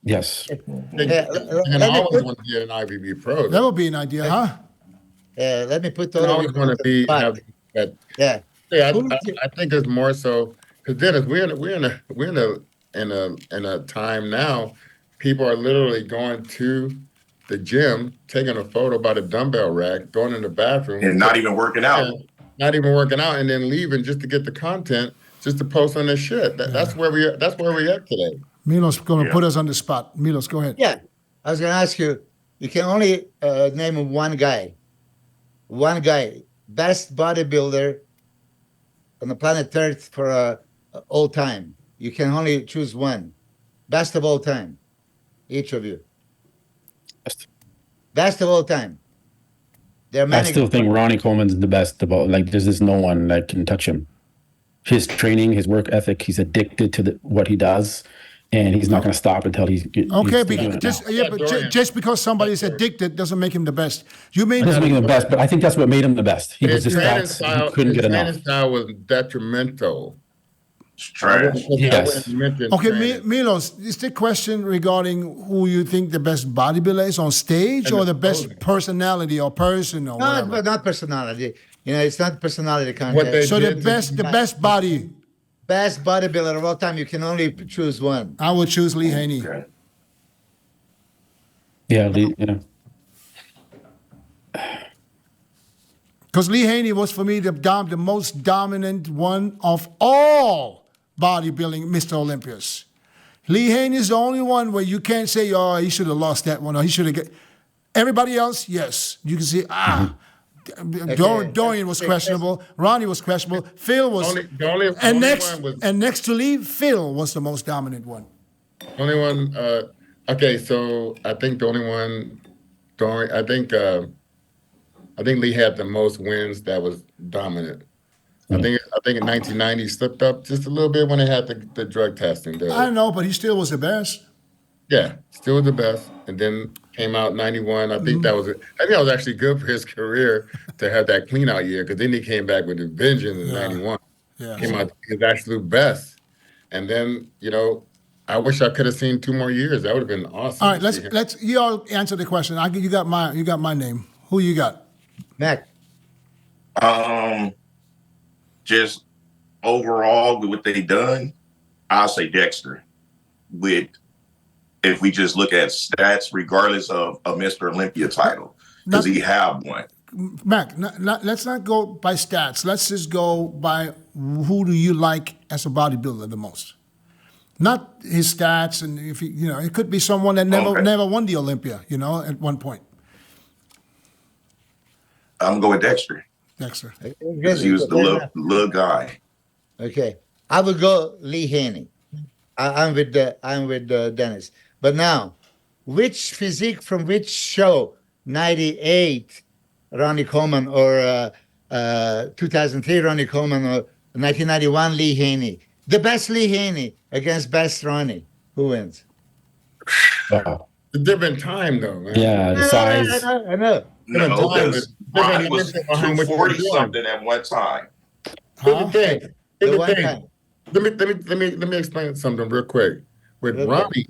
Yes. And I always want to get an IBB pro. That would be an idea, huh? Let me put I all always want to be have that. Yeah. Yeah, I think it's more so because Dennis, we're in a time now. People are literally going to the gym, taking a photo by the dumbbell rack, going in the bathroom, and not even working out. Not even working out, and then leaving just to get the content, just to post on their shit. That's where we at today. Milos going to put us on the spot. Milos, go ahead. Yeah, I was going to ask you. You can only name one guy, best bodybuilder on the planet Earth for all time. You can only choose one, best of all time. Each of you, best of all time. There are many. I still think Ronnie Coleman's the best about. Like, there's just no one that can touch him. His training, his work ethic, he's addicted to what he does. And he's not going to stop until he's okay. But Just because somebody's addicted doesn't make him the best. You mean doesn't make him the best, but I think that's what made him the best. He was just he couldn't get enough. His style was detrimental. It's trash. Yes. Okay, Milos, is the question regarding who you think the best bodybuilder is on stage, or the best personality or person or whatever? But not personality. It's not personality contest. So the best body. Best bodybuilder of all time, you can only choose one. I would choose Lee Haney. Okay. Yeah, yeah. Because Lee Haney was, for me, the most dominant one of all bodybuilding Mr. Olympias. Lee Haney is the only one where you can't say, oh, he should have lost that one, or he should have get. Everybody else, yes. You can see, Dorian was questionable. Ronnie was questionable. Phil was. And next to Lee, Phil was the most dominant one. Only one. Okay, so I think the only one. Dorian. I think Lee had the most wins that was dominant. I think in 1990 he slipped up just a little bit when they had the drug testing. I know, but he still was the best. Yeah, still the best. And then came out 91. I think that was actually good for his career to have that clean out year, because then he came back with a vengeance in 91. Yeah. Came out his absolute best. And then, I wish I could have seen 2 more years. That would have been awesome. All right, let's you all answer the question. You got my name. Who you got? Mac. Just overall with what they done, I'll say Dexter. If we just look at stats, regardless of a Mr. Olympia title, because he have one. Mac, let's not go by stats. Let's just go by who do you like as a bodybuilder the most. Not his stats, and if it could be someone that never won the Olympia, at one point. I'm going with Dexter. Dexter. Because he was the little guy. Okay. I would go Lee Haney. I'm with Dennis. But now, which physique from which show? 98 Ronnie Coleman, or 2003 Ronnie Coleman, or 1991 Lee Haney? The best Lee Haney against best Ronnie. Who wins? A different time, though, man. Yeah, the size. I know. No, because Ronnie was 240 something at one time. Here's the thing. Let me explain something real quick. With Ronnie,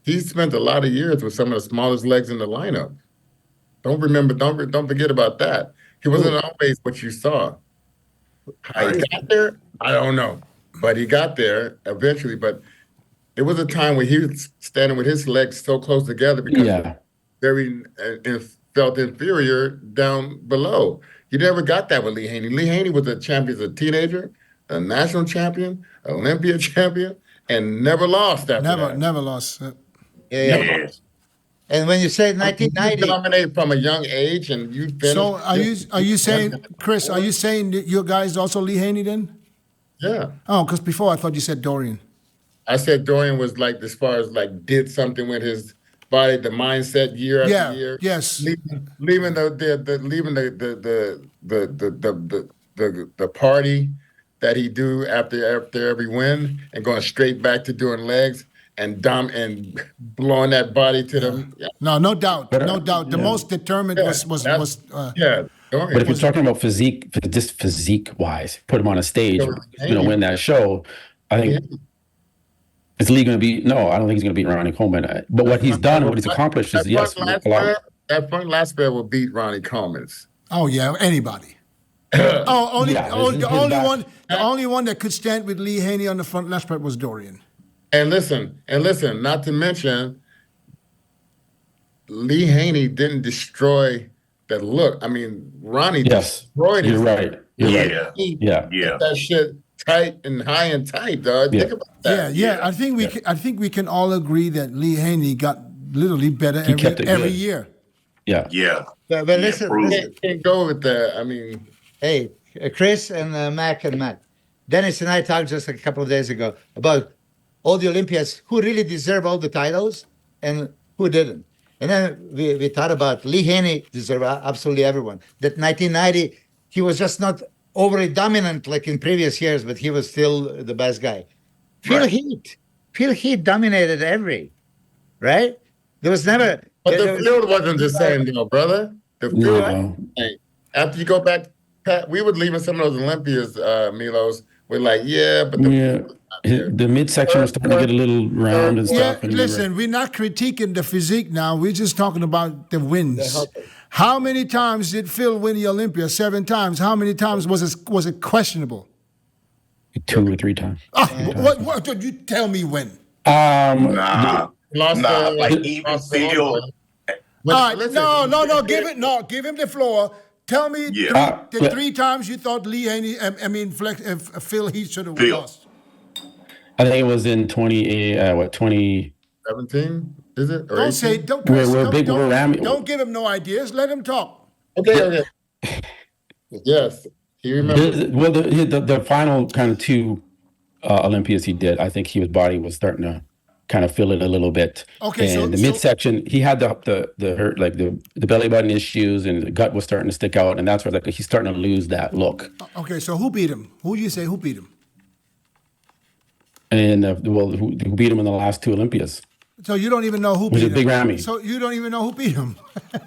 he spent a lot of years with some of the smallest legs in the lineup. Don't forget about that. He wasn't always what you saw. How he got there, I don't know. But he got there eventually. But it was a time where he was standing with his legs so close together because very felt inferior down below. You never got that with Lee Haney. Lee Haney was a champion as a teenager, a national champion, Olympia champion, and never lost after that. Never lost. Yeah. And when you say 1990, you dominate from a young age, and you finished. So are you saying, Chris? Are you saying that your guy is also Lee Haney then? Yeah. Oh, because before I thought you said Dorian. I said Dorian was like, as far as like did something with his body, the mindset year after Yeah, year. yes. Leaving the party that he do after every win and going straight back to doing legs and blowing that body to them. Yeah. No doubt, But, no doubt. The yeah. most determined Yeah, was Dorian. But if you're talking about just physique wise, put him on a stage, he's going to win that show. I think is Lee going to beat? No, I don't think he's going to beat Ronnie Coleman. But what he's done, what he's accomplished is yes, a lot. That Frank Lasper will beat Ronnie Coleman's. Oh yeah, anybody. The only one that could stand with Lee Haney on the front last part was Dorian. And listen, not to mention, Lee Haney didn't destroy the look. I mean, Ronnie destroyed it. You're right. Yeah. Kept that shit tight and high and tight, dog. Yeah. Think about that. Yeah. I think we can all agree that Lee Haney got literally better every year. Yeah. But listen, Can't go with that. I mean, hey, Chris and Mac and Matt, Dennis and I talked just a couple of days ago about all the Olympians who really deserve all the titles and who didn't. And then we thought about Lee Haney deserve absolutely everyone. That 1990, he was just not overly dominant like in previous years, but he was still the best guy. Phil Heath dominated right? There was never. But the field wasn't the same, though, brother. The field, after you go back, we would leave in some of those Olympias, Milos. We're like, but the midsection was starting to get a little round and stuff. Yeah, listen, we're not critiquing the physique now. We're just talking about the wins. How many times did Phil win the Olympia? 7 times. How many times was it questionable? 2 or 3 times. What did you tell me when? Like even Phil. All right, no, give him the floor. Tell me the 3 times you thought Lee Haney, Phil Heath should have lost. I think it was in 2017, is it? Or Don't 18? say, don't give him no ideas. Let him talk. Okay. Yes, he remembers. Well, the final kind of 2 Olympias he did, I think his body was starting to kind of feel it a little bit. Okay, and the midsection, he had the hurt, like the belly button issues, and the gut was starting to stick out, and that's where like he's starting to lose that look. Okay, so who beat him? Who do you say who beat him? And who beat him in the last 2 Olympias? So you don't even know who beat him. Big Ramy. So you don't even know who beat him.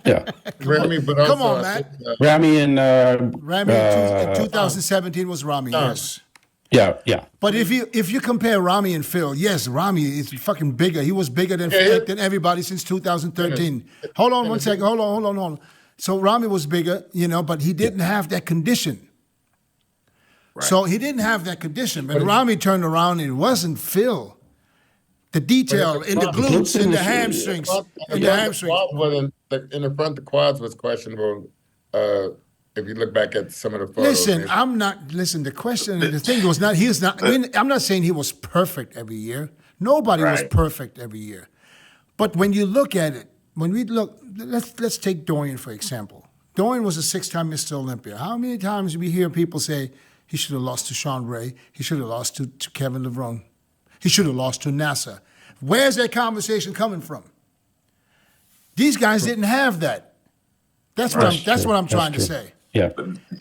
Yeah. Ramy, but also, Come on, man. Ramy in 2017 was Ramy, yes. Yeah. But if you compare Ramy and Phil, yes, Ramy is fucking bigger. He was bigger than everybody since 2013. Hold on one second. Hold on. So Ramy was bigger, but he didn't have that condition. Right. So he didn't have that condition. But Ramy turned around and it wasn't Phil. The detail in the glutes, in the hamstrings, in the front, the quads was questionable. If you look back at some of the photos. The question, the thing was not, I'm not saying he was perfect every year. Nobody was perfect every year. But when you look at it, let's take Dorian, for example. Dorian was a 6-time Mr. Olympia. How many times do we hear people say he should have lost to Sean Ray, he should have lost to Kevin Levrone, he should have lost to NASA? Where's that conversation coming from? These guys didn't have that. That's what I'm trying to say. Yeah,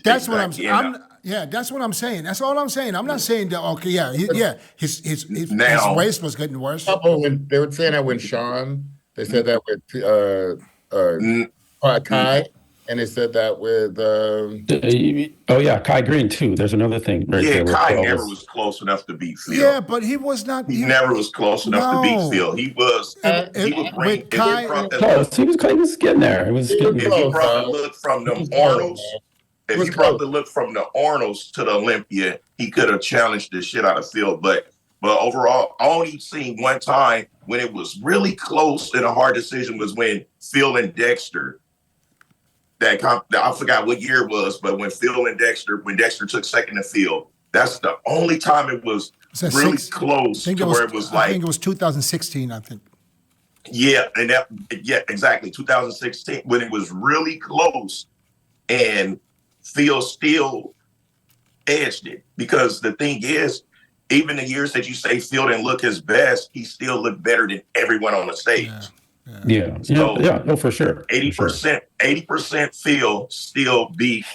that's what I'm saying. That's what I'm saying. That's all I'm saying. I'm not saying that. His waist was getting worse. They were saying that when Sean, they said that with Kai, and they said that with. Kai Green too. There's another thing. Kai never was close enough to beat Phil. Yeah, but he was not. He never was close enough to beat Phil. He was. He was getting there. It was getting. If you brought the look from the Arnolds, to the Olympia, he could have challenged the shit out of Phil. But overall, I only seen one time when it was really close and a hard decision was when Phil and Dexter. I forgot what year it was, but when Dexter took second to Phil, that's the only time it was really close to where it was like. I think it was 2016. I think. Yeah, exactly. 2016 when it was really close, and Phil still edged it because the thing is, even the years that you say Phil didn't look his best, he still looked better than everyone on the stage. Yeah. So Yeah. No, for sure. 80% Phil still beat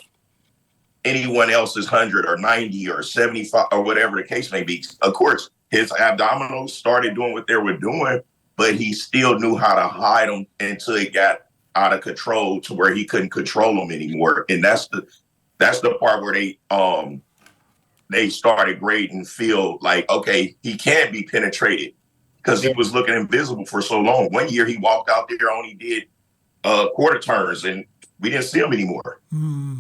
anyone else's 100 or 90 or 75 or whatever the case may be. Of course, his abdominals started doing what they were doing, but he still knew how to hide them until it got out of control to where he couldn't control them anymore. And that's the part where they started grading Phil like, okay, he can't be penetrated because he was looking invisible for so long. One year he walked out there, only did quarter turns, and we didn't see him anymore.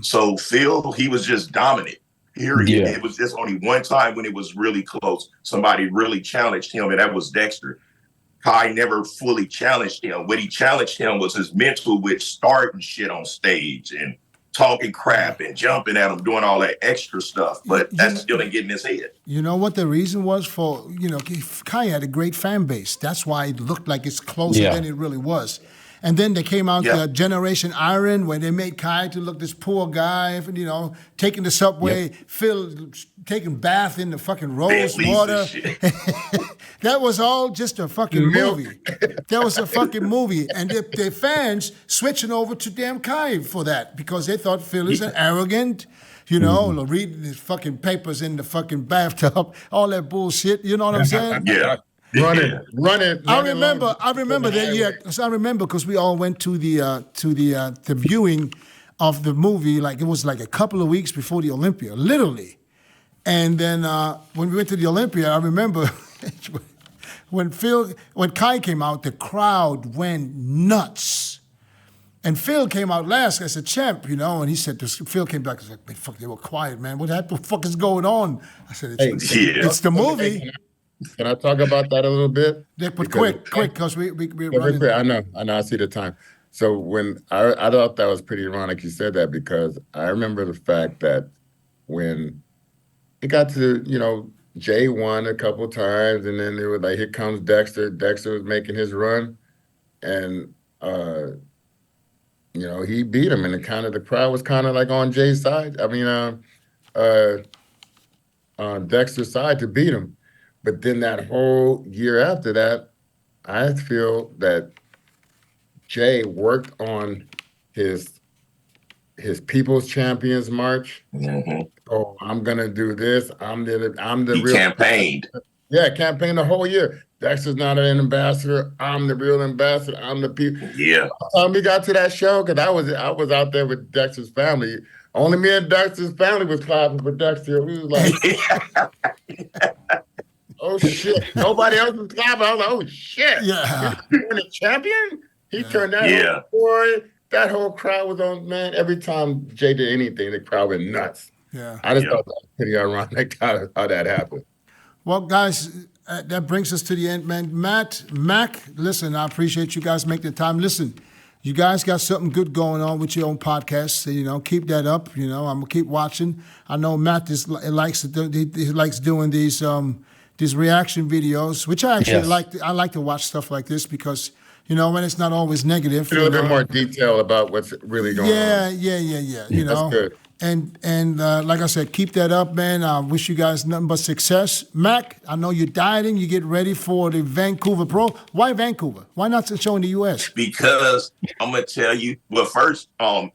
So Phil, he was just dominant. Period. Yeah. It was just only one time when it was really close. Somebody really challenged him, and that was Dexter. Kai never fully challenged him. What he challenged him was his mental, with starting shit on stage and talking crap and jumping at him, doing all that extra stuff. But that still didn't get in his head. You know what the reason was for, Kai had a great fan base. That's why it looked like it's closer than it really was. And then they came out the Generation Iron, where they made Kai to look this poor guy, taking the subway, Phil taking bath in the fucking rose water. That was all just a fucking movie. That was a fucking movie. And their fans switching over to damn Kai for that because they thought Phil is an arrogant, reading his fucking papers in the fucking bathtub, all that bullshit. You know what I'm saying? Run it. I remember that year. I remember because we all went to the viewing of the movie. Like it was like a couple of weeks before the Olympia, literally. And then when we went to the Olympia, I remember when Kai came out, the crowd went nuts. And Phil came out last as a champ, and he said, Phil came back and said, man, fuck, they were quiet, man. What the fuck is going on? I said, it's the movie. Can I talk about that a little bit? Yeah, but quick, because we're running. I know, I see the time. So when I thought that was pretty ironic you said that, because I remember the fact that when it got to, Jay won a couple times, and then they were like, here comes Dexter. Dexter was making his run, and he beat him, and the crowd was kind of like on Jay's side. I mean, on Dexter's side to beat him. But then that whole year after that, I feel that Jay worked on his People's Champions March. Oh, I'm gonna do this. I'm the he real campaigned. Yeah, campaigned the whole year. Dexter's not an ambassador. I'm the real ambassador. I'm the people. Yeah. We got to that show because I was out there with Dexter's family. Only me and Dexter's family was clapping for Dexter. We was like. Oh shit! Nobody else was clapping. I was like, "Oh shit! Yeah, he's the champion." He turned that boy. That whole crowd was on. Man, every time Jay did anything, the crowd went nuts. Yeah, I just thought that was pretty ironic how that happened. Well, guys, that brings us to the end, man. Mac, listen, I appreciate you guys making the time. Listen, you guys got something good going on with your own podcast. So, keep that up. I'm gonna keep watching. I know Matt likes doing these reaction videos, which I actually like. I like to watch stuff like this because, when it's not always negative. A little bit more detail about what's really going on. Yeah. That's good. And like I said, keep that up, man. I wish you guys nothing but success. Mac, I know you're dieting. You get ready for the Vancouver Pro. Why Vancouver? Why not show in the U.S.? Because I'm going to tell you, well, first,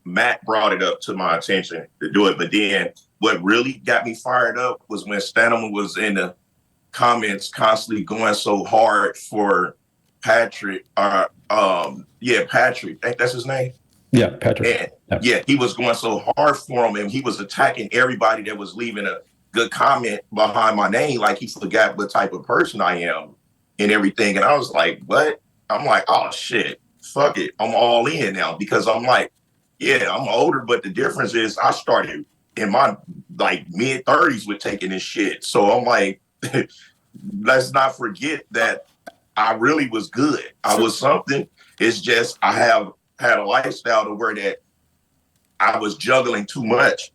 Matt brought it up to my attention to do it. But then what really got me fired up was when Stanham was in the comments constantly going so hard for Patrick. Patrick. That's his name? Yeah, Patrick. And, he was going so hard for him, and he was attacking everybody that was leaving a good comment behind my name, like he forgot what type of person I am and everything. And I was like, what? I'm like, oh, shit. Fuck it. I'm all in now because I'm like, I'm older, but the difference is I started in my mid-30s with taking this shit. So I'm like, let's not forget that I really was good. I was something. It's just I have had a lifestyle to where that I was juggling too much.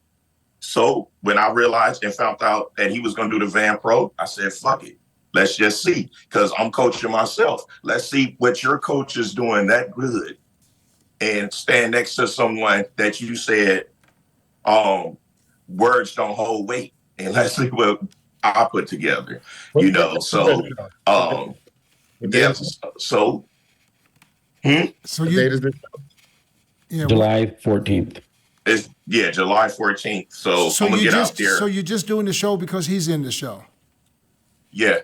So when I realized and found out that he was going to do the Van Pro, I said, fuck it. Let's just see, because I'm coaching myself. Let's see what your coach is doing that good and stand next to someone that you said words don't hold weight. And let's see what I put together, So So What you, date is it? yeah, July 14th. It's July 14th. So, so I'm gonna you get just out there. so you're just doing the show because he's in the show. Yeah.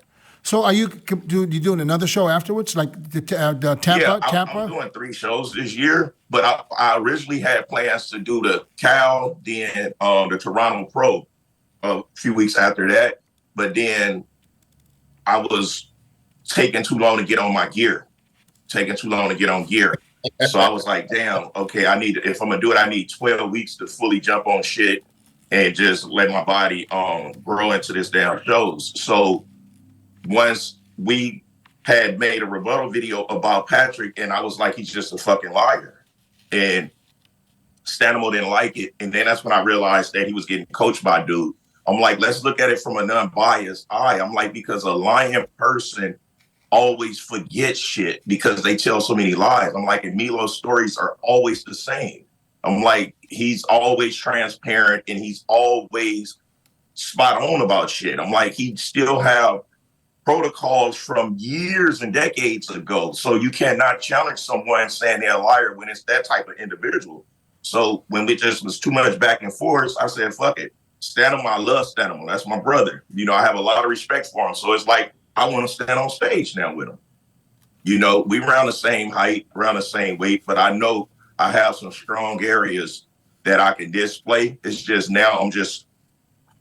So are you doing another show afterwards, like the Tampa? Yeah, Tampa? I'm doing 3 shows this year, but I originally had plans to do the Cal, then the Toronto Pro a few weeks after that. But then I was taking too long to get on my gear, So I was like, damn, okay, if I'm gonna do it, I need 12 weeks to fully jump on shit and just let my body grow into this damn shows. So once we had made a rebuttal video about Patrick, and I was like, he's just a fucking liar. And Stanimal didn't like it. And then that's when I realized that he was getting coached by dude. I'm like, let's look at it from a non-biased eye. I'm like, because a lying person always forgets shit because they tell so many lies. I'm like, and Milo's stories are always the same. I'm like, he's always transparent and he's always spot on about shit. I'm like, he still have protocols from years and decades ago. So you cannot challenge someone saying they're a liar when it's that type of individual. So when it just was too much back and forth, I said, fuck it. Stanimal, I love Stanimal. That's my brother. You know, I have a lot of respect for him. So it's like, I want to stand on stage now with him. You know, we around the same height, around the same weight, but I know I have some strong areas that I can display. It's just now I'm just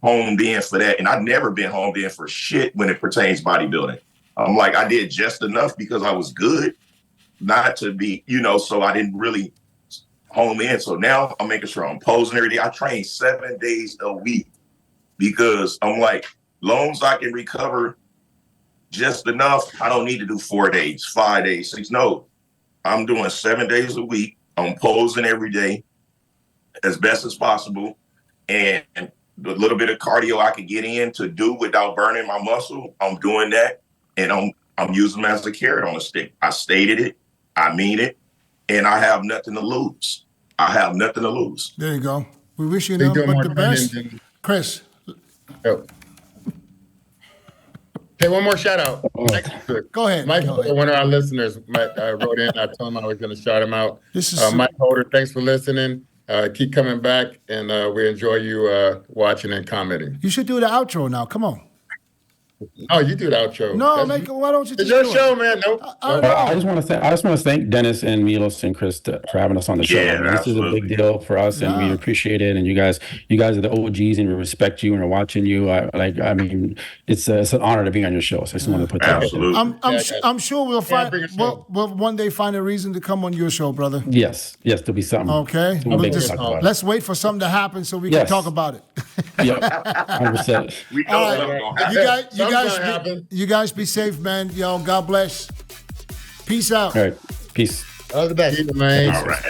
homed in for that. And I've never been homed in for shit when it pertains bodybuilding. I'm like, I did just enough because I was good, not to be, you know, so I didn't really home in. So now I'm making sure I'm posing every day. I train 7 days a week because I'm like, long as I can recover just enough, I don't need to do 4 days, 5 days, 6. No, I'm doing 7 days a week. I'm posing every day as best as possible. And the little bit of cardio I can get in to do without burning my muscle, I'm doing that. And I'm using them as a carrot on a stick. I stated it, I mean it, and I have nothing to lose. There you go. We wish you They nothing do but more the best. training than- Chris, Oh. Hey, one more shout out. go ahead. Mike, Go ahead. one of our listeners wrote in. I told him I was going to shout him out. This is Mike Holder, thanks for listening. Keep coming back, and we enjoy you watching and commenting. You should do the outro now. Come on. Oh, you do the outro. No, That's- why don't you It's just your do show, it? man. Nope. I just want to thank Dennis and Milos and Chris for having us on the show. Yeah, I mean, this is a absolutely. big deal for us, and we Yeah. appreciate it. And you guys are the OGs, and we respect you and are watching you. I mean, it's an honor to be on your show. So I just want to put that out there. Absolutely. I'm sure we'll find bring it home. we'll one day find a reason to come on your show, brother. Yes, therell be something. Okay, We'll we'll make just, talk about it. let's wait for something to happen so we can Yes. talk about it. Yep, 100%. We know All something right. gonna happen. You guys be safe, man. Yo, God bless. Peace out. All right, peace. All the best. Man. All right.